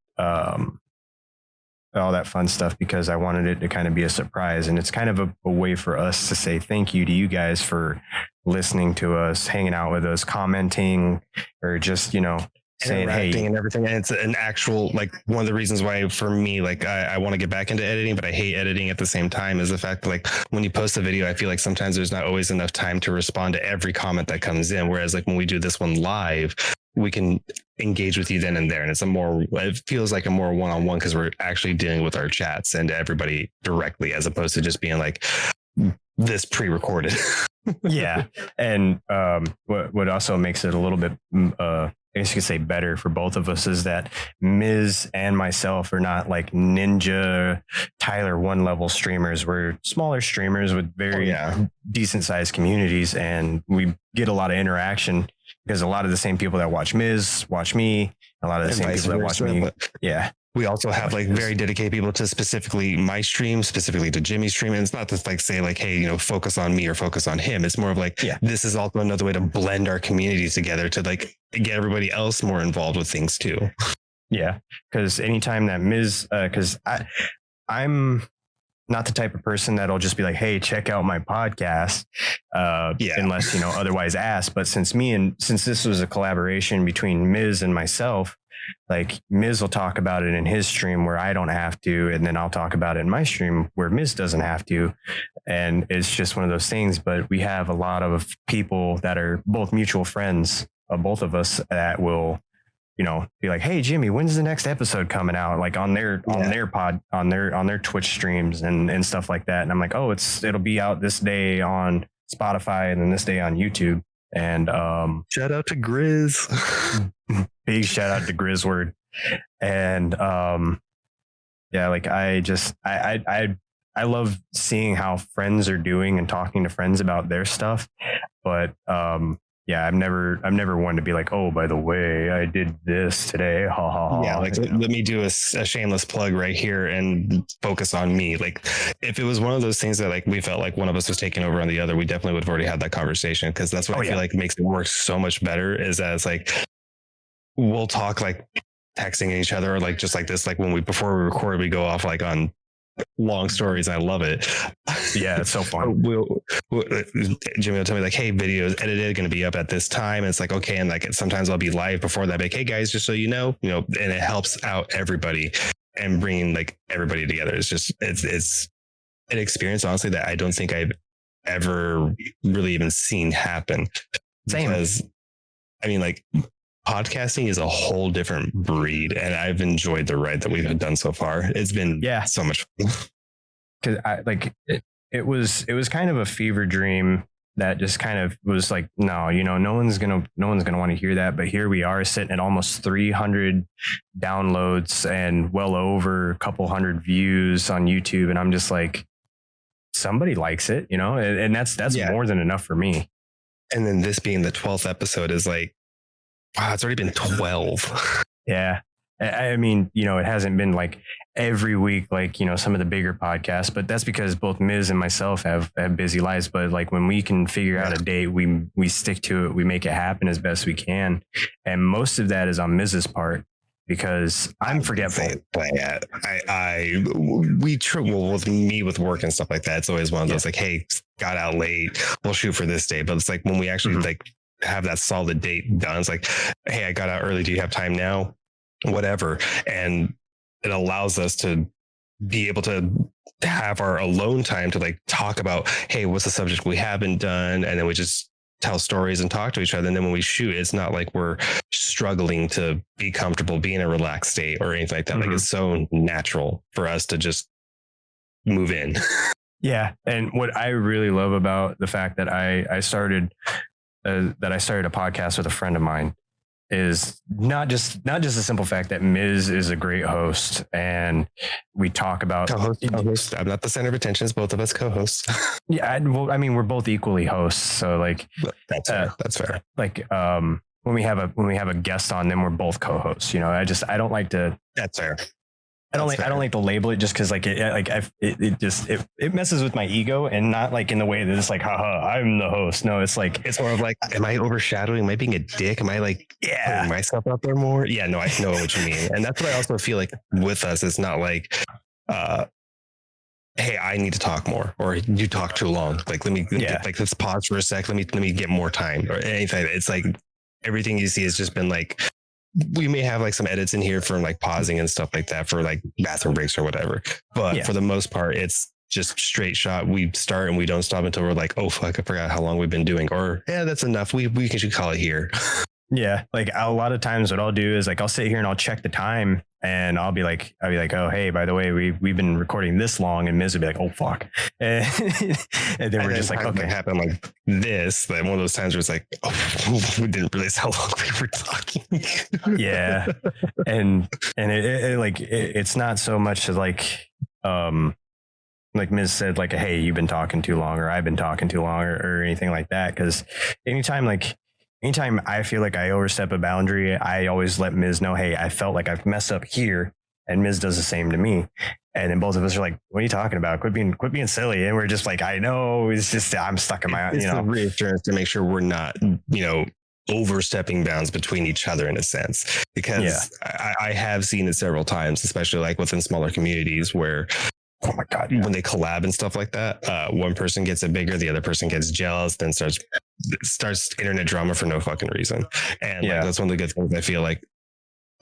all that fun stuff, because I wanted it to kind of be a surprise. And it's kind of a way for us to say thank you to you guys for listening to us, hanging out with us, commenting, or just, you know, saying hey
and everything. And it's an actual, like, one of the reasons why for me, like I want to get back into editing, but I hate editing at the same time, is the fact that like when you post a video, I feel like sometimes there's not always enough time to respond to every comment that comes in. Whereas like when we do this one live, we can engage with you then and there. And it feels like a more one-on-one, because we're actually dealing with our chats and everybody directly, as opposed to just being like this pre-recorded.
Yeah. And what also makes it a little bit, I guess you could say, better for both of us, is that Miz and myself are not like ninja Tyler 1-level streamers. We're smaller streamers with very decent sized communities, and we get a lot of interaction because a lot of the same people that watch Miz watch me. A lot of the same people that watch me. Yeah.
We also have like very dedicated people to specifically my stream, specifically to Jimmy's stream. And it's not just like say like, hey, you know, focus on me or focus on him. It's more of like, this is also another way to blend our communities together to like get everybody else more involved with things too.
Yeah. Because anytime that Miz, because I'm not the type of person that'll just be like, hey, check out my podcast, unless, you know, otherwise asked. But since this was a collaboration between Miz and myself, like Miz will talk about it in his stream where I don't have to, and then I'll talk about it in my stream where Miz doesn't have to. And it's just one of those things. But we have a lot of people that are both mutual friends of both of us that will, you know, be like, hey, Jimmy, when's the next episode coming out? Like on their Twitch streams and stuff like that. And I'm like, oh, it'll be out this day on Spotify and then this day on YouTube. And
shout out to Grizz.
Big shout out to Grizzword. And like I love seeing how friends are doing and talking to friends about their stuff. But I've never wanted to be like, oh, by the way, I did this today. Ha ha ha.
Yeah, like let me do a shameless plug right here and focus on me. Like if it was one of those things that like we felt like one of us was taking over on the other, we definitely would have already had that conversation, because that's what I feel like makes it work so much better, is that it's like we'll talk like texting each other, or like just like this, like before we record, we go off like on long stories. I love it.
Yeah, it's so fun.
Jimmy will tell me like, hey, videos edited, going to be up at this time. And it's like, okay. And like, sometimes I'll be live before that. Like, hey guys, just so you know, and it helps out everybody and bringing like everybody together. It's just, it's an experience, honestly, that I don't think I've ever really even seen happen.
Same.
Because I mean, like, podcasting is a whole different breed, and I've enjoyed the ride that we've done so far. It's been so much fun.
Because it was kind of a fever dream that just kind of was like, no one's gonna want to hear that. But here we are sitting at almost 300 downloads and well over a couple hundred views on YouTube, and I'm just like, somebody likes it, and that's more than enough for me.
And then this being the 12th episode is like, wow, it's already been 12.
Yeah. I mean, it hasn't been like every week, like, some of the bigger podcasts, but that's because both Miz and myself have busy lives. But like when we can figure out a date, we stick to it. We make it happen as best we can. And most of that is on Miz's part because I'm forgetful.
With me with work and stuff like that, it's always one of those like, hey, got out late, we'll shoot for this day. But it's like when we actually like have that solid date done, it's like, hey, I got out early, do you have time now, whatever. And it allows us to be able to have our alone time to like talk about, hey, what's the subject we haven't done, and then we just tell stories and talk to each other. And then when we shoot, it's not like we're struggling to be comfortable, be in a relaxed state or anything like that. Like, it's so natural for us to just move in.
Yeah. And what I really love about the fact that I started a podcast with a friend of mine is not just a simple fact that Miz is a great host and we talk about
co-host. I'm not the center of attention. It's both of us co-hosts.
Yeah. I mean, we're both equally hosts. So like,
that's fair. That's fair.
Like, when we have a guest on, then we're both co-hosts, I don't like to,
that's fair.
I don't like to label it just because like it messes with my ego, and not like in the way that it's like, haha, I'm the host. No, it's like,
it's more of like, am I overshadowing? Am I being a dick? Am I like putting myself out there more? Yeah, no, I know what you mean. And that's what I also feel like with us. It's not like, hey, I need to talk more, or you talk too long. Like, let's pause for a sec. Let me get more time or anything. It's like everything you see has just been like, we may have like some edits in here from like pausing and stuff like that for like bathroom breaks or whatever. But for the most part, it's just straight shot. We start and we don't stop until we're like, oh, fuck, I forgot how long we've been doing. Or, yeah, that's enough. We should call it here.
Yeah. Like a lot of times what I'll do is like, I'll sit here and I'll check the time and I'll be like, oh, hey, by the way, we've been recording this long, and Miz will be like, oh, fuck. And then we're just like, okay.
Happen like this, like one of those times where it's like, oh, we didn't realize how long we were talking.
Yeah. And it's not so much like Miz said, like, hey, you've been talking too long, or I've been talking too long, or anything like that. Cause anytime I feel like I overstep a boundary, I always let Miz know, hey, I felt like I've messed up here. And Miz does the same to me. And then both of us are like, what are you talking about? Quit being silly. And we're just like, I know, it's just, I'm stuck in my,
it's a reassurance to make sure we're not, overstepping bounds between each other in a sense, because I have seen it several times, especially like within smaller communities where, oh my God, when they collab and stuff like that, one person gets it bigger, the other person gets jealous, then starts internet drama for no fucking reason. And like, that's one of the good things I feel like.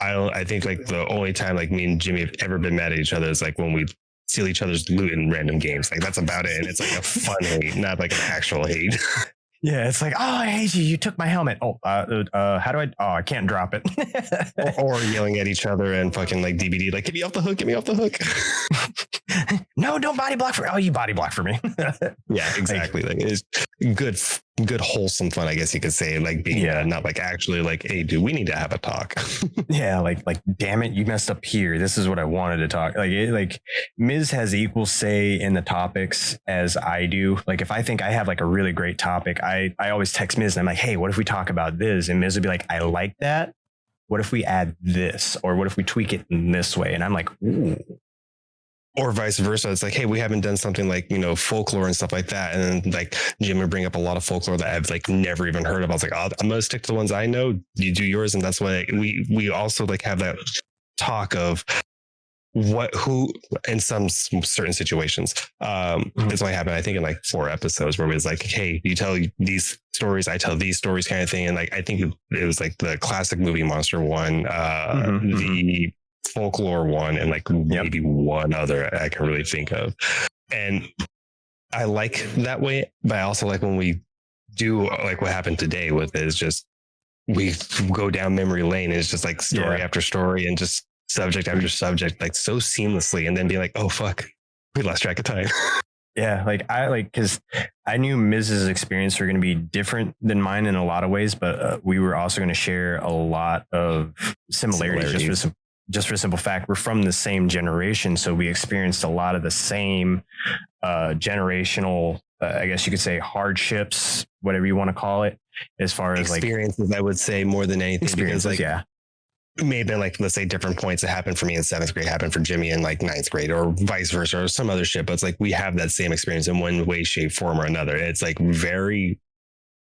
I think like the only time like me and Jimmy have ever been mad at each other is like when we steal each other's loot in random games. Like, that's about it. And it's like a fun hate, not like an actual hate.
Yeah, it's like, oh, I hate you. You took my helmet. Oh, how do I? Oh, I can't drop it.
or yelling at each other and fucking like DBD, like, get me off the hook, get me off the hook.
No, don't body block for. Oh, you body block for me.
Yeah, exactly. Like, it's good, wholesome fun, I guess you could say. Like being not like actually like, hey, dude, we need to have a talk.
Yeah, like damn it, you messed up here. This is what I wanted to talk. Like Miz has equal say in the topics as I do. Like if I think I have like a really great topic, I always text Miz and I'm like, hey, what if we talk about this? And Miz would be like, I like that. What if we add this? Or what if we tweak it in this way? And I'm like, ooh.
Or vice versa. It's like, hey, we haven't done something like, folklore and stuff like that. And then like Jim would bring up a lot of folklore that I've like never even heard of. I was like, I'm going to stick to the ones I know. You do yours. And that's why we also like have that talk of who in some certain situations, it's only happened, I think, in like 4 episodes where it was like, hey, you tell these stories, I tell these stories kind of thing. And like, I think it was like the classic movie monster one, the folklore one, and like maybe one other I can really think of. And I like that way, but I also like when we do like what happened today with it is just, we go down memory lane and it's just like story after story and just subject after subject, like so seamlessly, and then be like, oh fuck, we lost track of time.
Yeah, because I knew Miz's experience were going to be different than mine in a lot of ways, but we were also going to share a lot of similarities. Just for simple fact, we're from the same generation, so we experienced a lot of the same generational, I guess you could say, hardships, whatever you want to call it, as far as
experiences. I would say more than anything, because like it may have been like, let's say, different points that happened for me in 7th grade happened for Jimmy in like 9th grade, or vice versa, or some other shit. But it's like we have that same experience in one way, shape, form, or another. It's like very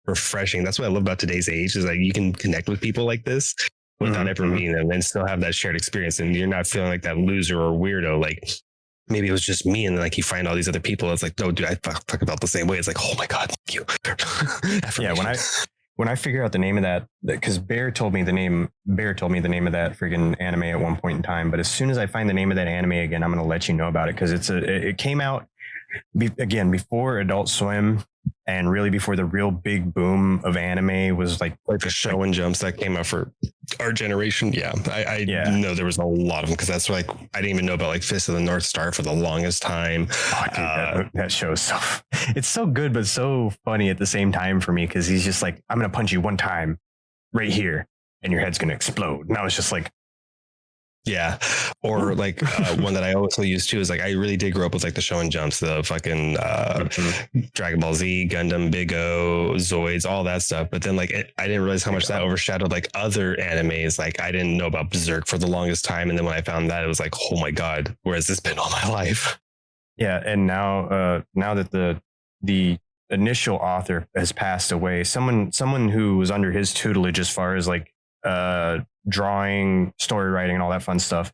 refreshing. That's what I love about today's age, is like you can connect with people like this without ever meeting them and still have that shared experience. And you're not feeling like that loser or weirdo. Like maybe it was just me, and then like you find all these other people. It's like, no, dude, I fuck about the same way. It's like, oh my God, thank you.
Yeah, when I figure out the name of that, because Bear told me the name of that freaking anime at one point in time. But as soon as I find the name of that anime again, I'm going to let you know about it, because it came out again before Adult Swim, and really before the real big boom of anime was like
the show and jumps that came out for our generation. Yeah, I know there was a lot of them, because that's like, I didn't even know about like Fist of the North Star for the longest time.
Oh, dude, that show is it's so good, but so funny at the same time for me, because he's just like, I'm gonna punch you one time right here and your head's gonna explode. And I was just like,
yeah. Or like one that I also use too is like, I really did grow up with like the show and jumps, the fucking Dragon Ball Z, Gundam, Big O, Zoids, all that stuff. But then like I didn't realize how much that overshadowed like other animes. Like I didn't know about Berserk for the longest time, and then when I found that, it was like, oh my God, where has this been all my life?
Yeah, and now that the initial author has passed away, someone who was under his tutelage as far as like drawing, story writing, and all that fun stuff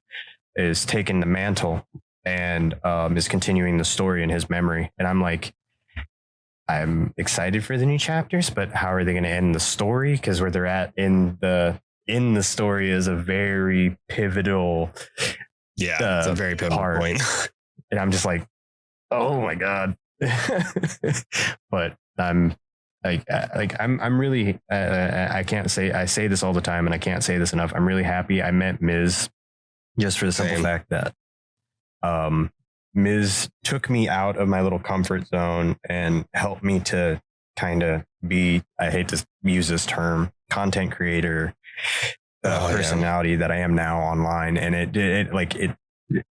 is taking the mantle and is continuing the story in his memory. And I'm like, I'm excited for the new chapters, but how are they going to end the story? Because where they're at in the story is a very pivotal,
it's a very pivotal point.
And I'm just like, oh my God. But I'm really, I can't say, I say this all the time and I can't say this enough. I'm really happy I met Miz, just for the simple fact that Miz took me out of my little comfort zone and helped me to kind of be, I hate to use this term, content creator personality that I am now online. And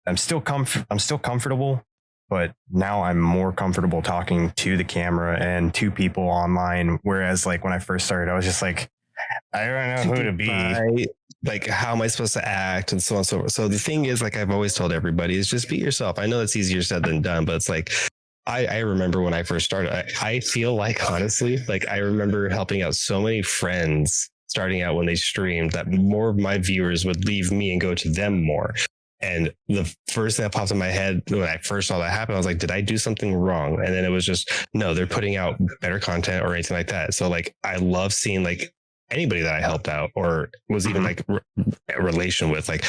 I'm still comfortable, but now I'm more comfortable talking to the camera and to people online. Whereas like when I first started, I was just like, I don't know who to be.
Like, how am I supposed to act, and so on and so forth. So the thing is, like I've always told everybody, is just be yourself. I know it's easier said than done, but it's like, I remember when I first started, I feel like, honestly, like I remember helping out so many friends starting out when they streamed, that more of my viewers would leave me and go to them more. And the first thing that popped in my head when I first saw that happen, I was like, did I do something wrong? And then it was just, no, they're putting out better content or anything like that. So like, I love seeing like anybody that I helped out or was even like a relation with. Like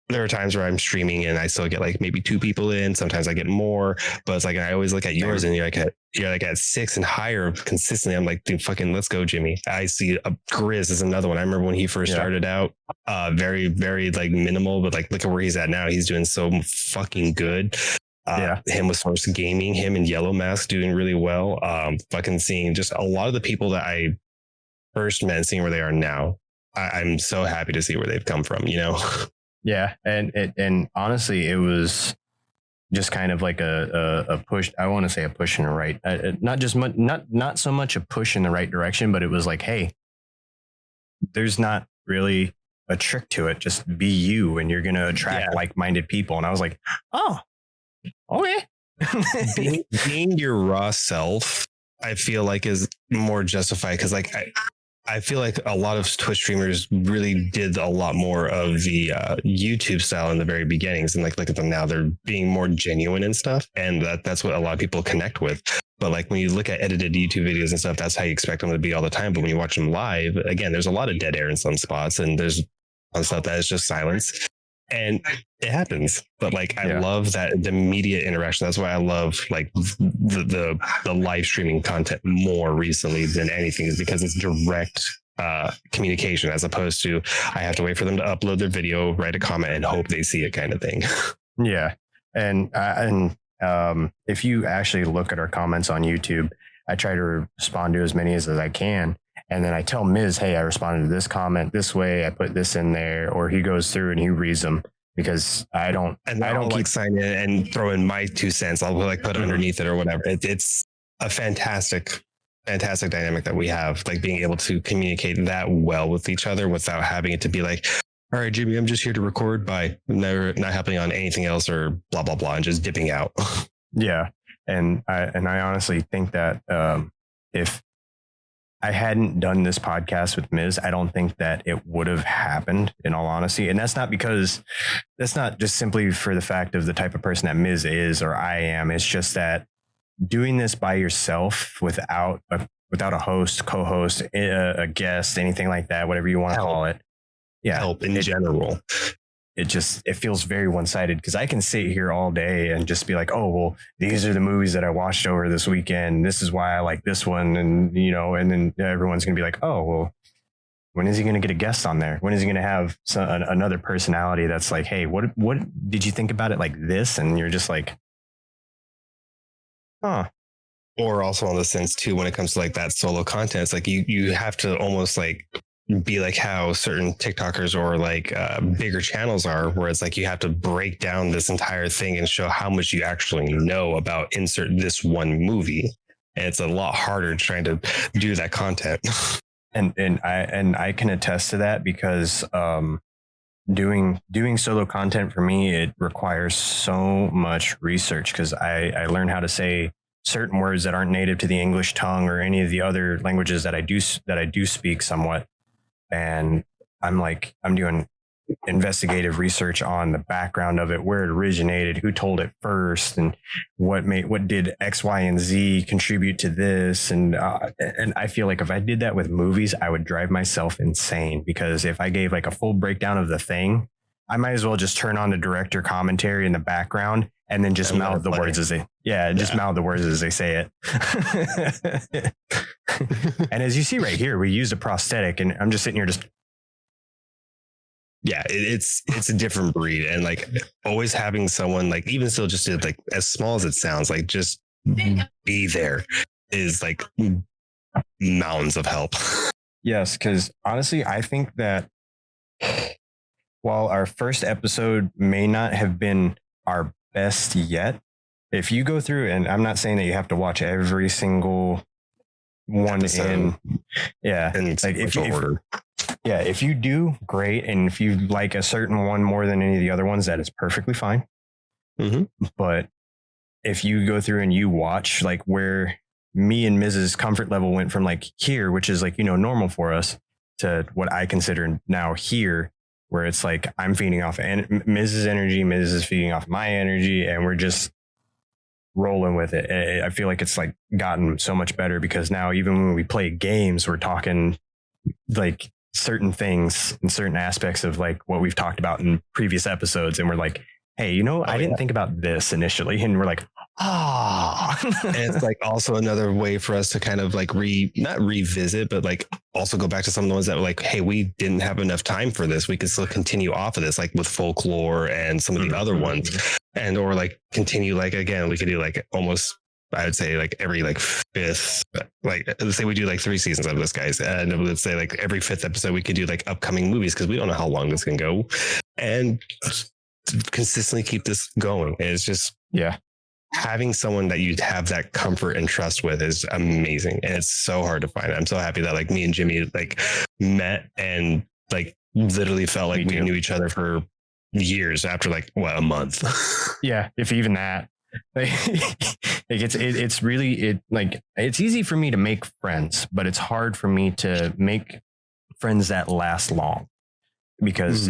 there are times where I'm streaming and I still get like maybe 2 people in. Sometimes I get more, but it's like, I always look at yours and you're like at 6 and higher consistently. I'm like, dude, fucking let's go, Jimmy. I see Grizz is another one. I remember when he first started out, very, very like minimal, but like, look at where he's at now. He's doing so fucking good. Him with Source Gaming, him and Yellow Mask doing really well. Fucking seeing just a lot of the people that I first met and seeing where they are now. I'm so happy to see where they've come from, you know?
Yeah. And honestly, it was just kind of like a push. I want to say a push in the right, not so much a push in the right direction, but it was like, hey, there's not really a trick to it. Just be you and you're going to attract like-minded people. And I was like, oh, okay.
being your raw self, I feel like is more justified. Cause like I feel like a lot of Twitch streamers really did a lot more of the YouTube style in the very beginnings, and like look at them now, they're being more genuine and stuff, and that's what a lot of people connect with. But like when you look at edited YouTube videos and stuff, that's how you expect them to be all the time. But when you watch them live, again, there's a lot of dead air in some spots, and there's some stuff that is just silence. And it happens, but like I love that the immediate interaction. That's why I love like the live streaming content more recently than anything, is because it's direct communication, as opposed to I have to wait for them to upload their video, write a comment, and hope they see it, kind of thing.
Yeah, and if you actually look at our comments on YouTube, I try to respond to as many as I can. And then I tell Miz, hey, I responded to this comment this way. I put this in there, or he goes through and he reads them, because I don't
keep signing in and throw in my 2 cents. I'll like put underneath it or whatever. It's a fantastic dynamic that we have, like being able to communicate that well with each other without having it to be like, all right, Jimmy, I'm just here to record, by never not happening on anything else or blah, blah, blah, and just dipping out.
Yeah. And I honestly think that if I hadn't done this podcast with Miz, I don't think that it would have happened, in all honesty. And that's not just simply for the fact of the type of person that Miz is or I am. It's just that doing this by yourself without a host, co-host, a guest, anything like that, whatever you want to call it. Yeah.
Help in general.
It feels very one-sided, because I can sit here all day and just be like, oh, well, these are the movies that I watched over this weekend. This is why I like this one. And, and then everyone's going to be like, oh, well, when is he going to get a guest on there? When is he going to have another personality that's like, hey, what did you think about it like this? And you're just like, huh.
Or also in the sense too, when it comes to like that solo content, it's like you have to almost like be like how certain TikTokers or like bigger channels are, where it's like you have to break down this entire thing and show how much you actually know about insert this one movie. And it's a lot harder trying to do that content.
And I can attest to that, because doing solo content for me, it requires so much research, because I learned how to say certain words that aren't native to the English tongue or any of the other languages that I do speak somewhat. And I'm doing investigative research on the background of it, where it originated, who told it first, and what did X, Y, and Z contribute to this. And I feel like if I did that with movies, I would drive myself insane, because if I gave like a full breakdown of the thing, I might as well just turn on the director commentary in the background and then just mouth the words as they mouth the words as they say it. And as you see right here, we used a prosthetic, and I'm just sitting here just.
Yeah, it's a different breed, and like always having someone like, even still just like as small as it sounds, like just be there is like mountains of help.
Yes, because honestly, I think that while our first episode may not have been our best yet, if you go through, and I'm not saying that you have to watch every single one
episode in
like if you do, great, and if you like a certain one more than any of the other ones, that is perfectly fine.
Mm-hmm.
But if you go through and you watch like where me and Mrs. comfort level went from like here, which is like, normal for us, to what I consider now here, where it's like I'm feeding off Mrs. energy, Mrs. is feeding off my energy, and we're just rolling with it. I feel like it's like gotten so much better, because now even when we play games, we're talking like certain things and certain aspects of like what we've talked about in previous episodes, and we're like, hey, I didn't think about this initially, and we're like,
and it's like also another way for us to kind of like not revisit, but like also go back to some of the ones that were like, hey, we didn't have enough time for this. We could still continue off of this, like with folklore and some of the other ones, and or like continue, like again, we could do like almost, I would say like every like fifth, like let's say we do like 3 seasons of this, guys, and let's say like every 5th episode we could do like upcoming movies, because we don't know how long this can go, and consistently keep this going. And it's just having someone that you have that comfort and trust with is amazing, and it's so hard to find. I'm so happy that like me and Jimmy like met and like literally felt like we knew each other for years after like a month.
Yeah, if even that. Like, it's really like it's easy for me to make friends, but it's hard for me to make friends that last long because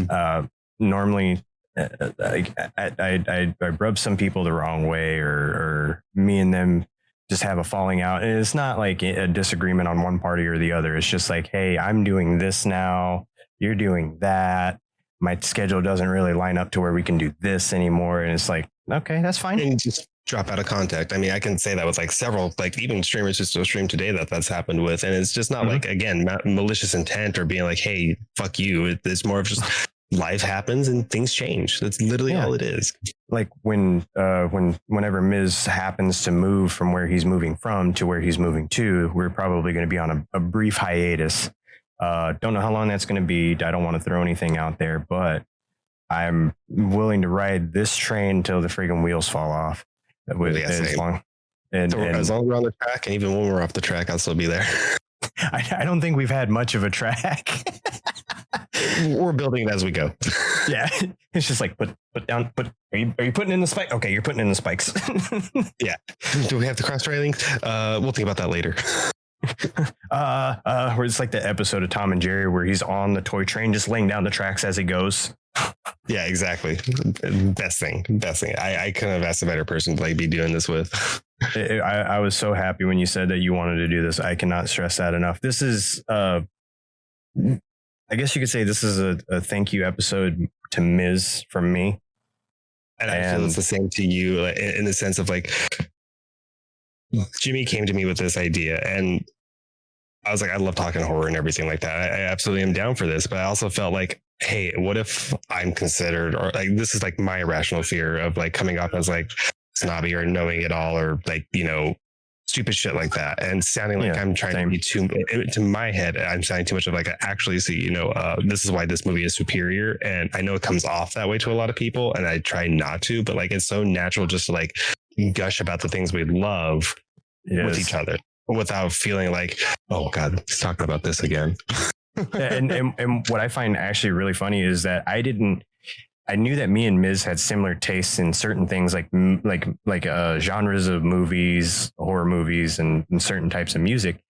normally I rub some people the wrong way, or me and them just have a falling out. And it's not like a disagreement on one party or the other. It's just like, hey, I'm doing this now, you're doing that. My schedule doesn't really line up to where we can do this anymore. And it's like, okay, that's fine.
And just drop out of contact. I mean, I can say that with like several, like even streamers just still stream today that's happened with. And it's just not like, again, malicious intent or being like, hey, fuck you. It's more of just life happens and things change. That's literally all it is.
Like whenever Miz happens to move from where he's moving from to where he's moving to, we're probably going to be on a brief hiatus. Don't know how long that's going to be. I don't want to throw anything out there, but I'm willing to ride this train till the friggin' wheels fall off. As long as
we're on the track, and even when we're off the track, I'll still be there.
I don't think we've had much of a track.
We're building it as we go.
Yeah, it's just like put down. Are you putting in the spike? Okay, you're putting in the spikes.
Yeah. Do we have the cross railings? We'll think about that later.
Where it's like the episode of Tom and Jerry where he's on the toy train just laying down the tracks as he goes.
Yeah, exactly. Best thing. I couldn't have asked a better person to like be doing this with.
I was so happy when you said that you wanted to do this. I cannot stress that enough. This is I guess you could say this is a thank you episode to Miz from me.
And I feel it's the same to you in the sense of like Jimmy came to me with this idea and I was like, I love talking horror and everything like that. I absolutely am down for this. But I also felt like, hey, what if I'm considered, or like, this is like my irrational fear of like coming off as like snobby or knowing it all, or like, you know, stupid shit like that. And sounding like I'm trying to be to my head, I'm sounding too much of like, I actually see, you know, this is why this movie is superior. And I know it comes off that way to a lot of people and I try not to, but like, it's so natural just to like gush about the things we love with each other without feeling like, oh God, he's talking about this again.
and what I find actually really funny is that I knew that me and Miz had similar tastes in certain things like genres of movies, horror movies, and certain types of music.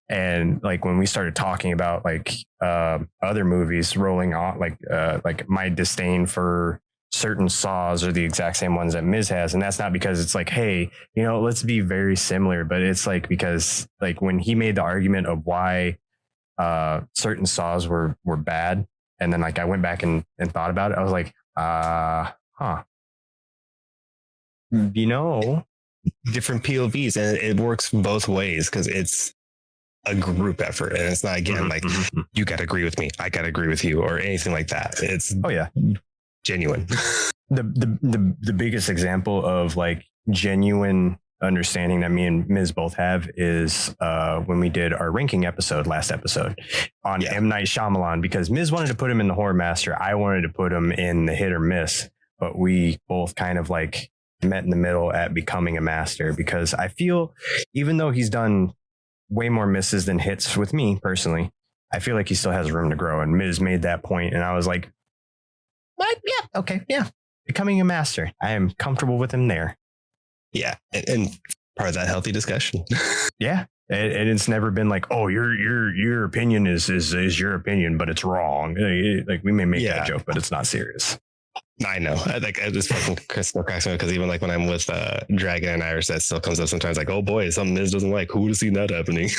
And like when we started talking about like other movies rolling on, like my disdain for certain saws are the exact same ones that Miz has. And that's not because it's like, hey, you know, let's be very similar, but it's like, because like when he made the argument of why certain saws were bad. And then like I went back and thought about it. I was like, you know,
different POVs, and it works both ways because it's a group effort and it's not again like you got to agree with me, I got to agree with you, or anything like that. It's genuine.
The biggest example of like genuine understanding that me and Miz both have is when we did our ranking last episode on M. Night Shyamalan, because Miz wanted to put him in the horror master. I wanted to put him in the hit or miss, but we both kind of like met in the middle at becoming a master, because I feel even though he's done way more misses than hits with me personally, I feel like he still has room to grow. And Miz made that point, and I was like, what? Yeah, okay, yeah. Becoming a master. I am comfortable with him there.
Yeah, and part of that healthy discussion.
Yeah, and it's never been like, oh, your opinion is your opinion, but it's wrong. Like we may make that joke, but it's not serious.
I know. I just fucking still cracks me because even like when I'm with Dragon and Iris, that still comes up sometimes. Like, oh boy, something Miz doesn't like. Who would have seen that happening?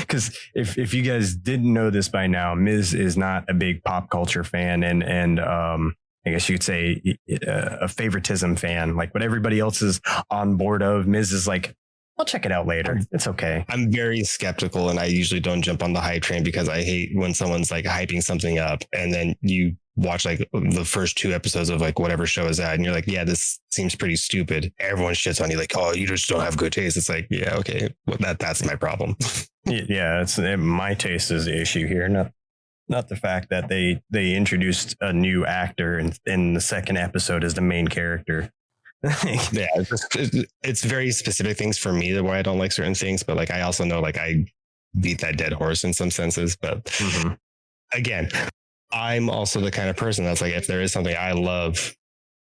Because if you guys didn't know this by now, Miz is not a big pop culture fan, and I guess you could say a favoritism fan. Like what everybody else is on board of, Miz is like, I'll check it out later. It's okay.
I'm very skeptical, and I usually don't jump on the hype train because I hate when someone's like hyping something up and then you watch like the first 2 episodes of like whatever show is that and you're like, yeah, this seems pretty stupid. Everyone shits on you like, oh, you just don't have good taste. It's like, yeah, okay, well, that's my problem.
Yeah, my taste is the issue here, not the fact that they introduced a new actor in the second episode as the main character.
Yeah, it's very specific things for me why I don't like certain things, but like I also know like I beat that dead horse in some senses. But again, I'm also the kind of person that's like, if there is something I love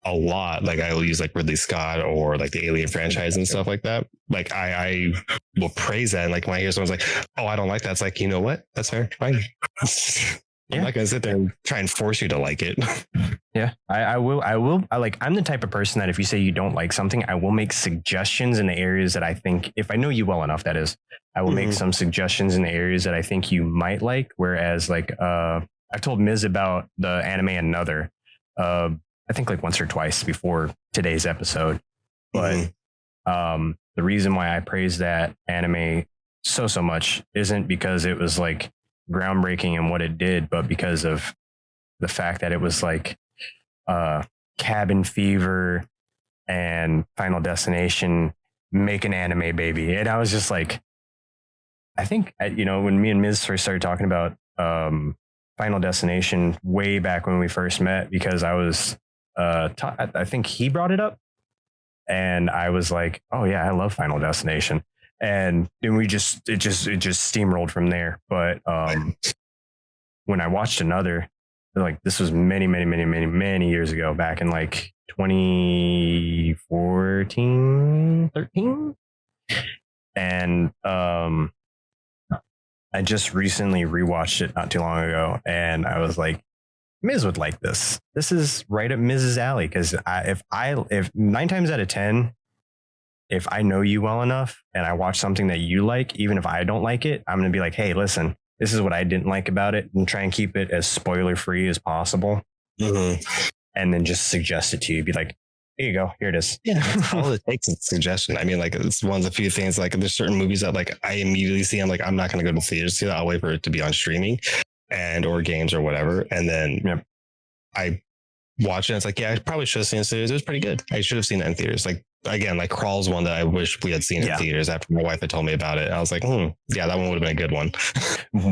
a lot. Like I will use like Ridley Scott or like the Alien franchise and stuff like that. Like I will praise that. And like when I hear someone's like, oh, I don't like that, it's like, you know what? That's fair. Fine. I'm not gonna sit there and try and force you to like it.
Yeah, I will. I'm the type of person that if you say you don't like something, I will make suggestions in the areas that I think, if I know you well enough, that is, I will make some suggestions in the areas that I think you might like. Whereas like, I've told Miz about the anime Another, I think like once or twice before today's episode. But the reason why I praise that anime so much isn't because it was like groundbreaking in what it did, but because of the fact that it was like Cabin Fever and Final Destination make an anime, baby. And I was just like, I think, you know, when me and Miz first started talking about Final Destination way back when we first met, because I was I think he brought it up and I was like, oh yeah, I love Final Destination. And then it just steamrolled from there. But when I watched Another, like this was many years ago, back in like 2014, 13. And I just recently rewatched it not too long ago, and I was like, Miz would like this. This is right up Miz's alley. Because if 9 times out of 10, if I know you well enough and I watch something that you like, even if I don't like it, I'm going to be like, hey, listen, this is what I didn't like about it, and try and keep it as spoiler free as possible. And then just suggest it to you. Be like, here you go. Here it is.
Yeah. That's all it takes is a suggestion. I mean, like it's one of the few things, like there's certain movies that like I immediately see. I'm like, I'm not going to go to theaters to see that. I'll wait for it to be on streaming and or games or whatever. And then I watch it. And it's like, yeah, I probably should have seen it in theaters. It was pretty good. I should have seen it in theaters. Like, again, like Crawl's one that I wish we had seen in theaters after my wife had told me about it. I was like, yeah, that one would have been a good one.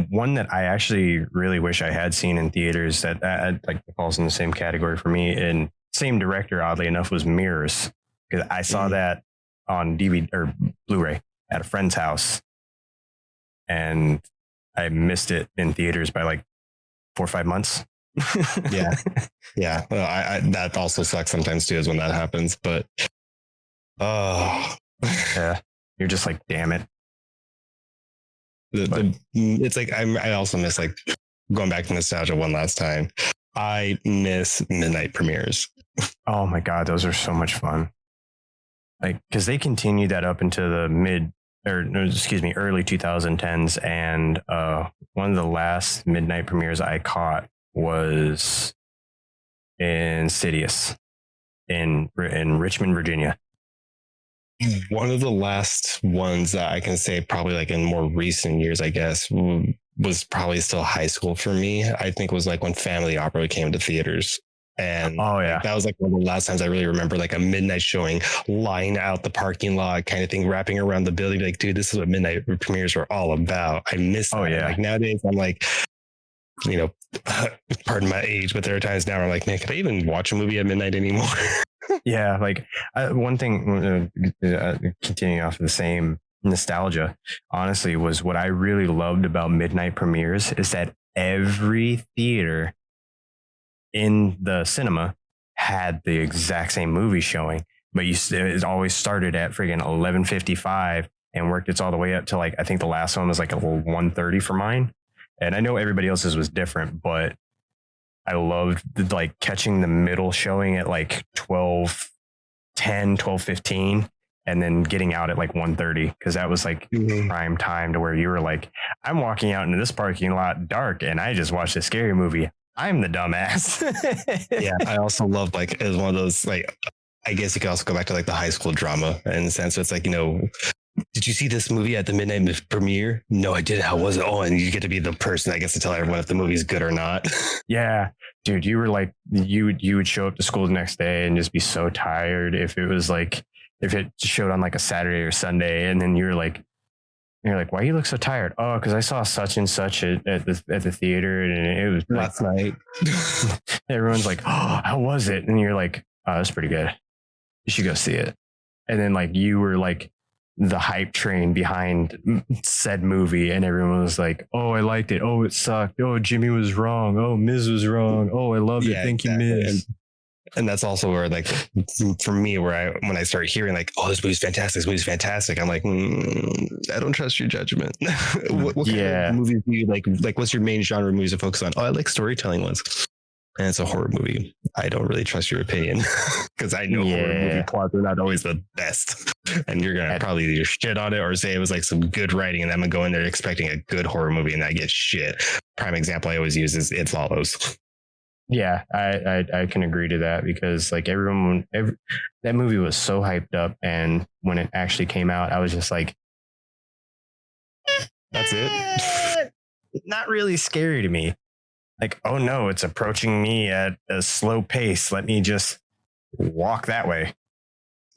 One that I actually really wish I had seen in theaters that like falls in the same category for me, and same director, oddly enough, was Mirrors. Because I saw that on DVD or Blu-ray at a friend's house, and I missed it in theaters by like 4 or 5 months.
Yeah. Well, I that also sucks sometimes too, is when that happens. But
yeah, you're just like, damn it.
It's like I also miss, like, going back to nostalgia one last time, I miss midnight premieres.
Oh my god, those are so much fun. Like, because they continued that up into the early 2010s, and one of the last midnight premieres I caught was Insidious in Richmond, Virginia.
One of the last ones that I can say probably like in more recent years, I guess, was probably still high school for me. I think was like when Family Opera came to theaters. And that was like one of the last times I really remember like a midnight showing, lying out the parking lot kind of thing, wrapping around the building. Like, dude, this is what midnight premieres were all about. I miss that. Like nowadays I'm like, you know, pardon my age, but there are times now where I'm like, man, could I even watch a movie at midnight anymore?
Yeah, like one thing, continuing off of the same nostalgia, honestly, was what I really loved about midnight premieres is that every theater in the cinema had the exact same movie showing, but it always started at friggin' 11:55 and worked its all the way up to like, I think the last one was like a 1:30 for mine. And I know everybody else's was different, but I loved like catching the middle showing at like 12:10, 12:15, and then getting out at like 1:30, because that was like prime time to where you were like, I'm walking out into this parking lot dark and I just watched a scary movie. I'm the dumbass.
Yeah, I also love like, it was one of those, like, I guess you could also go back to like the high school drama in the sense. So it's like, you know, did you see this movie at the midnight premiere? No, I didn't. How was it? Oh, and you get to be the person that gets to tell everyone if the movie's good or not.
Yeah, dude, you were like, you would show up to school the next day and just be so tired if it was like, if it showed on like a Saturday or Sunday, and then you're like, why you look so tired? Oh, because I saw such and such at the theater, and it was
last night.
Everyone's like, oh, how was it? And you're like, oh, that's pretty good. You should go see it. And then like you were like the hype train behind said movie, and everyone was like, oh, I liked it. Oh, it sucked. Oh, Jimmy was wrong. Oh, Miz was wrong. Oh, I loved it. Thank you, Miz.
And that's also where, like, for me, when I start hearing like, oh, this movie's fantastic, I'm like, I don't trust your judgment. What kind of movies do you like? Like, what's your main genre of movies to focus on? Oh, I like storytelling ones. And it's a horror movie. I don't really trust your opinion because I know horror movie plots are not always the best. And you're going to probably either shit on it or say it was like some good writing. And I'm going to go in there expecting a good horror movie and I get shit. Prime example I always use is It Follows.
Yeah, I can agree to that because like that movie was so hyped up. And when it actually came out, I was just like,
that's it.
Not really scary to me. Like, oh no, it's approaching me at a slow pace. Let me just walk that way.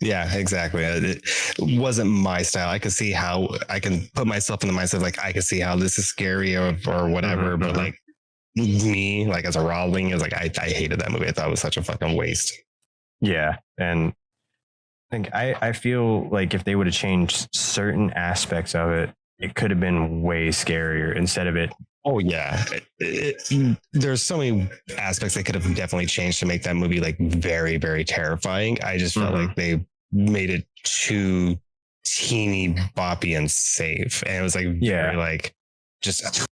Yeah, exactly. It wasn't my style. I could see how I can put myself in the mindset, like I could see how this is scary or whatever. But like me, like as a raw-wing, it was like, I hated that movie. I thought it was such a fucking waste.
Yeah. And I feel like if they would have changed certain aspects of it, it could have been way scarier instead of it.
Oh yeah, there's so many aspects they could have definitely changed to make that movie like very, very terrifying. I just felt like they made it too teeny boppy and safe, and it was like very like just.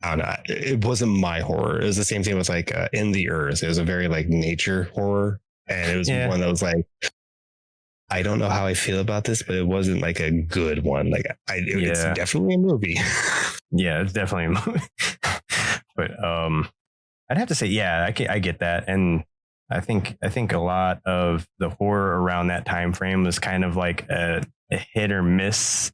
I don't know. It wasn't my horror. It was the same thing with like In the Earth. It was a very like nature horror, and it was one that was like, I don't know how I feel about this, but it wasn't like a good one. Like it's definitely a movie.
Yeah, it's definitely a movie. But I'd have to say, yeah, I get that, and I think a lot of the horror around that time frame was kind of like a hit or miss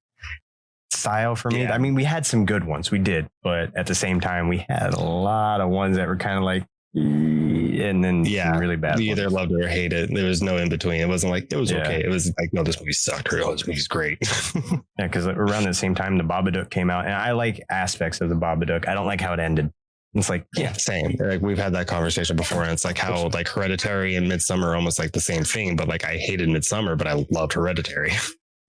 style for me. I mean, we had some good ones, we did, but at the same time, we had a lot of ones that were kind of like, and then really bad.
You either loved it or hated it. There was no in between. It wasn't like it was okay. It was like, no, this movie sucked, or oh, this movie's great.
Yeah, because around the same time the Babadook came out, and I like aspects of the Babadook. I don't like how it ended. It's like,
yeah, same. Like we've had that conversation before, and it's like how like Hereditary and Midsummer are almost like the same thing. But like I hated Midsummer, but I loved Hereditary.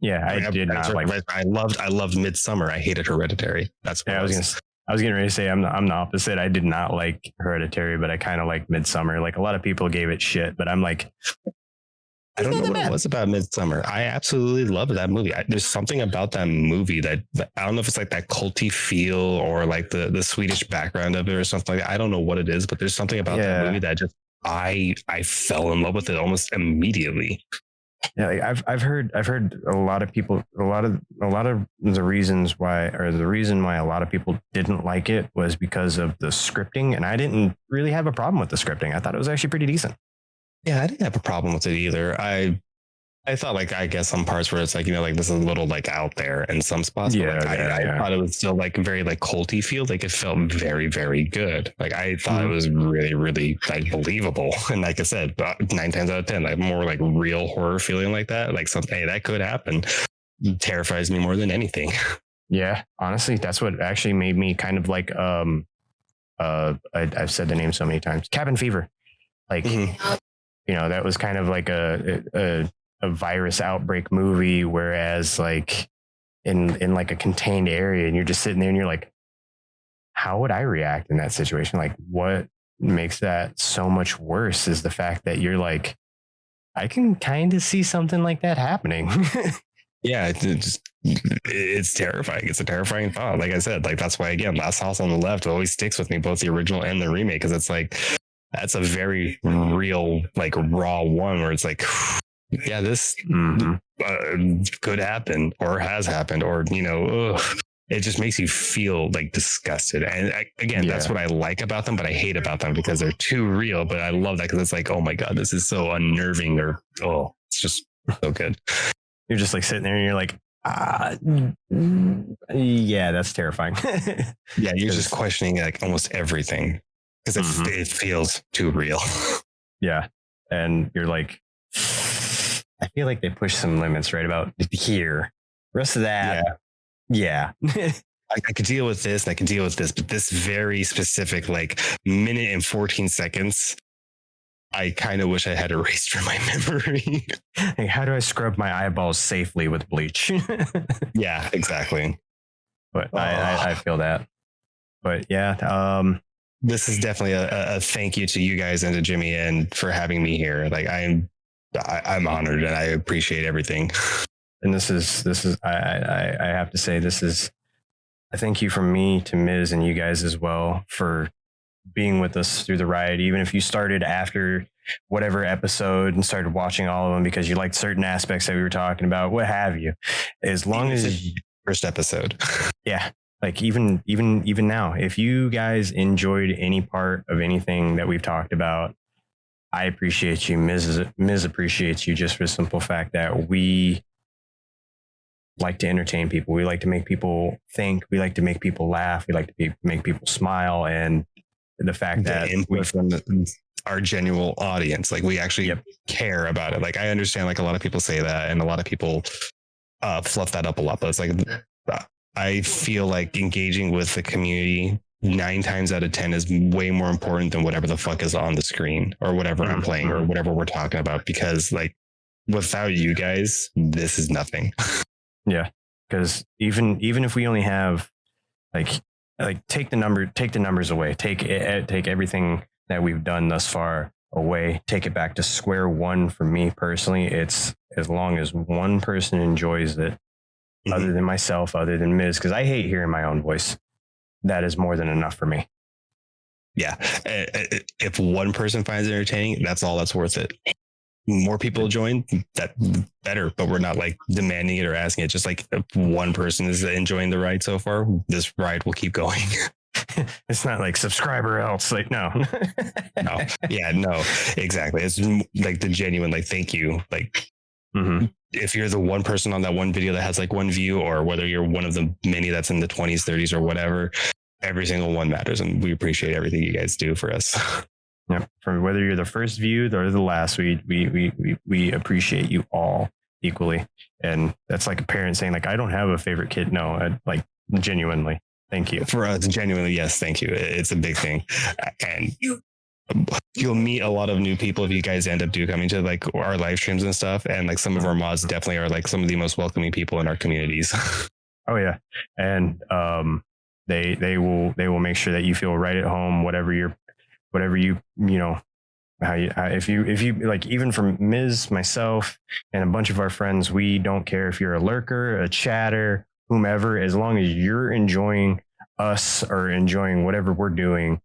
Yeah, I did not like.
I loved Midsummer. I hated Hereditary. That's what
I was getting ready to say I'm the opposite. I did not like Hereditary, but I kind of like Midsummer. Like a lot of people gave it shit, but I'm like,
I don't know what it was about Midsummer. I absolutely loved that movie. There's something about that movie that I don't know if it's like that culty feel or like the Swedish background of it or something like that. I don't know what it is, but there's something about that movie that just I fell in love with it almost immediately.
Yeah, like I've heard a lot of people, a lot of the reasons why, or the reason why a lot of people didn't like it was because of the scripting, and I didn't really have a problem with the scripting. I thought it was actually pretty decent.
Yeah, I didn't have a problem with it either. I thought like, I guess some parts where it's like, you know, like this is a little like out there in some spots. But like, I thought it was still like very like culty feel. Like it felt very, very good. Like I thought it was really, really like believable. And like I said, 9 times out of 10, like more like real horror feeling like that. Like something hey, that could happen. It terrifies me more than anything.
Yeah, honestly, that's what actually made me kind of like I've said the name so many times. Cabin Fever. Like you know, that was kind of like a virus outbreak movie, whereas like in like a contained area, and you're just sitting there and you're like, how would I react in that situation? Like what makes that so much worse is the fact that you're like, I can kind of see something like that happening.
Yeah, it's terrifying. It's a terrifying thought. Like I said, like that's why again, Last House on the Left always sticks with me, both the original and the remake, because it's like that's a very real, like raw one where it's like, yeah, this could happen or has happened, or you know, it just makes you feel like disgusted. And again, that's what I like about them, but I hate about them because they're too real. But I love that because it's like, oh my god, this is so unnerving, or it's just so good.
You're just like sitting there and you're like, yeah, that's terrifying.
Yeah, you're just questioning like almost everything because it feels too real.
Yeah, and you're like, I feel like they push some limits right about here. Rest of that, yeah.
I could deal with this and I could deal with this, but this very specific like minute and 14 seconds, I kind of wish I had erased from my memory.
Hey, how do I scrub my eyeballs safely with bleach?
Yeah, exactly.
But I feel that. But yeah,
this is definitely a thank you to you guys and to Jimmy and for having me here. Like I'm honored and I appreciate everything.
And this is I have to say, this is a thank you from me to Miz and you guys as well for being with us through the ride. Even if you started after whatever episode and started watching all of them because you liked certain aspects that we were talking about, what have you, as long as
first episode.
Yeah. Like even now, if you guys enjoyed any part of anything that we've talked about, I appreciate you. Miz appreciates you just for the simple fact that we like to entertain people. We like to make people think. We like to make people laugh. We like to make people smile. And the fact that
we from our genuine audience, like we actually care about it. Like I understand, like a lot of people say that, and a lot of people fluff that up a lot. But it's like I feel like engaging with the community 9 times out of 10 is way more important than whatever the fuck is on the screen or whatever I'm playing or whatever we're talking about. Because like without you guys, this is nothing.
Yeah, because even if we only have like take the numbers away, take everything that we've done thus far away, take it back to square one. For me personally, it's as long as one person enjoys it, other than myself, other than Miz, because I hate hearing my own voice. That is more than enough for me.
Yeah, if one person finds it entertaining, that's all that's worth it. More people join, that better, but we're not like demanding it or asking it. Just like if one person is enjoying the ride so far, this ride will keep going.
It's not like subscribe or else. Like no.
No, exactly. It's like the genuine like thank you. Like if you're the one person on that one video that has like one view, or whether you're one of the many that's in the 20s 30s or whatever, every single one matters, and we appreciate everything you guys do for us.
Yeah, from whether you're the first view or the last, we appreciate you all equally. And that's like a parent saying like, I don't have a favorite kid. No, like genuinely, thank you.
For us, genuinely, yes, thank you. It's a big thing. And you'll meet a lot of new people if you guys end up coming to like our live streams and stuff. And like some of our mods definitely are like some of the most welcoming people in our communities.
Oh yeah. And they will make sure that you feel right at home, whatever you know, if you like, even from Miz, myself, and a bunch of our friends, we don't care if you're a lurker, a chatter, whomever, as long as you're enjoying us or enjoying whatever we're doing,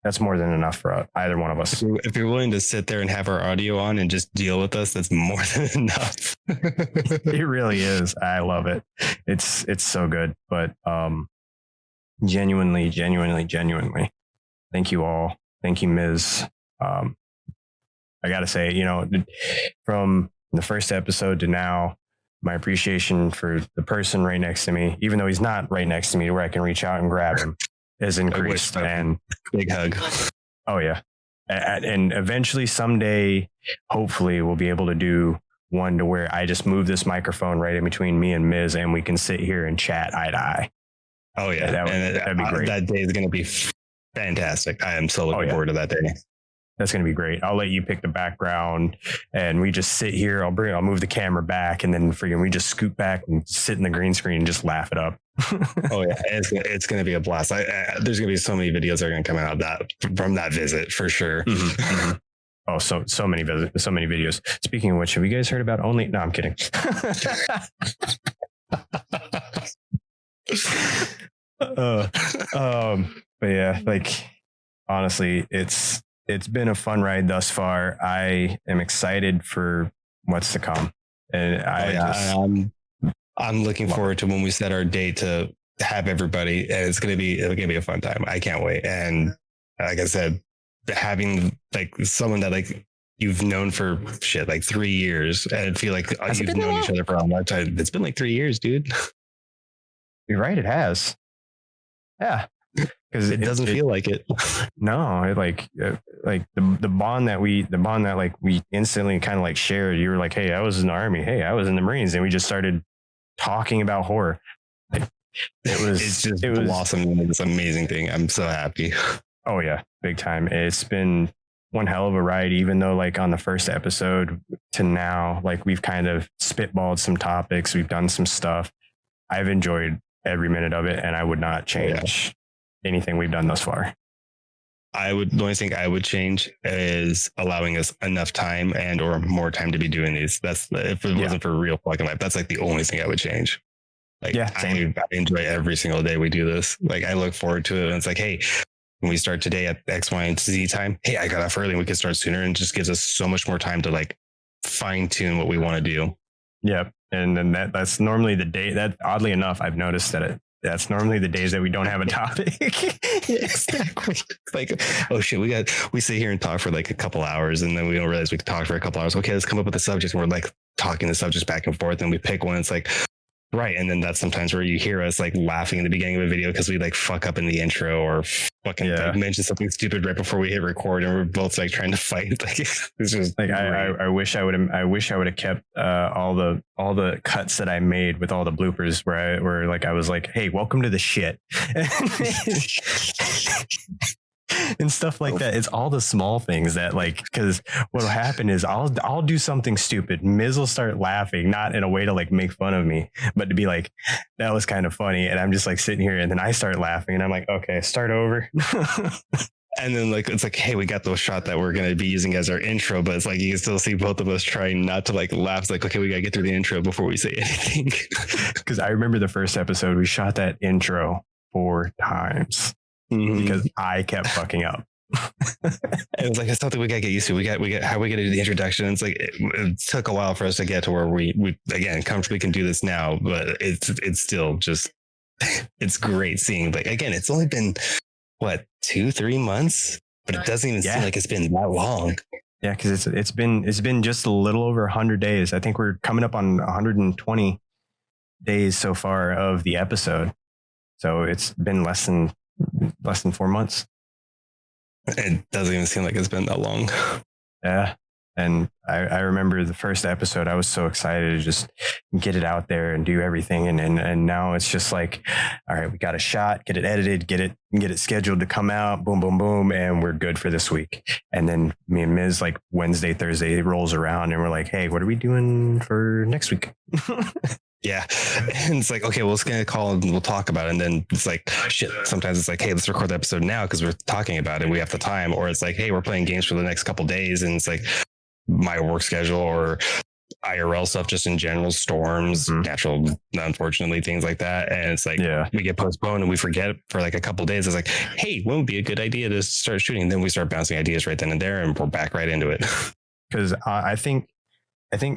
that's more than enough for either one of us.
If you're willing to sit there and have our audio on and just deal with us, that's more than enough.
It really is. I love it. It's so good. But genuinely, thank you all. Thank you, Miz. I got to say, you know, from the first episode to now, my appreciation for the person right next to me, even though he's not right next to me where I can reach out and grab him, has increased. And
big hug.
Oh, yeah. And eventually someday, hopefully we'll be able to do one to where I just move this microphone right in between me and Miz and we can sit here and chat eye to eye.
Oh, yeah.
That'd be great.
That day is going to be fantastic. I am so looking forward to that day.
That's going to be great. I'll let you pick the background and we just sit here. I'll move the camera back and then we just scoot back and sit in the green screen and just laugh it up.
Oh yeah. It's going to be a blast. There's going to be so many videos that are going to come out from that visit for sure.
Oh, so many videos. Speaking of which, have you guys heard about Only? No, I'm kidding. But yeah, like honestly, it's been a fun ride thus far. I am excited for what's to come, and
I'm looking forward to when we set our date to have everybody, and it's gonna be a fun time. I can't wait. And like I said, having like someone that like you've known for like 3 years, and feel like you've known each other for a long time. It's been like 3 years, dude.
You're right. It has. Yeah. Because
it doesn't feel like it.
No, like the bond that like we instantly kind of like shared. You were like, hey, I was in the Army. Hey, I was in the Marines. And we just started talking about horror. Like, it was
blossomed into this amazing thing. I'm so happy.
Oh yeah, big time. It's been one hell of a ride, even though like on the first episode to now, like we've kind of spitballed some topics. We've done some stuff. I've enjoyed every minute of it and I would not change anything we've done thus far.
the only thing I would change is allowing us enough time and or more time to be doing these. That's if it wasn't for real fucking life, that's like the only thing I would change. Like, I enjoy every single day we do this. Like, I look forward to it. And it's like, hey, when we start today at X, Y, and Z time, hey, I got off early and we can start sooner, and just gives us so much more time to like fine tune what we want to do.
Yep. And then that's normally the day that, oddly enough, I've noticed that that's normally the days that we don't have a topic.
Exactly. Like, oh shit, we sit here and talk for like a couple hours, and then we don't realize we could talk for a couple hours. Okay, let's come up with a subject, and we're like talking the subjects back and forth, and we pick one. It's like, right. And then that's sometimes where you hear us like laughing in the beginning of a video because we like fuck up in the intro or fucking like, mention something stupid right before we hit record, and we're both like trying to fight. Like, it's just like,
I wish I would have kept all the cuts that I made with all the bloopers where like I was like, hey, welcome to the shit. And stuff like that. It's all the small things that, like, because what'll happen is I'll do something stupid. Miz will start laughing, not in a way to like make fun of me, but to be like, that was kind of funny. And I'm just like sitting here, and then I start laughing, and I'm like, okay, start over.
And then like, it's like, hey, we got the shot that we're going to be using as our intro, but it's like, you can still see both of us trying not to like laugh. It's like, okay, we got to get through the intro before we say anything.
Because I remember the first episode, we shot that intro 4 times. Because I kept fucking up.
It was like, it's something we gotta get used to. We got how we gotta do the introduction. It's like it took a while for us to get to where we again comfortably can do this now, but it's still just it's great seeing, like, again, it's only been what 2-3 months, but it doesn't even seem like it's been that long.
Yeah, because it's been just a little over 100 days. I think we're coming up on 120 days so far of the episode. So it's been less than 4 months.
It doesn't even seem like it's been that long.
Yeah. And I remember the first episode, I was so excited to just get it out there and do everything. And now it's just like, all right, we got a shot, get it edited, get it scheduled to come out, boom, boom, boom. And we're good for this week. And then me and Miz, like Wednesday, Thursday rolls around, and we're like, hey, what are we doing for next week?
Yeah. And it's like, okay, well, it's going to call and we'll talk about it. And then it's like, shit, sometimes it's like, hey, let's record the episode now because we're talking about it. We have the time. Or it's like, hey, we're playing games for the next couple of days. And it's like my work schedule or IRL stuff, just in general, storms, natural, unfortunately, things like that. And it's like, we get postponed and we forget for like a couple of days. It's like, hey, when would be a good idea to start shooting? And then we start bouncing ideas right then and there, and we're back right into it.
Because I think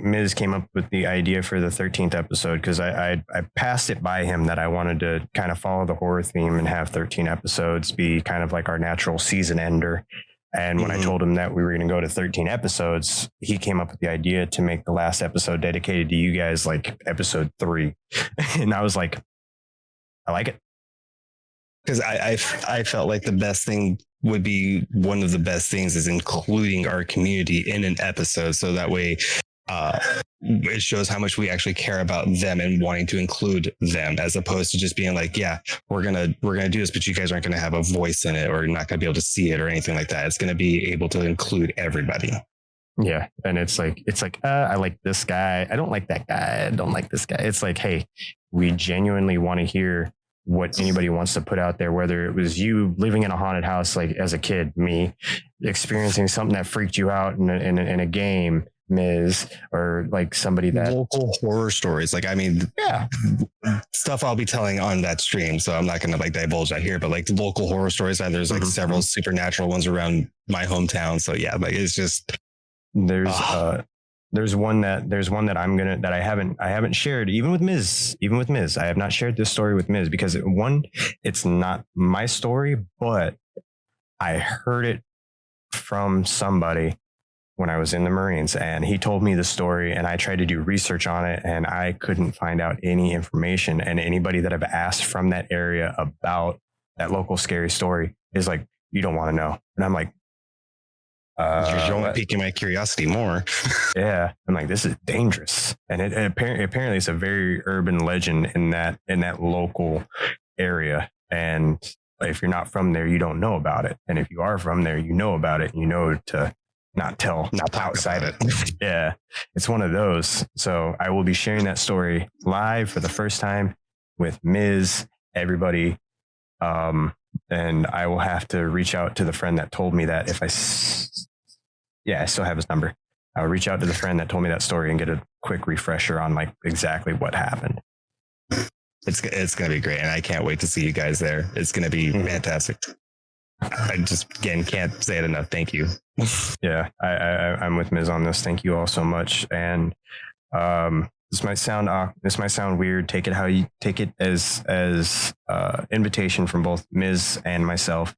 Miz came up with the idea for the 13th episode because I passed it by him that I wanted to kind of follow the horror theme and have 13 episodes be kind of like our natural season ender. And when I told him that we were going to go to 13 episodes, he came up with the idea to make the last episode dedicated to you guys, like episode 3. And I was like, I like it.
Because I felt like the best thing would be, one of the best things is including our community in an episode. So that way, it shows how much we actually care about them and wanting to include them, as opposed to just being like, yeah, we're gonna do this, but you guys aren't gonna have a voice in it, or you're not gonna be able to see it or anything like that. It's gonna be able to include everybody.
Yeah. And it's like I like this guy, I don't like that guy, I don't like this guy. It's like, hey, we genuinely want to hear what anybody wants to put out there, whether it was you living in a haunted house like as a kid, me experiencing something that freaked you out in a game, Miz, or like somebody that
local horror stories. Like, I mean, stuff I'll be telling on that stream, so I'm not going to like divulge that here, but like local horror stories, and there's like several supernatural ones around my hometown. So yeah, like it's just
there's one that I haven't shared even with Miz. I have not shared this story with Miz because it's not my story, but I heard it from somebody when I was in the Marines, and he told me the story, and I tried to do research on it, and I couldn't find out any information. And anybody that I've asked from that area about that local scary story is like, you don't want to know. And I'm like,
you're only piquing my curiosity more.
Yeah. I'm like, this is dangerous. And apparently it's a very urban legend in that local area. And if you're not from there, you don't know about it. And if you are from there, you know about it. You know to not outside it. Yeah. It's one of those. So I will be sharing that story live for the first time with Miz, everybody. and I will have to reach out to the friend that told me that I still have his number. I'll reach out to the friend that told me that story and get a quick refresher on like exactly what happened.
It's going to be great. And I can't wait to see you guys there. It's going to be fantastic. I just, again, can't say it enough. Thank you.
Yeah, I'm with Miz on this. Thank you all so much. And this might sound weird. Take it how you take it, as invitation from both Miz and myself.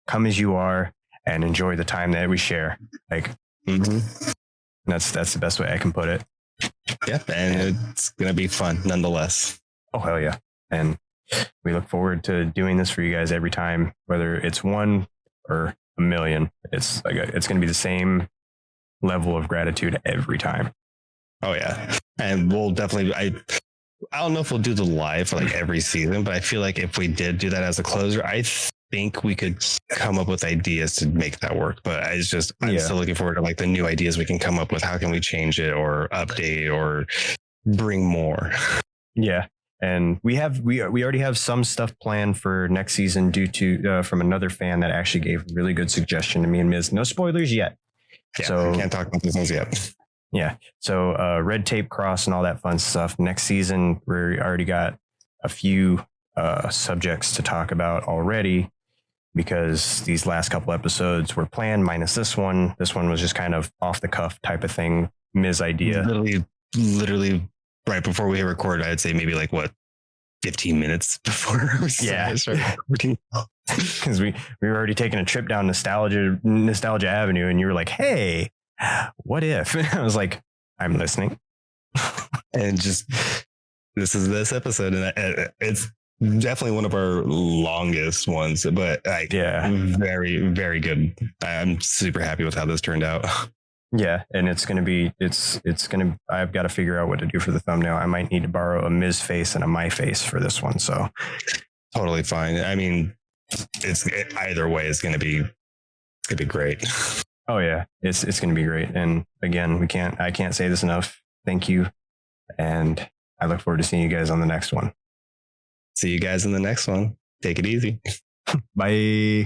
Come as you are and enjoy the time that we share. Like that's the best way I can put it.
Yeah, and it's gonna be fun nonetheless.
Oh hell yeah! And we look forward to doing this for you guys every time, whether it's one or a million. It's gonna be the same level of gratitude every time.
Oh yeah, and we'll definitely. I don't know if we'll do the live for like every season, but I feel like if we did do that as a closer, I think we could come up with ideas to make that work. But I'm still looking forward to like the new ideas we can come up with. How can we change it or update or bring more? Yeah.
And we already have some stuff planned for next season due to from another fan that actually gave a really good suggestion to me and Miz. No spoilers yet.
Yeah, so we can't talk about these ones yet.
Yeah. So red tape cross and all that fun stuff. Next season, we already got a few subjects to talk about already, because these last couple episodes were planned minus this one. This one was just kind of off the cuff type of thing. Miz idea.
Literally right before we record, I'd say maybe like 15 minutes before we started recording.
Because we were already taking a trip down nostalgia avenue, and you were like, hey, what if? And I was like, I'm listening.
And just this episode, and it's definitely one of our longest ones, but very, very good. I'm super happy with how this turned out.
Yeah, and I've got to figure out what to do for the thumbnail. I might need to borrow a Miz face and a my face for this one. So
totally fine. I mean, either way is going to be great.
Oh yeah, it's going to be great. And again, I can't say this enough. Thank you. And I look forward to seeing you guys on the next one.
See you guys in the next one. Take it easy.
Bye.